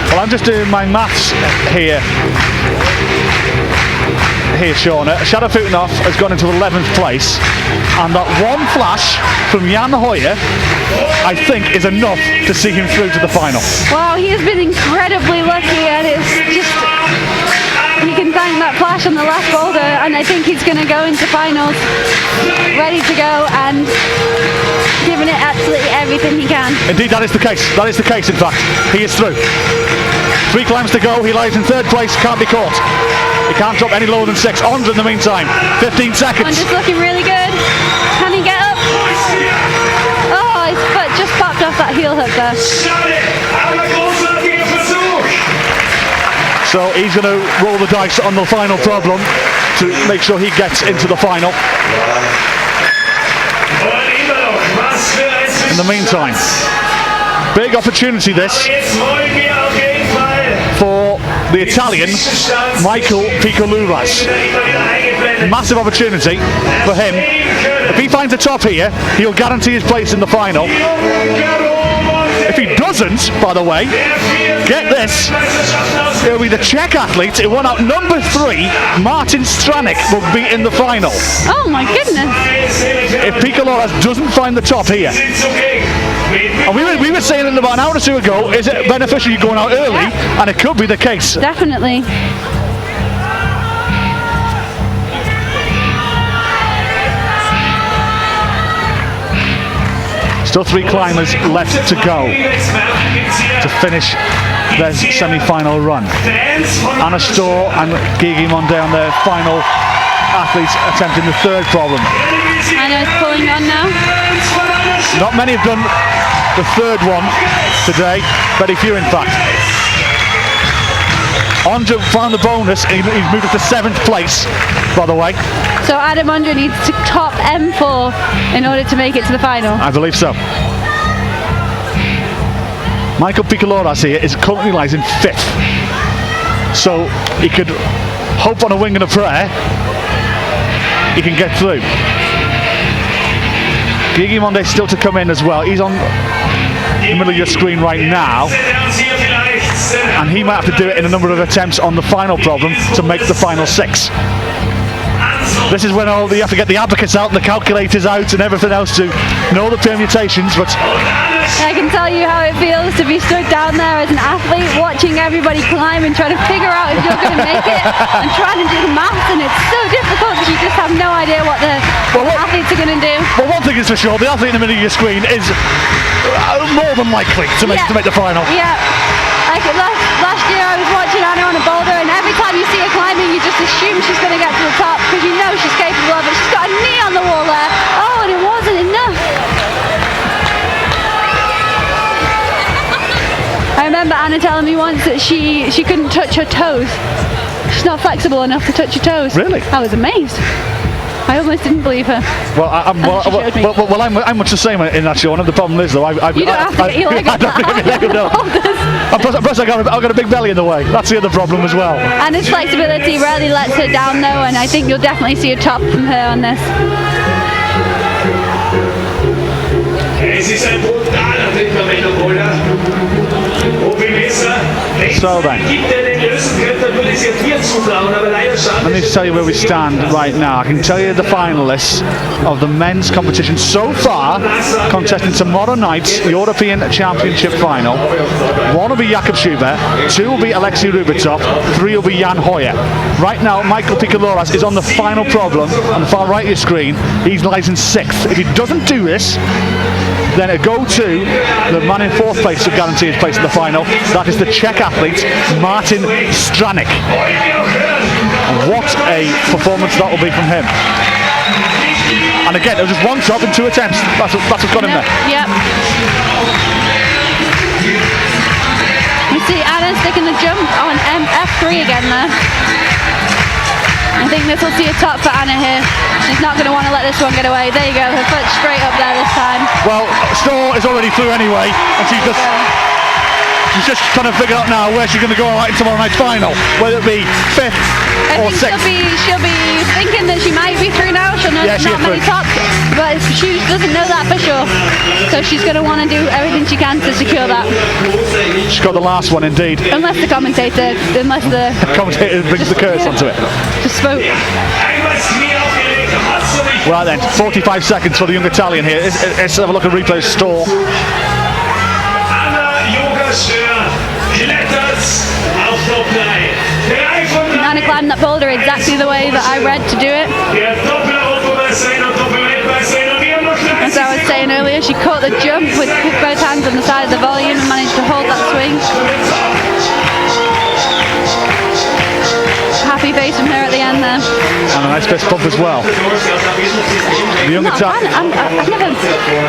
Well, I'm just doing my maths here. here, Shauna. Shadow Futinov has gone into 11th place, and that one flash from Jan Hoyer, I think, is enough to see him through to the final. Wow, he has been incredibly lucky, and it's just, he can thank that flash on the last boulder, and I think he's going to go into finals ready to go and giving it absolutely everything he can. Indeed, that is the case. That is the case, in fact. He is through. 3 climbs to go. He lies in 3rd place, can't be caught. He can't drop any lower than 6. Andre in the meantime, 15 seconds. Andre's looking really good. Can he get up? Oh, his foot just popped off that heel hook there. So he's going to roll the dice on the final problem to make sure he gets into the final. In the meantime, big opportunity this for the Italian Michael Piccoluras. Massive opportunity for him. If he finds a top here, he'll guarantee his place in the final. If he doesn't, by the way, get this, it'll be the Czech athlete who won out number 3, Martin Stranik, will be in the final. Oh my goodness. If Piccoluras doesn't find the top here. And we were saying it about an hour or two ago, is it beneficial you going out early? Yeah. And it could be the case. Definitely. Still 3 climbers left to go to finish their semi-final run. Anna Storr and Gigi Monday on their final athletes attempting the 3rd problem. Anna's pulling on now. Not many have done the 3rd one today, very few in fact. Andre found the bonus, he's moved up to 7th place, by the way. So Adam Andre needs to top M4 in order to make it to the final. I believe so. Michael Piccoluras here currently lies in 5th. So he could hope on a wing and a prayer he can get through. Gigi Monday still to come in as well. He's on the middle of your screen right now, and he might have to do it in a number of attempts on the final problem to make the final 6. This is when you have to get the abacus out and the calculators out and everything else to know the permutations, but I can tell you how it feels to be stood down there as an athlete watching everybody climb and trying to figure out if you're going to make it and trying to do the maths, and it's so difficult because you just have no idea what the athletes are going to do. Well, one thing is for sure, the athlete in the middle of your screen is more than likely to make the final. Yeah. Like last year I was watching Anna on a boulder, and every time you see her climbing you just assume she's going to get to the top because you know she's capable of it. She's got a knee on the wall there. Oh, and it wasn't enough. I remember Anna telling me once that she couldn't touch her toes. She's not flexible enough to touch her toes. Really? I was amazed. I almost didn't believe her. Well, I'm much the same in that show. The problem is though, you don't have to get your leg up. Plus I've got a big belly in the way. That's the other problem as well. And his flexibility rarely lets her down though, and I think you'll definitely see a top from her on this. So then, let me tell you where we stand right now. I can tell you the finalists of the men's competition so far, contesting tomorrow night's European Championship final. 1 will be Jakob Schubert, 2 will be Alexei Rubitsov, 3 will be Jan Hoyer. Right now, Michael Piccoluras is on the final problem on the far right of your screen. He lies in 6th. If he doesn't do this, then a go to the man in 4th place to guarantee his place in the final. That is the Czech athlete Martin Stranik. What a performance that will be from him. And again, it was just 1 top in 2 attempts. That's what got him there. Yep. You see Anna sticking the jump on F3 again there. I think this will see a top for Anna here. She's not going to want to let this one get away. There you go, her foot straight up there this time. Well, Storr is already through anyway, and she's just trying to figure out now where she's going to go out in tomorrow night's final, whether it be 5th or 6th. She'll be thinking that she might be through now. She'll know there's not many tops. but she doesn't know that for sure. So she's going to want to do everything she can to secure that. She got the last one, indeed. Unless the commentator brings the curse onto it. Just spoke. Right then, 45 seconds for the young Italian here. Let's have a look at replay store. Nana climbed that boulder exactly the way that I read to do it. As I was saying earlier, she caught the jump with both hands on the side of the volume and managed to hold that swing. Happy face from her at the end there. And a nice fist bump as well. The young Italian. I've never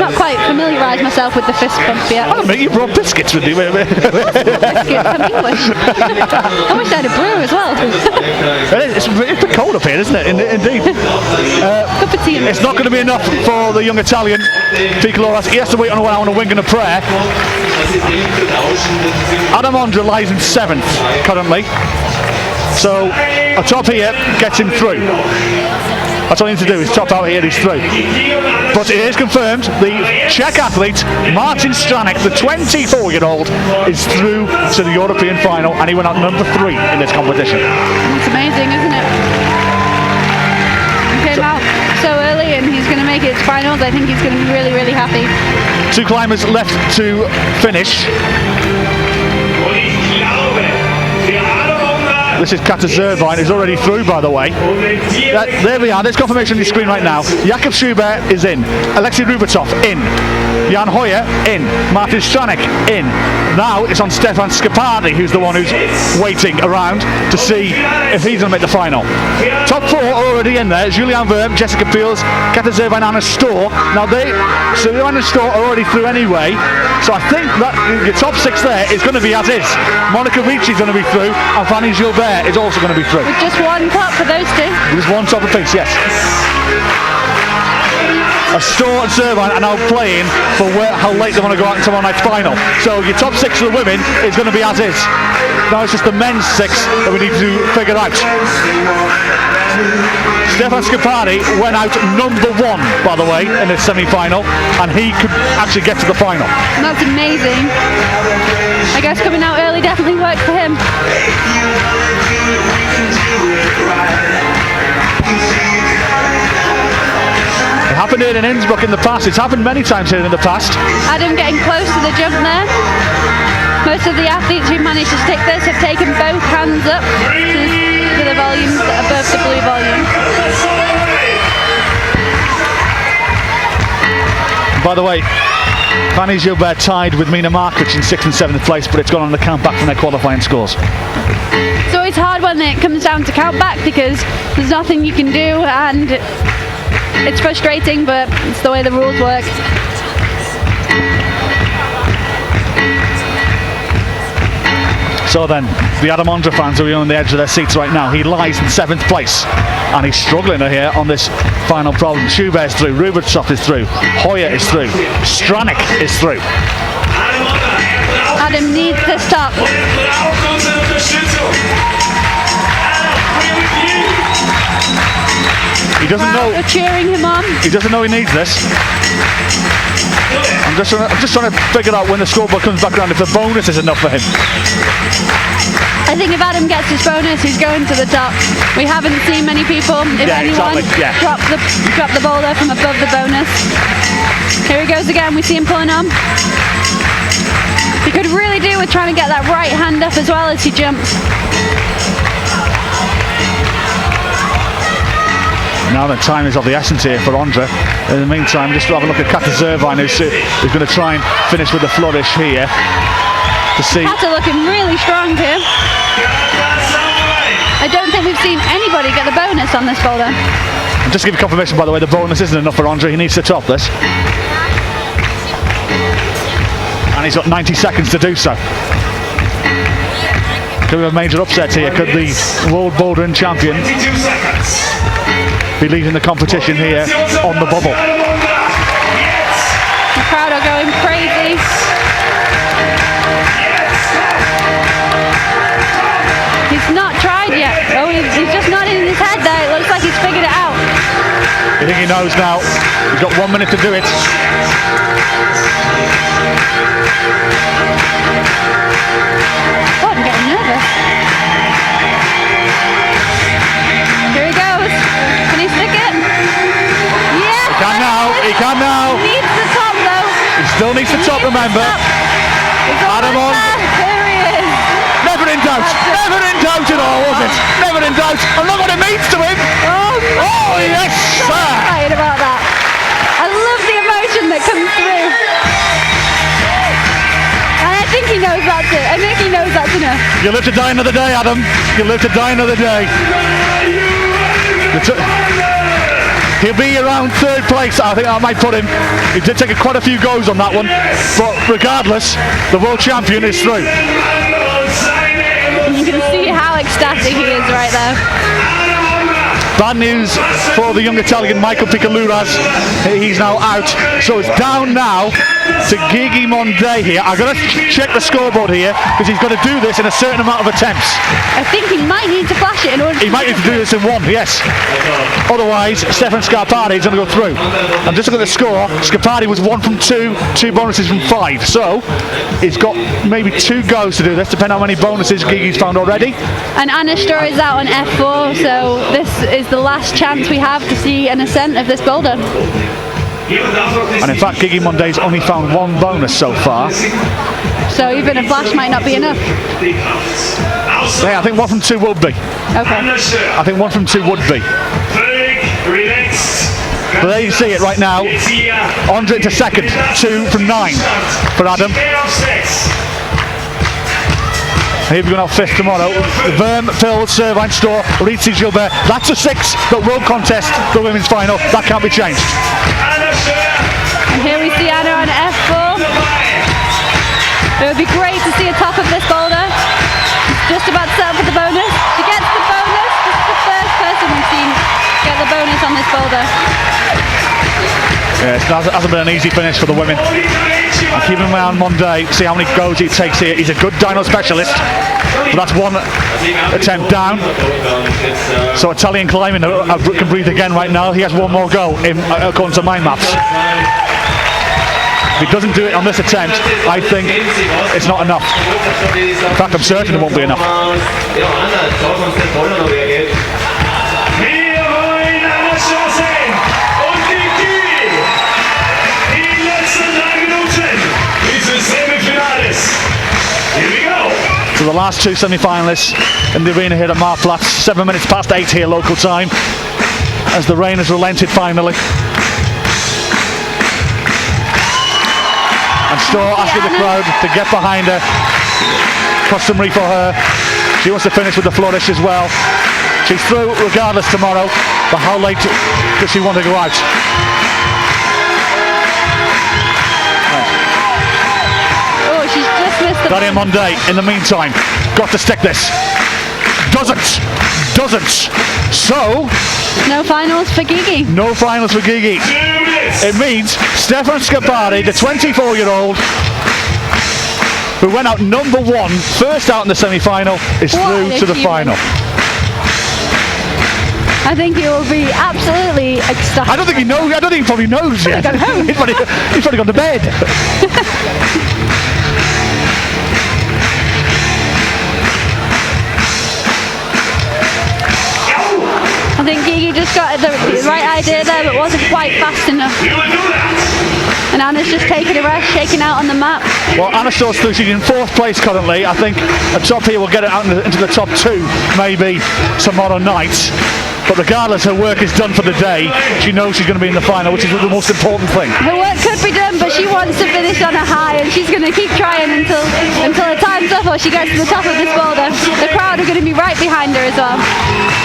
not quite familiarised myself with the fist bump yet. Oh, mate, you brought biscuits with you. Biscuits, I'm English. I wish I had a brew as well. It's a bit cold up here, isn't it? Indeed. Cup of tea. It's not going to be enough for the young Italian. He has to wait on a wing and a prayer. Adam Ondra lies in 7th currently. So a top here gets him through. That's all he needs to do, is top out here, he's through. But it is confirmed, the Czech athlete, Martin Stranek, the 24-year-old, is through to the European final, and he went out number 3 in this competition. It's amazing, isn't it? He came out so early and he's going to make it to finals. I think he's going to be really, really happy. 2 climbers left to finish. This is Kata Zervine, who's already through, by the way. There we are, there's confirmation on your screen right now. Jakub Schubert is in. Alexei Rubatov in. Jan Hoyer in. Martin Stranek in. Now it's on Stefan Scapardi, who's the one who's waiting around to see if he's going to make the final. Top 4 are already in there. Julian Verm, Jessica Peels, Kata Zervine, Anna Storr. Now Anna Storr are already through anyway. So I think that your top 6 there is going to be as is. Monica Ricci's going to be through, and Fanny Gilbert is also going to be through. With just one top for those two. There's one top apiece, yes. Storr and Zervine are now playing for how late they want to go out in tomorrow night's final. So your top 6 of the women is going to be as is. Now it's just the men's 6 that we need to figure out. Stefan Scapardi went out number 1, by the way, in the semi-final, and he could actually get to the final. That's amazing. I guess coming out early definitely worked for him. It happened here in Innsbruck in the past. It's happened many times here in the past. Adam getting close to the jump there. Most of the athletes who managed to stick this have taken both hands up to the volumes above the blue volume. By the way, Fanny Gilbert tied with Mina Markovic in 6th and 7th place, but it's gone on the count back from their qualifying scores. It's always hard when it comes down to count back because there's nothing you can do, and it's frustrating, but it's the way the rules work. So then, the Adam Ondra fans are on the edge of their seats right now. He lies in 7th place, and he's struggling here on this final problem. Schubert's through, Rubatov is through, Hoyer is through, Stranek is through. Adam needs to stop. He doesn't know. They're cheering him on. He doesn't know he needs this. I'm just trying to figure out when the scoreboard comes back around if the bonus is enough for him. I think if Adam gets his bonus, he's going to the top. We haven't seen many people, if anyone, drop the boulder from above the bonus. Here he goes again. We see him pulling on. He could really do with trying to get that right hand up as well as he jumps. Now the time is of the essence here for Ondra. In the meantime, just have a look at Kata Zervine, who's going to try and finish with a flourish here. To see. Kata looking really strong here. I don't think we've seen anybody get the bonus on this boulder. And just to give you confirmation, by the way, the bonus isn't enough for Ondra. He needs to top this. And he's got 90 seconds to do so. Could be a major upset here. Could the world bouldering champion be leading the competition here on the bubble? The crowd are going crazy. He's not tried yet. Oh, he's just nodding his head there. It looks like he's figured it out. I think he knows now. He's got 1 minute to do it. Oh, I'm getting nervous. Here he goes. Can he stick it? Yes! He can now. He can now. He needs the top though. He still needs the top, remember. Adam on. There he is. Never in doubt. Never in doubt at all, was it? Never in doubt. And look what it means to him. Oh, yes, So sir. excited about that. I love the emotion that comes through. And I think he knows that's it. I think he knows that's enough. You live to die another day, Adam. You live to die another day. He'll be around third place. I think I might put him. He did take quite a few goes on that one. But regardless, the world champion is through. And you can see how ecstatic he is right there. Bad news for the young Italian Michael Picaluras. He's now out. So it's down now to Gigi Monday here. I've got to check the scoreboard here because he's got to do this in a certain amount of attempts. I think he might need to flash it in order He might need to do this in one, yes. Otherwise, Stefan Scarpati is going to go through. I'm just looking at the score. Scarpati was 1 from 2, 2 bonuses from 5. So he's got maybe 2 goes to do this, depending on how many bonuses Gigi's found already. And Anna Stur is out on F4, so this is the last chance we have to see an ascent of this boulder. And in fact, Gigi Monday's only found 1 bonus so far. So even a flash might not be enough. Yeah, I think 1 from 2 would be. Okay. I think 1 from 2 would be. But there you see it right now. Andre to second, 2 from 9 for Adam. He'll be going out 5th tomorrow. Verm, Phil, Servine, Store, Rizzi, Gilbert. That's a 6, but world contest, the women's final. That can't be changed. And here we see Anna on F4. It would be great to see a top of this boulder. Just about set up for the bonus. She gets the bonus. This is the first person we've seen get the bonus on this boulder. Yeah, it hasn't been an easy finish for the women. And keep an eye on Monday, see how many goes he takes here. He's a good dyno specialist, but that's 1 attempt down. So Italian climbing can breathe again right now. He has 1 more go according to my maps. If he doesn't do it on this attempt, I think it's not enough. In fact, I'm certain it won't be enough. So the last 2 semi-finalists in the arena here at Marktplatz, 7 minutes past 8 here local time, as the rain has relented finally. And Storr asking the crowd to get behind her. Customary for her. She wants to finish with the flourish as well. She's through regardless tomorrow, but how late does she want to go out? Daria Monday, in the meantime, got to stick this. Doesn't. So, no finals for Gigi. No finals for Gigi. It means Stefan Scarpati, the 24-year-old, who went out number 1, first out in the semi-final, is through to the final. I think he will be absolutely ecstatic. I don't think he knows. I don't think he probably knows yet. He's probably gone to bed. I think Gigi just got the right idea there, but wasn't quite fast enough. And Anna's just taking a rest, shaking out on the map. Well, Anna Storr's through. She's in 4th place currently. I think the top here will get it out into the top 2 maybe tomorrow night. But regardless, her work is done for the day. She knows she's going to be in the final, which is the most important thing. Her work could be done, but she wants to finish on a high, and she's going to keep trying until her time's up or she gets to the top of this boulder. The crowd are going to be right behind her as well.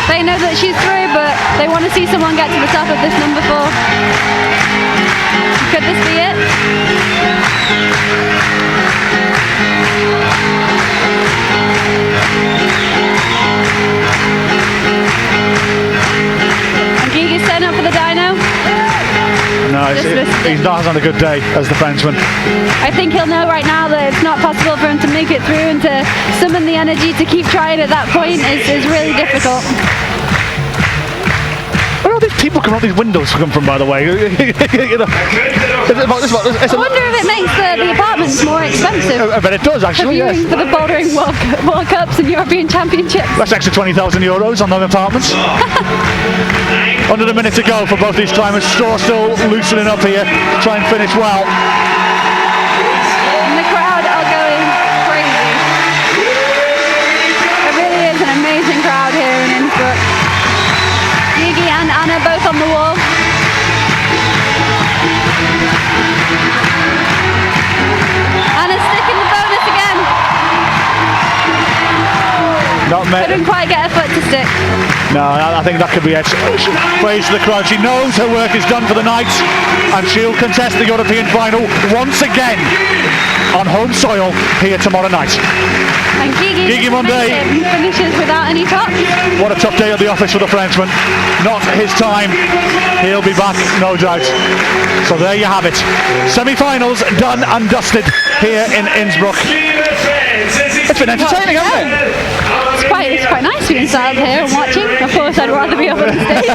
They know that she's through, but they want to see someone get to the top of this number 4. Could this be it? And Gigi's setting up for the dyno. No, he's not having a good day as the Frenchman. I think he'll know right now that it's not possible for him to make it through, and to summon the energy to keep trying at that point is really difficult. What are these these people coming out these windows come from, by the way? You know, I wonder if it makes the apartments more expensive. I bet it does, actually, yes. For the Bouldering World Cups and European Championships. That's extra €20,000 on them apartments. Under a minute to go for both these climbers. Still loosening up here to try and finish well. And the crowd are going crazy. It really is an amazing crowd here in Innsbruck. Gigi and Anna both on the wall. Anna's sticking the bonus again. Couldn't quite get her foot to stick. No, I think that could be it. Praise to the crowd. She knows her work is done for the night, and she'll contest the European final once again on home soil here tomorrow night. And Gigi Monday finishes without any tops. What a tough day at the office for the Frenchman. Not his time. He'll be back, no doubt. So there you have it. Semi-finals done and dusted here in Innsbruck. It's been entertaining, hasn't it? It's quite nice being sat up here and watching. Of course, I'd rather be up on the stage.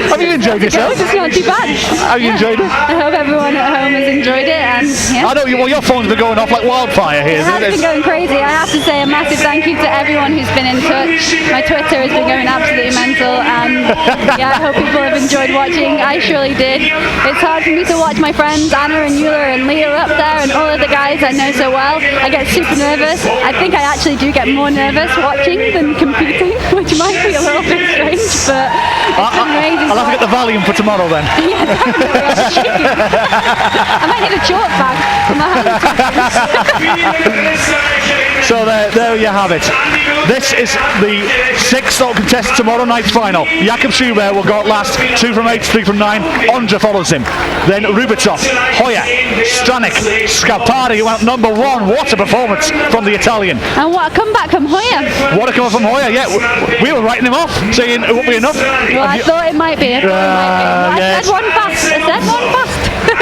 Have you enjoyed yourself? It's not too bad. Have you enjoyed it? I hope everyone at home has enjoyed it. And yeah. I know your phone's been going off like wildfire here. It has been going crazy. I have to say a massive thank you to everyone who's been in touch. My Twitter has been going absolutely mental, and yeah, I hope people have enjoyed watching. I surely did. It's hard for me to watch my friends Anna and Euler and Leah up there and all of the guys I know so well. I get super nervous. I think I actually do get more nervous watching than competing, which might be a little bit strange, but it's amazing. I'll have to get the Valium for tomorrow then. Yeah, definitely. I might need a chalk bag for my hands. So there you have it. This is the sixth that will contest tomorrow night's final. Jakob Schubert will go out last, 2 from 8, 3 from 9. Ondra follows him. Then Rubitsov, Hoyer, Stanek, Scapari, who went number 1. What a performance from the Italian. And what a comeback from Hoyer. What a comeback from Hoyer, yeah. We were writing him off, saying it won't be enough. Well, I thought it might be. I said one fast.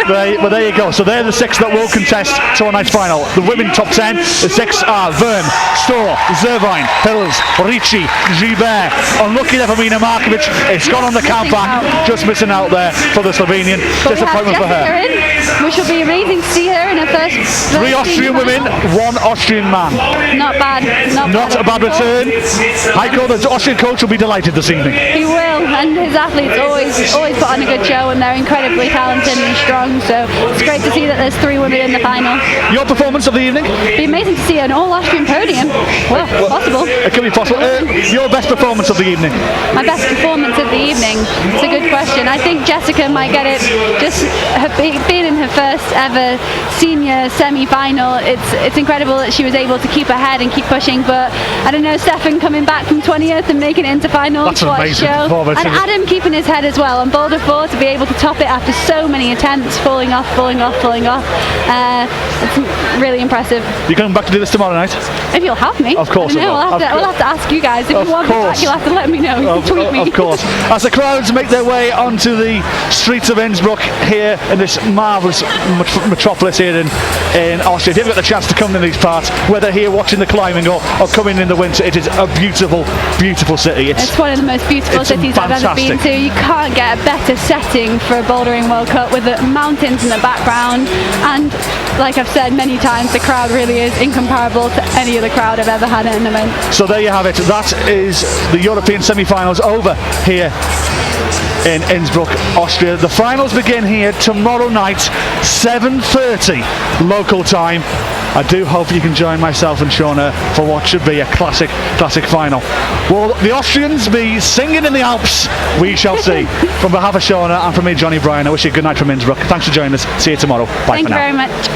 But there you go. So they're the 6 that will contest tomorrow night's final. The women top 10, the 6 are Verm, Storr, Zervine, Hills, Ricci, Gilbert. Unlucky there for Mina Markovic. It's gone on the countback. Just missing out there for the Slovenian. But disappointment for her. Which will be amazing to see her in her first 3 Austrian women, 1 Austrian man. Not bad. Not a bad return. Heiko, the Austrian coach, will be delighted this evening. He will, and his athletes always put on a good show, and they're incredibly talented and strong. So it's great to see that there's 3 women in the final. Your performance of the evening? It'd be amazing to see an all-Austrian podium. Well, possible. It could be possible. Your best performance of the evening? My best performance of the evening? It's a good question. I think Jessica might get it. Just being in her first ever senior semi-final, it's incredible that she was able to keep her head and keep pushing. But I don't know, Stefan coming back from 20th and making it into finals. That's an amazing performance. And Adam keeping his head as well on Boulder 4 to be able to top it after so many attempts, falling off. It's really impressive. You're coming back to do this tomorrow night? If you'll have me. Of course I will. We'll have to ask you guys. If you want me back, you'll have to let me know. You can tweet me. Of course. As the crowds make their way onto the streets of Innsbruck here in this marvellous metropolis here in Austria. If you ever got the chance to come in these parts, whether here watching the climbing or coming in the winter, it is a beautiful, beautiful city. It's one of the most beautiful cities I've ever been to. You can't get a better setting for a Bouldering World Cup with the mountains in the background, and like I've said many times, the crowd really is incomparable to any other crowd I've ever had at an event. So there you have it. That is the European semi-finals over here in Innsbruck, Austria. The finals begin here tomorrow night, 7:30 local time. I do hope you can join myself and Shauna for what should be a classic final. Will the Austrians be singing in the Alps? We shall see. From behalf of Shauna and from me, Johnny Bryan, I wish you a good night from Innsbruck. Thanks for joining us. See you tomorrow. Bye for now. Thank you very much.